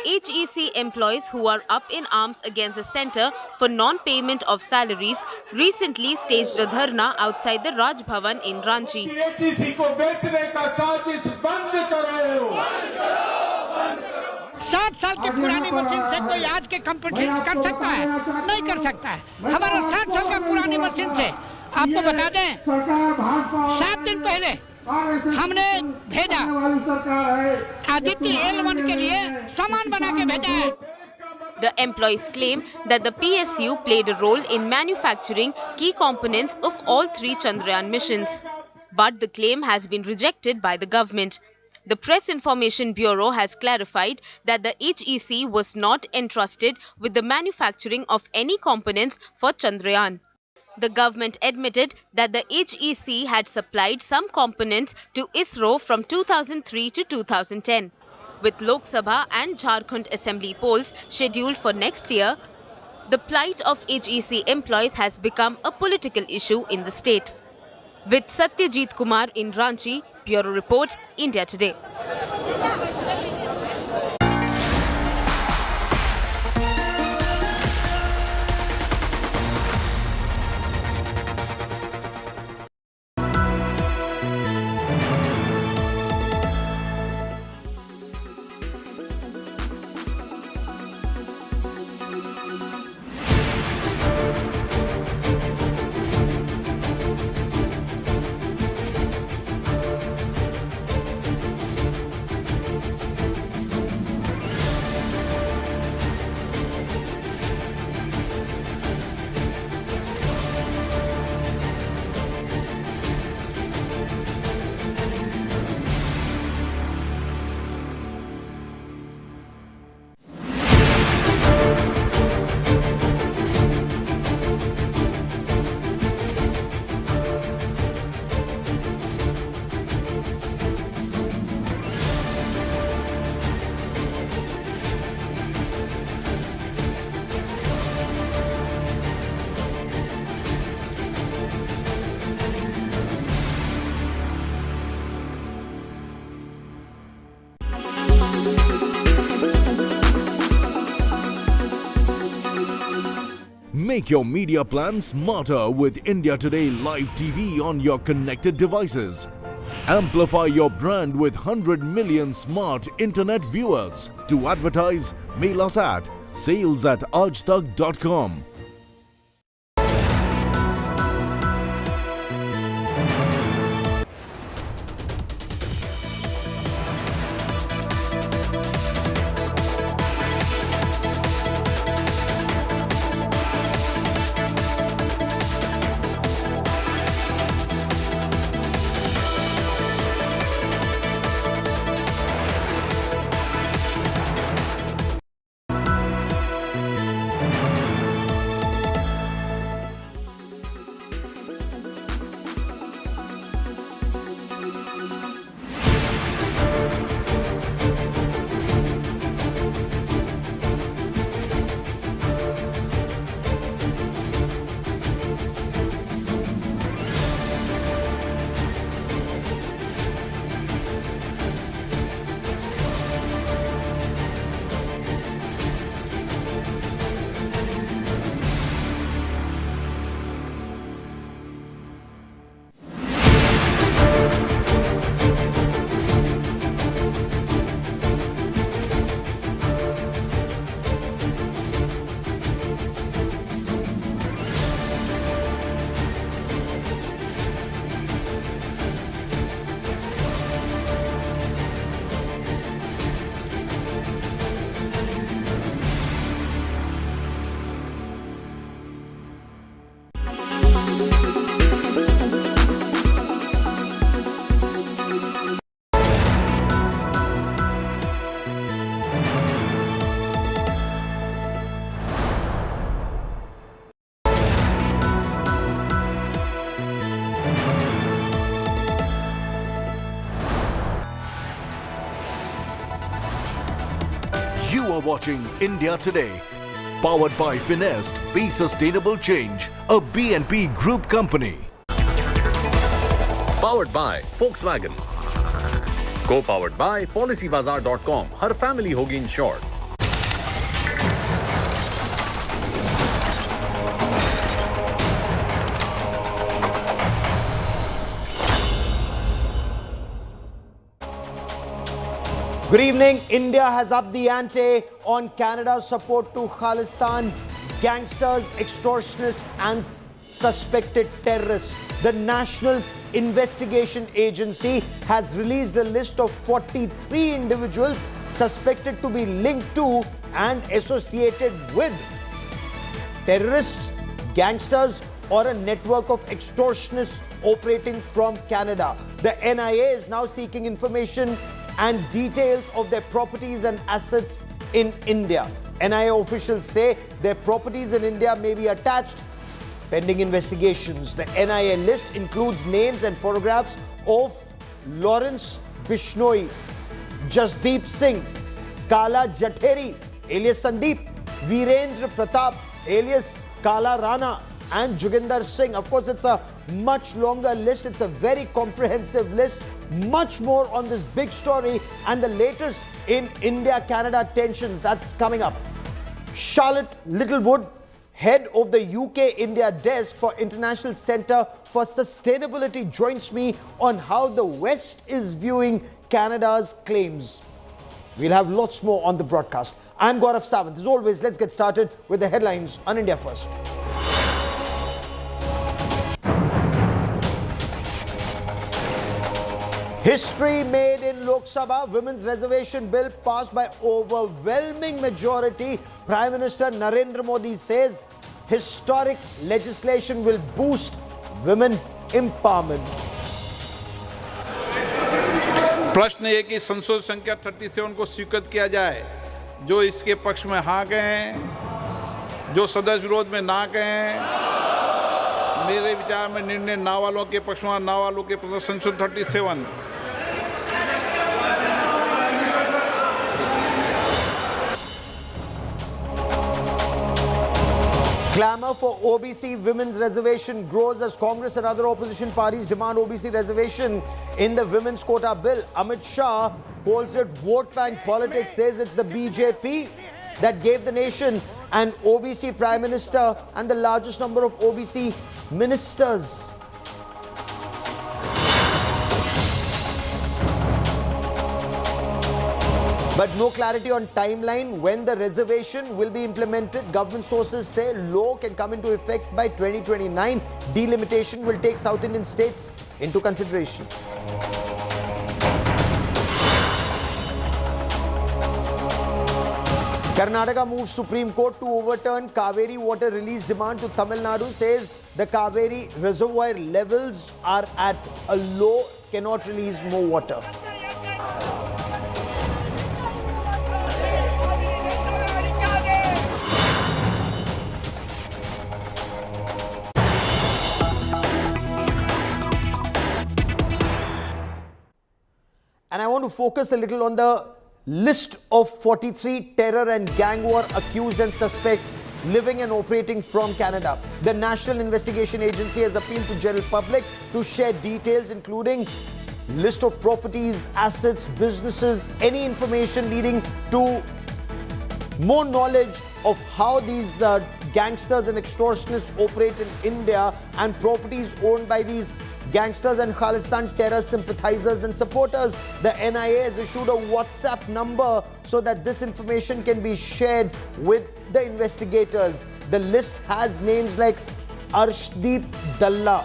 HEC employees who are up in arms against the centre for non-payment of salaries recently staged a dharna outside the Raj Bhavan in Ranchi. HEC को बेचने का साजिश बंद करो। 60 साल की पुरानी मशीन से कोई आज के कंपटीशन कर सकता है? नहीं कर सकता है। हमारा 60 साल का पुरानी मशीन से आपको बता दें, 7 दिन पहले हमने भेजा आदित्य L1 के लिए सामान बना के भेजा है। The employees claim that the PSU played a role in manufacturing key components of all 3 Chandrayaan missions. But the claim has been rejected by the government. The Press Information Bureau has clarified that the HEC was not entrusted with the manufacturing of any components for Chandrayaan. The government admitted that the HEC had supplied some components to ISRO from 2003 to 2010. With Lok Sabha and Jharkhand Assembly polls scheduled for next year, the plight of HEC employees has become a political issue in the state. With Satyajit Kumar in Ranchi, Bureau Report, India Today. Make your media plan smarter with India Today Live TV on your connected devices. Amplify your brand with 100 million smart internet viewers. To advertise, mail us at sales@aajtak.com. You are watching India Today. Powered by Finest, Be Sustainable Change, a B&P Group company. Powered by Volkswagen. Co-powered by PolicyBazaar.com. Her family होगी insured. Good evening. India has upped the ante on Canada's support to Khalistan gangsters, extortionists and suspected terrorists. The National Investigation Agency has released a list of 43 individuals suspected to be linked to and associated with terrorists, gangsters or a network of extortionists operating from Canada. The NIA is now seeking information and details of their properties and assets in India. NIA officials say their properties in India may be attached pending investigations. The NIA list includes names and photographs of Lawrence Bishnoi, Jasdeep Singh, Kala Jatheri alias Sandeep, Virendra Pratap alias Kala Rana and Joginder Singh. Of course, it's a much longer list. It's a very comprehensive list. Much more on this big story and the latest in India-Canada tensions that's coming up. Charlotte Littlewood, head of the UK-India desk for International Centre for Sustainability, joins me on how the West is viewing Canada's claims. We'll have lots more on the broadcast. I'm Gaurav Sawant. As always, let's get started with the headlines on India First. History made in Lok Sabha. Women's Reservation Bill passed by overwhelming majority. Prime Minister Narendra Modi says historic legislation will boost women empowerment. प्रश्न है कि संसद संख्या 37 को स्वीकृत किया जाए. जो इसके पक्ष में हाँ कहें, जो सदस्य विरोध में ना कहें. मेरे विचार में निर्णय ना वालों के पक्ष में, ना वालों के पक्ष में संसद 37. Clamour for OBC women's reservation grows as Congress and other opposition parties demand OBC reservation in the women's quota bill. Amit Shah calls it vote bank politics, says it's the BJP that gave the nation an OBC Prime Minister and the largest number of OBC ministers. But no clarity on timeline when the reservation will be implemented. Government sources say law can come into effect by 2029. Delimitation will take South Indian states into consideration. Karnataka moves Supreme Court to overturn Kaveri water release demand to Tamil Nadu, says the Kaveri reservoir levels are at a low, cannot release more water. And I want to focus a little on the list of 43 terror and gang war accused and suspects living and operating from Canada. The National Investigation Agency has appealed to general public to share details including list of properties, assets, businesses, any information leading to more knowledge of how these gangsters and extortionists operate in India and properties owned by these gangsters and Khalistan terror sympathizers and supporters. The NIA has issued a WhatsApp number so that this information can be shared with the investigators. The list has names like Arshdeep Dalla,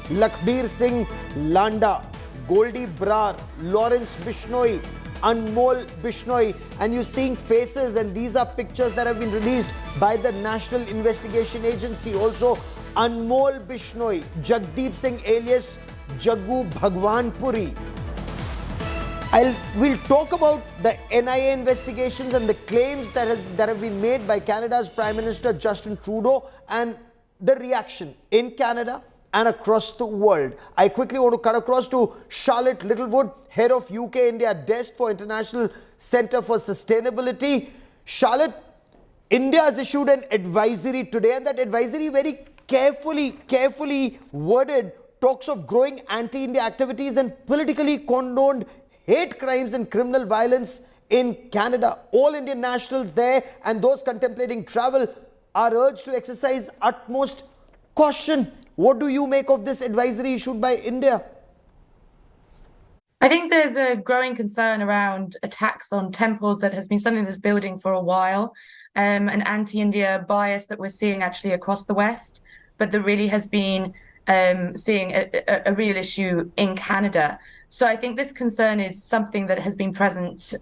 Lakbir Singh Landa, Goldie Brar, Lawrence Bishnoi, Anmol Bishnoi, and you're seeing faces, and these are pictures that have been released by the National Investigation Agency. Also, Anmol Bishnoi, Jagdeep Singh alias Jaggu Bhagwanpuri. We'll talk about the NIA investigations and the claims that have been made by Canada's Prime Minister Justin Trudeau and the reaction in Canada and across the world. I quickly want to cut across to Charlotte Littlewood, head of UK India desk for International Centre for Sustainability. Charlotte, India has issued an advisory today, and that advisory very carefully worded talks of growing anti-India activities and politically condoned hate crimes and criminal violence in Canada. All Indian nationals there and those contemplating travel are urged to exercise utmost caution. What do you make of this advisory issued by India? I think there's a growing concern around attacks on temples that has been something that's building for a while, an anti-India bias that we're seeing actually across the West, but that really has been seeing a real issue in Canada. So I think this concern is something that has been present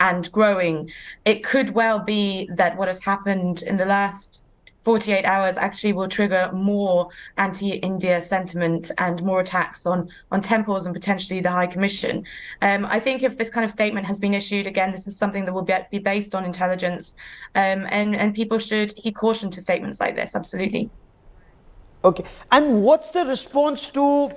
and growing. It could well be that what has happened in the last 48 hours actually will trigger more anti-India sentiment and more attacks on temples and potentially the High Commission. I think if this kind of statement has been issued, again, this is something that will be based on intelligence, and people should heed caution to statements like this, absolutely. Okay, and what's the response to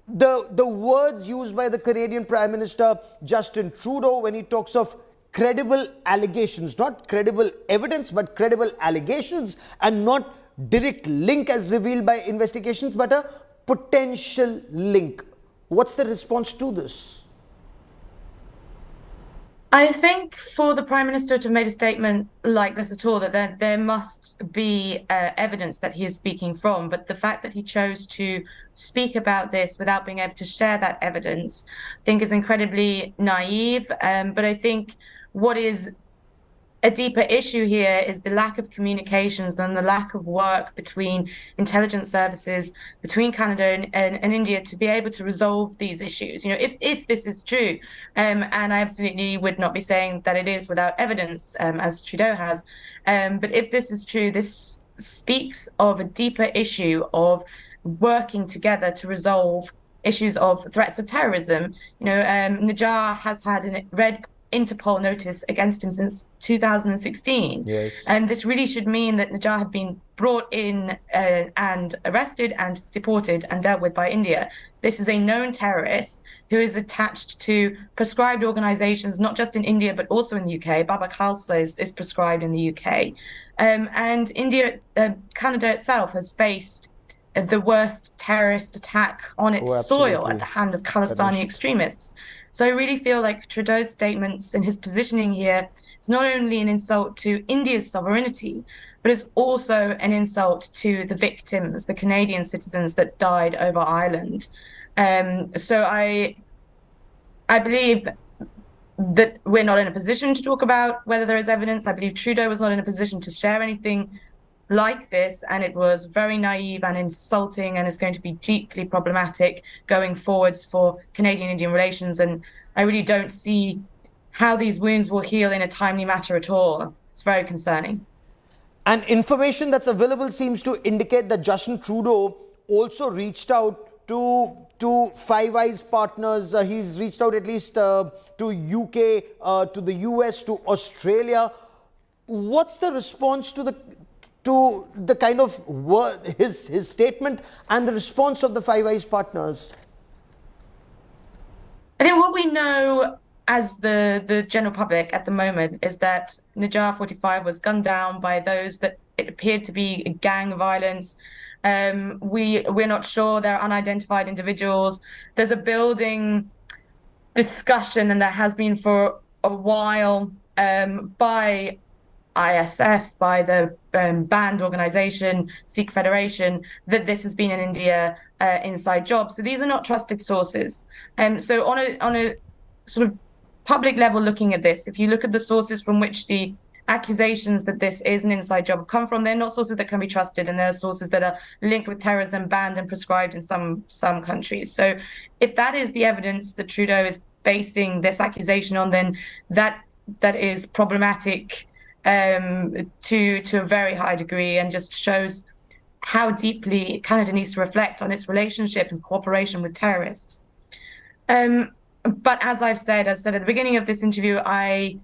the words used by the Canadian Prime Minister Justin Trudeau when he talks of credible allegations, not credible evidence, but credible allegations, and not direct link as revealed by investigations, but a potential link? What's the response to this? I think for the Prime Minister to have made a statement like this at all, that there must be evidence that he is speaking from. But the fact that he chose to speak about this without being able to share that evidence, I think is incredibly naive. But I think what is a deeper issue here is the lack of communications and the lack of work between intelligence services, between Canada and India, to be able to resolve these issues. You know, if this is true, and I absolutely would not be saying that it is without evidence, as Trudeau has, but if this is true, this speaks of a deeper issue of working together to resolve issues of threats of terrorism. You know, Najjar has had a red Interpol notice against him since 2016. Yes. And this really should mean that Najjar had been brought in and arrested and deported and dealt with by India. This is a known terrorist who is attached to prescribed organizations, not just in India, but also in the UK. Baba Khalsa is prescribed in the UK. And India, Canada itself has faced the worst terrorist attack on its soil at the hand of Khalistani extremists. So I really feel like Trudeau's statements and his positioning here is not only an insult to India's sovereignty, but it's also an insult to the victims, the Canadian citizens that died over Ireland. So I believe that we're not in a position to talk about whether there is evidence. I believe Trudeau was not in a position to share anything like this, and it was very naive and insulting, and is going to be deeply problematic going forwards for Canadian-Indian relations. And I really don't see how these wounds will heal in a timely manner at all. It's very concerning. And information that's available seems to indicate that Justin Trudeau also reached out to Five Eyes partners. He's reached out at least to UK, to the US, to Australia. What's the response to the kind of word, his statement, and the response of the Five Eyes partners? I think what we know as the general public at the moment is that Najjar 45 was gunned down by those that it appeared to be gang violence. We're not sure. They're unidentified individuals. There's a building discussion, and there has been for a while, by ISF, by the banned organization, Sikh Federation, that this has been an India inside job. So these are not trusted sources. So on a sort of public level, looking at this, if you look at the sources from which the accusations that this is an inside job come from, they're not sources that can be trusted, and they're sources that are linked with terrorism, banned and prescribed in some countries. So if that is the evidence that Trudeau is basing this accusation on, then that is problematic to a very high degree, and just shows how deeply Canada needs to reflect on its relationship and cooperation with terrorists. But as I said at the beginning of this interview, I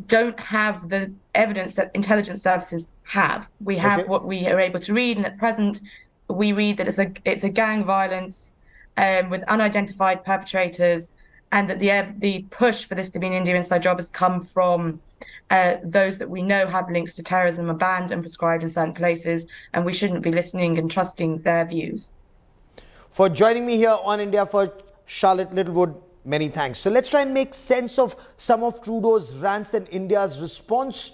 don't have the evidence that intelligence services have. We have what we are able to read, and at present we read that it's a gang violence with unidentified perpetrators, and that the push for this to be an India inside job has come from those that we know have links to terrorism are banned and prescribed in certain places, and we shouldn't be listening and trusting their views. For joining me here on India First, Charlotte Littlewood, many thanks. So let's try and make sense of some of Trudeau's rants and India's response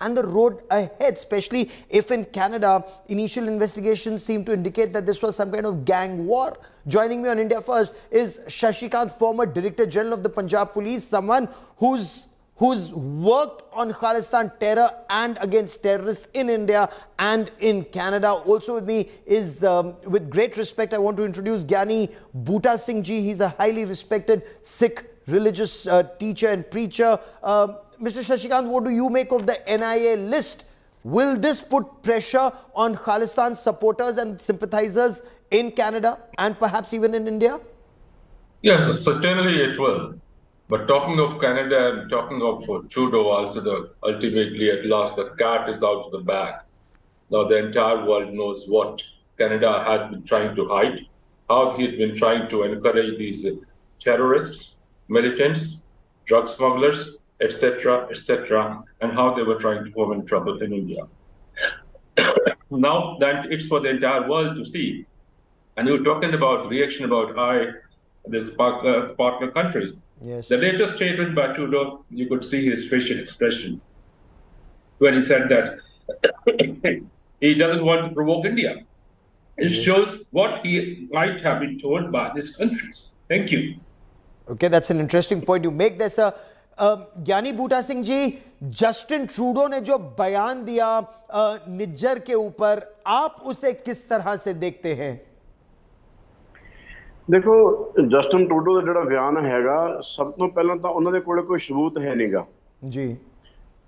and the road ahead, especially if in Canada, initial investigations seem to indicate that this was some kind of gang war. Joining me on India First is Shashikant, former Director General of the Punjab Police, someone who's worked on Khalistan terror and against terrorists in India and in Canada. Also with me is, with great respect, I want to introduce Gyani Bhuta Singh Ji. He's a highly respected Sikh religious teacher and preacher. Mr. Shashikant, what do you make of the NIA list? Will this put pressure on Khalistan supporters and sympathizers in Canada and perhaps even in India? Yes, certainly it will. But talking of Canada and talking of Trudeau, also ultimately at last the cat is out of the bag. Now the entire world knows what Canada had been trying to hide, how he had been trying to encourage these terrorists, militants, drug smugglers, etc., and how they were trying to foment trouble in India. Now that it's for the entire world to see, and you were talking about reaction about these partner countries. Yes. The latest statement by Trudeau, you could see his facial expression when he said that he doesn't want to provoke India. It shows what he might have been told by these countries. Thank you. Okay, that's an interesting point you make there, sir. Gyani Bhuta Singh ji, Justin Trudeau ने जो बयान दिया निज्जर के ऊपर, आप उसे किस तरह से देखते हैं? देखो, ਜਸਟਿਨ ਟਰੂਡੋ ਦਾ ਜਿਹੜਾ ਬਿਆਨ ਹੈਗਾ, ਸਭ ਤੋਂ ਪਹਿਲਾਂ ਤਾਂ ਉਹਨਾਂ ਦੇ ਕੋਲ ਕੋਈ ਸਬੂਤ ਹੈ ਨਹੀਂਗਾ ਜੀ।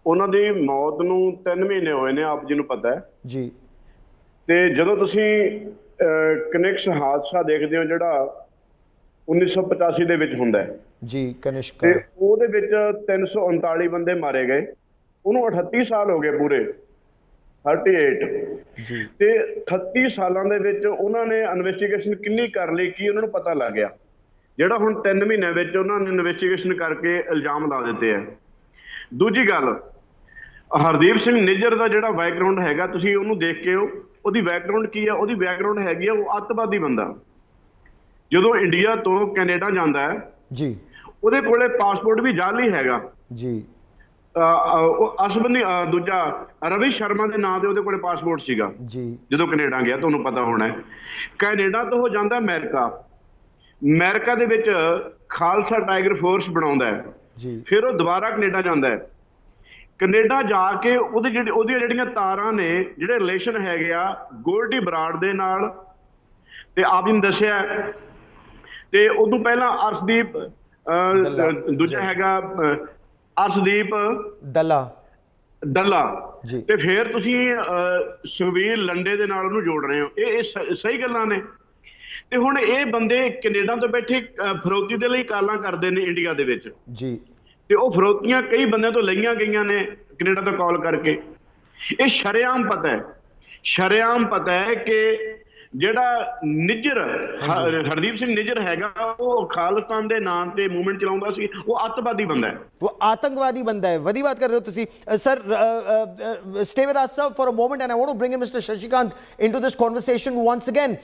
ਉਹਨਾਂ ਦੀ ਮੌਤ ਨੂੰ 3 ਮਹੀਨੇ ਹੋਏ ਨੇ, ਆਪ ਜੀ ਨੂੰ ਪਤਾ ਹੈ ਜੀ। ਤੇ ਜਦੋਂ ਤੁਸੀਂ ਕਨਿਕਸ ਹਾਦਸਾ ਦੇਖਦੇ ਹੋ ਜਿਹੜਾ 1985 ਦੇ ਵਿੱਚ ਹੁੰਦਾ ਹੈ ਜੀ, ਕਨਿਸ਼ਕ, ਤੇ ਉਹਦੇ ਵਿੱਚ 339 ਬੰਦੇ ਮਾਰੇ ਗਏ, ਉਹਨੂੰ 38 ਸਾਲ ਹੋ ਗਏ ਪੂਰੇ, 38 ਜੀ। ਤੇ 38 ਸਾਲਾਂ ਦੇ ਵਿੱਚ ਉਹਨਾਂ ਨੇ ਇਨਵੈਸਟੀਗੇਸ਼ਨ ਕਿੰਨੀ ਕਰ ਲਈ, ਕੀ ਉਹਨਾਂ ਨੂੰ ਪਤਾ ਲੱਗ ਗਿਆ, ਜਿਹੜਾ ਹੁਣ 3 ਮਹੀਨਿਆਂ ਵਿੱਚ ਉਹਨਾਂ ਨੇ ਇਨਵੈਸਟੀਗੇਸ਼ਨ ਕਰਕੇ ਇਲਜ਼ਾਮ ਲਾ ਦਿੱਤੇ ਆ। ਦੂਜੀ ਗੱਲ, ਹਰਦੀਪ ਸਿੰਘ ਨਿੱਜਰ ਦਾ ਜਿਹੜਾ ਬੈਕਗਰਾਉਂਡ ਹੈਗਾ, ਤੁਸੀਂ ਉਹਨੂੰ ਦੇਖ ਕੇ ਉਹਦੀ ਬੈਕਗਰਾਉਂਡ ਕੀ ਆ, ਉਹਦੀ ਬੈਕਗਰਾਉਂਡ ਹੈਗੀ ਆ ਉਹ ਅੱਤਵਾਦੀ ਬੰਦਾ। ਜਦੋਂ ਇੰਡੀਆ ਤੋਂ ਕੈਨੇਡਾ ਜਾਂਦਾ ਹੈ ਜੀ, ਉਹਦੇ ਕੋਲੇ ਪਾਸਪੋਰਟ ਵੀ ਜਾਲੀ ਹੈਗਾ ਜੀ। ਅਸਬੰਦੀ ਦੂਜਾ ਰਵੀ ਸ਼ਰਮਾ ਦੇ ਨਾਂ ਤੇ ਉਹਦੇ ਕੋਲੇ ਪਾਸਪੋਰਟ ਸੀਗਾ ਜੀ, ਜਦੋਂ ਕੈਨੇਡਾ ਗਿਆ, ਤੁਹਾਨੂੰ ਪਤਾ ਹੋਣਾ। ਕੈਨੇਡਾ ਤੋਂ ਉਹ ਜਾਂਦਾ ਅਮਰੀਕਾ, ਅਮਰੀਕਾ ਦੇ ਵਿੱਚ ਖਾਲਸਾ ਟਾਈਗਰ ਫੋਰਸ ਬਣਾਉਂਦਾ ਹੈ ਜੀ। ਫਿਰ ਉਹ ਦੁਬਾਰਾ ਕੈਨੇਡਾ ਜਾਂਦਾ ਹੈ। ਕੈਨੇਡਾ ਜਾ ਕੇ ਉਹਦੀਆਂ ਜਿਹੜੀਆਂ ਤਾਰਾਂ ਨੇ, ਜਿਹੜੇ ਰਿਲੇਸ਼ਨ ਹੈਗੇ ਆ ਗੋਲਡੀ ਬਰਾੜ ਦੇ ਨਾਲ, ਤੇ ਆਪ ਜੀ ਨੇ ਦੱਸਿਆ। ਤੇ ਉਦੋਂ ਪਹਿਲਾਂ ਅਰਸ਼ਦੀਪ ਦੂਜਾ ਹੈਗਾ ਅਰਸ਼ਦੀਪ ਦੱਲਾ ਜੀ, ਤੇ ਫਿਰ ਤੁਸੀਂ ਸੁਖਵੀਰ ਲੰਡੇ ਦੇ ਨਾਲ ਉਹਨੂੰ ਜੋੜ ਰਹੇ ਹੋ। ਇਹ ਸਹੀ ਗੱਲਾਂ ਨੇ। ਤੇ ਹੁਣ ਇਹ ਬੰਦੇ ਕੈਨੇਡਾ ਤੋਂ ਬੈਠੇ ਫਰੋਤੀ ਦੇ ਲਈ ਕਾਲਾਂ ਕਰਦੇ ਨੇ ਇੰਡੀਆ ਦੇ ਵਿੱਚ ਜੀ, ਤੇ ਉਹ ਫਰੋਤੀਆਂ ਕਈ ਬੰਦਿਆਂ ਤੋਂ ਲਈਆਂ ਗਈਆਂ ਨੇ ਕੈਨੇਡਾ ਤੋਂ ਕਾਲ ਕਰਕੇ। ਇਹ ਸ਼ਰੇਆਮ ਪਤਾ ਹੈ ਕਿ ਜਿਹੜਾ ਨਿੱਜਰ ਹਰਦੀਪ ਸਿੰਘ ਨਿੱਜਰ ਹੈਗਾ, ਉਹ ਖਾਲਿਸਤਾਨ ਦੇ ਨਾਂ ਤੇ ਮੂਵਮੈਂਟ ਚਲਾਉਂਦਾ ਸੀ, ਉਹ ਅੱਤਵਾਦੀ ਬੰਦਾ ਹੈ, ਉਹ ਆਤੰਕਵਾਦੀ ਬੰਦਾ ਹੈ। ਵਧੀ ਬਾਤ ਕਰ ਰਹੇ ਹੋ ਤੁਸੀਂ sir. Stay with us, sir, for a moment, and I want to bring in Mr. Shashikant into this conversation once again.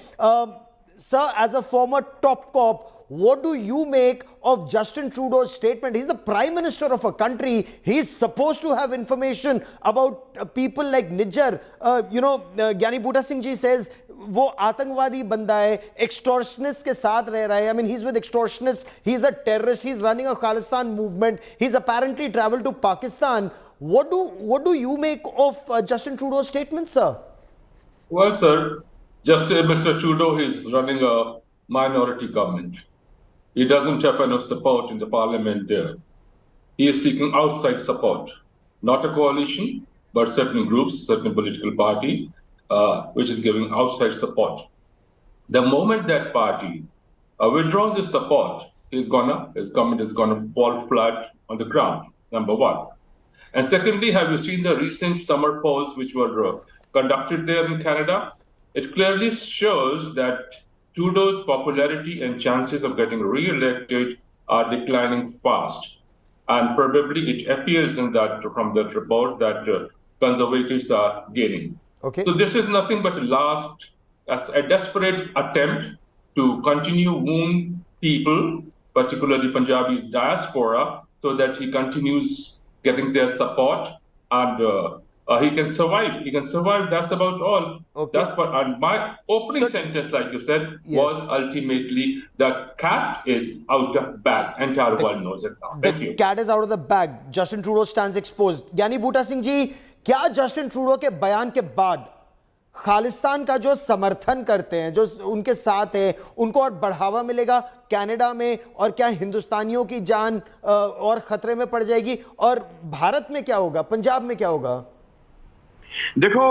Sir, as a former top cop, what do you make of Justin Trudeau's statement? He's the Prime Minister of a country. He's supposed to have information about people like Nijjar. Gyani Bhuta Singh ji says वो आतंकवादी बंदा है, extortionists के साथ रह रहा है. I mean, he's with extortionists. He's a terrorist. He's running a Khalistan movement. He's apparently traveled to Pakistan. What do you make of Justin Trudeau's statement, sir? Well, sir, Mr. Trudeau is running a minority government. He doesn't have enough support in the parliament there. He is seeking outside support, not a coalition, but certain groups, certain political party, which is giving outside support. The moment that party withdraws his support, his government is gonna fall flat on the ground, number one. And secondly, have you seen the recent summer polls which were conducted there in Canada? It clearly shows that Trudeau's popularity and chances of getting re-elected are declining fast. And probably it appears in that from that report that conservatives are gaining. Okay. So this is nothing but a desperate attempt to continue wound people, particularly Punjabi's diaspora, so that he continues getting their support and he can survive. He can survive. That's about all. Okay. That's what. And my opening sentence, like you said, was ultimately the cat is out of bag. Entire world knows it now. Thank you. Cat is out of the bag. Justin Trudeau stands exposed. ज्ञानी बूटा सिंह जी, क्या Justin Trudeau के बयान के बाद खालिस्तान का जो समर्थन करते हैं, जो उनके साथ है, उनको और बढ़ावा मिलेगा कनाडा में, और क्या हिंदुस्तानियों की जान और खतरे में पड़ जाएगी, और भारत में क्या होगा, पंजाब में क्या होगा? देखो,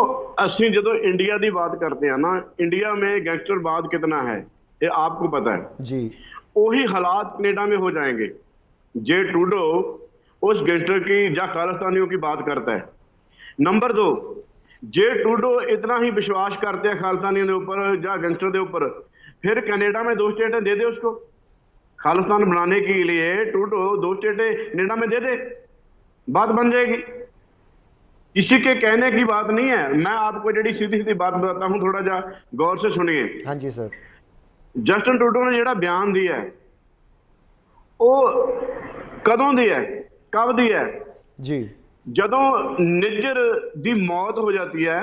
ਅਸੀਂ ਜਦੋਂ इंडिया की बात करते हैं ना, इंडिया में गैंगस्टरवाद कितना है ये आपको पता है जी। वही हालात कनाडा में हो जाएंगे जे ट्रूडो उस गैंगस्टर की या खालिस्तानियों की बात करता है। नंबर 2, जे ट्रूडो इतना ही विश्वास करते हैं खालिस्तानियों के ऊपर या गैंगस्टर के ऊपर, फिर कनाडा में 2 स्टेटें दे दे उसको खालिस्तान बनाने के लिए। ट्रूडो 2 स्टेटें कनाडा में दे दे, बात बन जाएगी। किसी के कहने की बात नहीं है, मैं आपको जी सीधी सीधी बात बताता हूं, थोड़ा जा गौर से सुनिए। हाँ जी सर। जस्टिन ट्रूडो ने जो बयान दिया है वो कदों दिया है, कब दिया है जी? जदों निज्जर दी मौत हो जाती है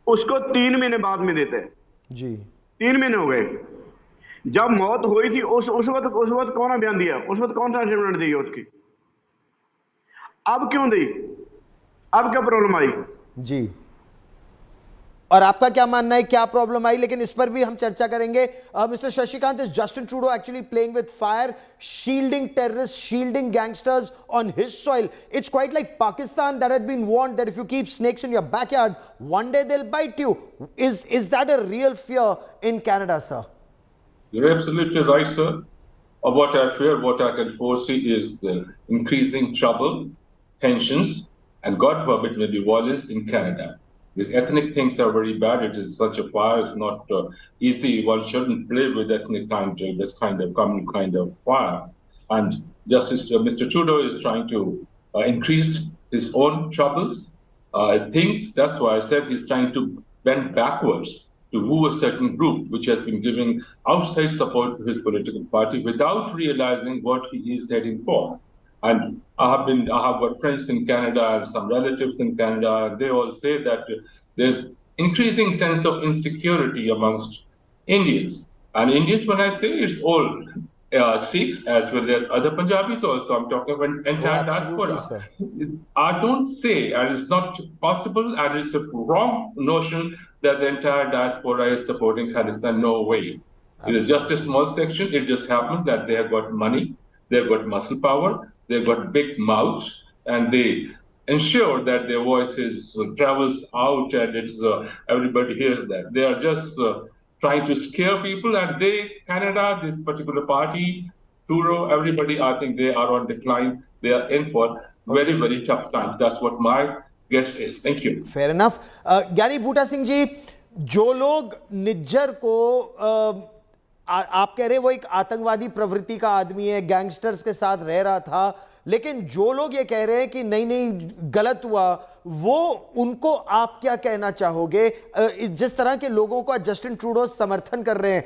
उसको 3 महीने बाद में देते हैं जी। 3 महीने हो गए। जब मौत हुई थी उस वक्त कौन बयान दिया, उस वक्त कौन सा स्टेटमेंट दी उसकी? अब क्यों दी, अब क्या प्रॉब्लम आई जी? और आपका क्या मानना है, क्या प्रॉब्लम आई? लेकिन इस पर भी हम चर्चा करेंगे। Mister Shashikant, is Justin Trudeau actually playing with fire, shielding terrorist, shielding gangsters on his soil? It's quite like Pakistan that had been warned that if you keep snakes in your backyard, one day they'll bite you. Is that a real fear in Canada, sir? You're absolutely right, sir. What I fear, what I can foresee is the increasing trouble, tensions, and God forbid maybe violence in Canada. These ethnic things are very bad. It is such a fire. It's not easy. One shouldn't play with this kind of fire. And Justice Mr. Trudeau is trying to increase his own troubles. I think that's why I said he's trying to bend backwards to woo a certain group which has been giving outside support to his political party without realizing what he is heading for. And I have got friends in Canada and some relatives in Canada, and they all say that there's increasing sense of insecurity amongst Indians. And Indians, when I say, it's all Sikhs as well as other Punjabis also. I'm talking about entire diaspora. Sir. I don't say, and it's not possible, and it's a wrong notion that the entire diaspora is supporting Khalistan. No way. It is just a small section. It just happens that they have got money, they've got muscle power, they've got big mouths, and they ensure that their voices travels out and everybody hears that. They are just trying to scare people, and Canada, this particular party, Trudeau, everybody, I think they are on decline. They are in for very, very tough times. That's what my guess is. Thank you. Fair enough. ज्ञानी बूटा सिंह जी, जो लोग निज्जर को आप कह रहे हैं वो एक आतंकवादी प्रवृत्ति का आदमी है, गैंगस्टर्स के साथ रह रहा था, लेकिन जो लोग ये कह रहे हैं कि नहीं गलत हुआ, वो उनको आप क्या कहना चाहोगे? जिस तरह के लोगों को जस्टिन ट्रूडो समर्थन कर रहे हैं,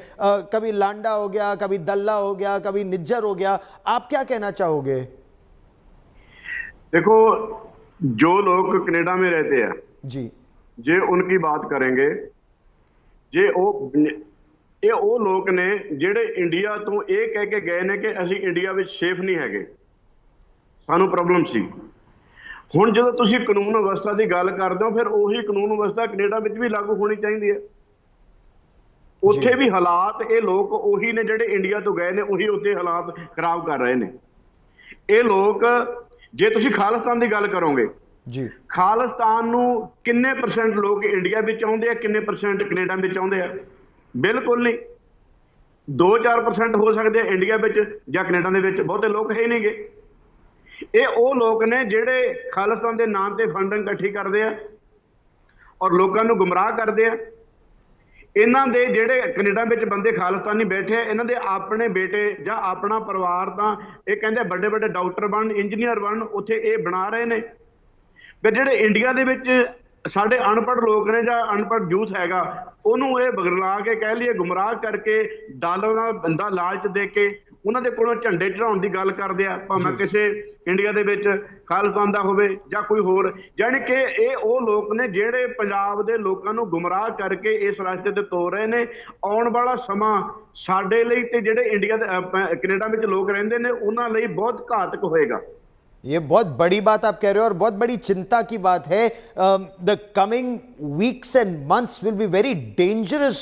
कभी लांडा हो गया, कभी दल्ला हो गया, कभी निज्जर हो गया, आप क्या कहना चाहोगे? देखो, जो लोग कनाडा में रहते हैं जी, जे उनकी बात करेंगे, जे ਉਹ ਲੋਕ ਨੇ ਜਿਹੜੇ ਇੰਡੀਆ ਤੋਂ ਇਹ ਕਹਿ ਕੇ ਗਏ ਨੇ ਕਿ ਅਸੀਂ ਇੰਡੀਆ ਵਿੱਚ ਸੇਫ ਨਹੀਂ ਹੈਗੇ, ਸਾਨੂੰ ਪ੍ਰੋਬਲਮ ਸੀ। ਹੁਣ ਜਦੋਂ ਤੁਸੀਂ ਕਾਨੂੰਨ ਵਿਵਸਥਾ ਦੀ ਗੱਲ ਕਰਦੇ ਹੋ, ਫਿਰ ਉਹੀ ਕਾਨੂੰਨ ਵਿਵਸਥਾ ਕੈਨੇਡਾ ਵਿੱਚ ਵੀ ਲਾਗੂ ਹੋਣੀ ਚਾਹੀਦੀ ਹੈ। ਉੱਥੇ ਵੀ ਹਾਲਾਤ ਇਹ ਲੋਕ ਉਹੀ ਨੇ ਜਿਹੜੇ ਇੰਡੀਆ ਤੋਂ ਗਏ ਨੇ, ਉਹੀ ਉੱਥੇ ਹਾਲਾਤ ਖਰਾਬ ਕਰ ਰਹੇ ਨੇ। ਇਹ ਲੋਕ, ਜੇ ਤੁਸੀਂ ਖਾਲਿਸਤਾਨ ਦੀ ਗੱਲ ਕਰੋਗੇ ਜੀ, ਖਾਲਿਸਤਾਨ ਨੂੰ ਕਿੰਨੇ % ਲੋਕ ਇੰਡੀਆ ਵਿੱਚ ਆਉਂਦੇ ਆ, ਕਿੰਨੇ % ਕੈਨੇਡਾ ਵਿੱਚ ਆਉਂਦੇ ਆ? ਬਿਲਕੁਲ ਨਹੀਂ। 2-4% ਹੋ ਸਕਦੇ ਆ ਇੰਡੀਆ ਵਿੱਚ ਜਾਂ ਕੈਨੇਡਾ ਦੇ ਵਿੱਚ, ਬਹੁਤੇ ਲੋਕ ਹੈ ਨਹੀਂਗੇ। ਇਹ ਉਹ ਲੋਕ ਨੇ ਜਿਹੜੇ ਖਾਲਿਸਤਾਨ ਦੇ ਨਾਮ ਤੇ ਫੰਡਿੰਗ ਇਕੱਠੀ ਕਰਦੇ ਆ ਔਰ ਲੋਕਾਂ ਨੂੰ ਗੁੰਮਰਾਹ ਕਰਦੇ ਆ। ਇਹਨਾਂ ਦੇ ਜਿਹੜੇ ਕੈਨੇਡਾ ਵਿੱਚ ਬੰਦੇ ਖਾਲਿਸਤਾਨੀ ਬੈਠੇ ਆ, ਇਹਨਾਂ ਦੇ ਆਪਣੇ ਬੇਟੇ ਜਾਂ ਆਪਣਾ ਪਰਿਵਾਰ ਤਾਂ ਇਹ ਕਹਿੰਦੇ ਵੱਡੇ ਵੱਡੇ ਡਾਕਟਰ ਬਣਨ, ਇੰਜੀਨੀਅਰ ਬਣਨ, ਉੱਥੇ ਇਹ ਬਣਾ ਰਹੇ ਨੇ। ਫਿਰ ਜਿਹੜੇ ਇੰਡੀਆ ਦੇ ਵਿੱਚ ਸਾਡੇ ਅਨਪੜ੍ਹ ਲੋਕ ਨੇ ਜਾਂ ਅਨਪੜ੍ਹ ਯੂਥ ਹੈਗਾ, ਉਹਨੂੰ ਇਹ ਬਗਲਾ ਕੇ ਕਹਿ ਲਈਏ ਗੁੰਮਰਾਹ ਕਰਕੇ ਡਾਲਰ ਦਾ ਲਾਲਚ ਦੇ ਕੇ ਉਹਨਾਂ ਦੇ ਕੋਲੋਂ ਝੰਡੇ ਚੜਾਉਣ ਦੀ ਗੱਲ ਕਰਦੇ ਆ, ਭਾਵੇਂ ਕਿਸੇ ਇੰਡੀਆ ਦੇ ਵਿੱਚ ਖਾਲਿਸਤਾਨ ਦਾ ਹੋਵੇ ਜਾਂ ਕੋਈ ਹੋਰ। ਜਾਣੀ ਕਿ ਇਹ ਉਹ ਲੋਕ ਨੇ ਜਿਹੜੇ ਪੰਜਾਬ ਦੇ ਲੋਕਾਂ ਨੂੰ ਗੁੰਮਰਾਹ ਕਰਕੇ ਇਸ ਰਸਤੇ ਤੇ ਤੋਰ ਰਹੇ ਨੇ। ਆਉਣ ਵਾਲਾ ਸਮਾਂ ਸਾਡੇ ਲਈ ਤੇ ਜਿਹੜੇ ਇੰਡੀਆ ਦੇ ਕੈਨੇਡਾ ਵਿੱਚ ਲੋਕ ਰਹਿੰਦੇ ਨੇ ਉਹਨਾਂ ਲਈ ਬਹੁਤ घातक होएगा। ये बहुत बड़ी बात आप कह रहे हो और बहुत बड़ी चिंता की बात है। The coming weeks and months will be very dangerous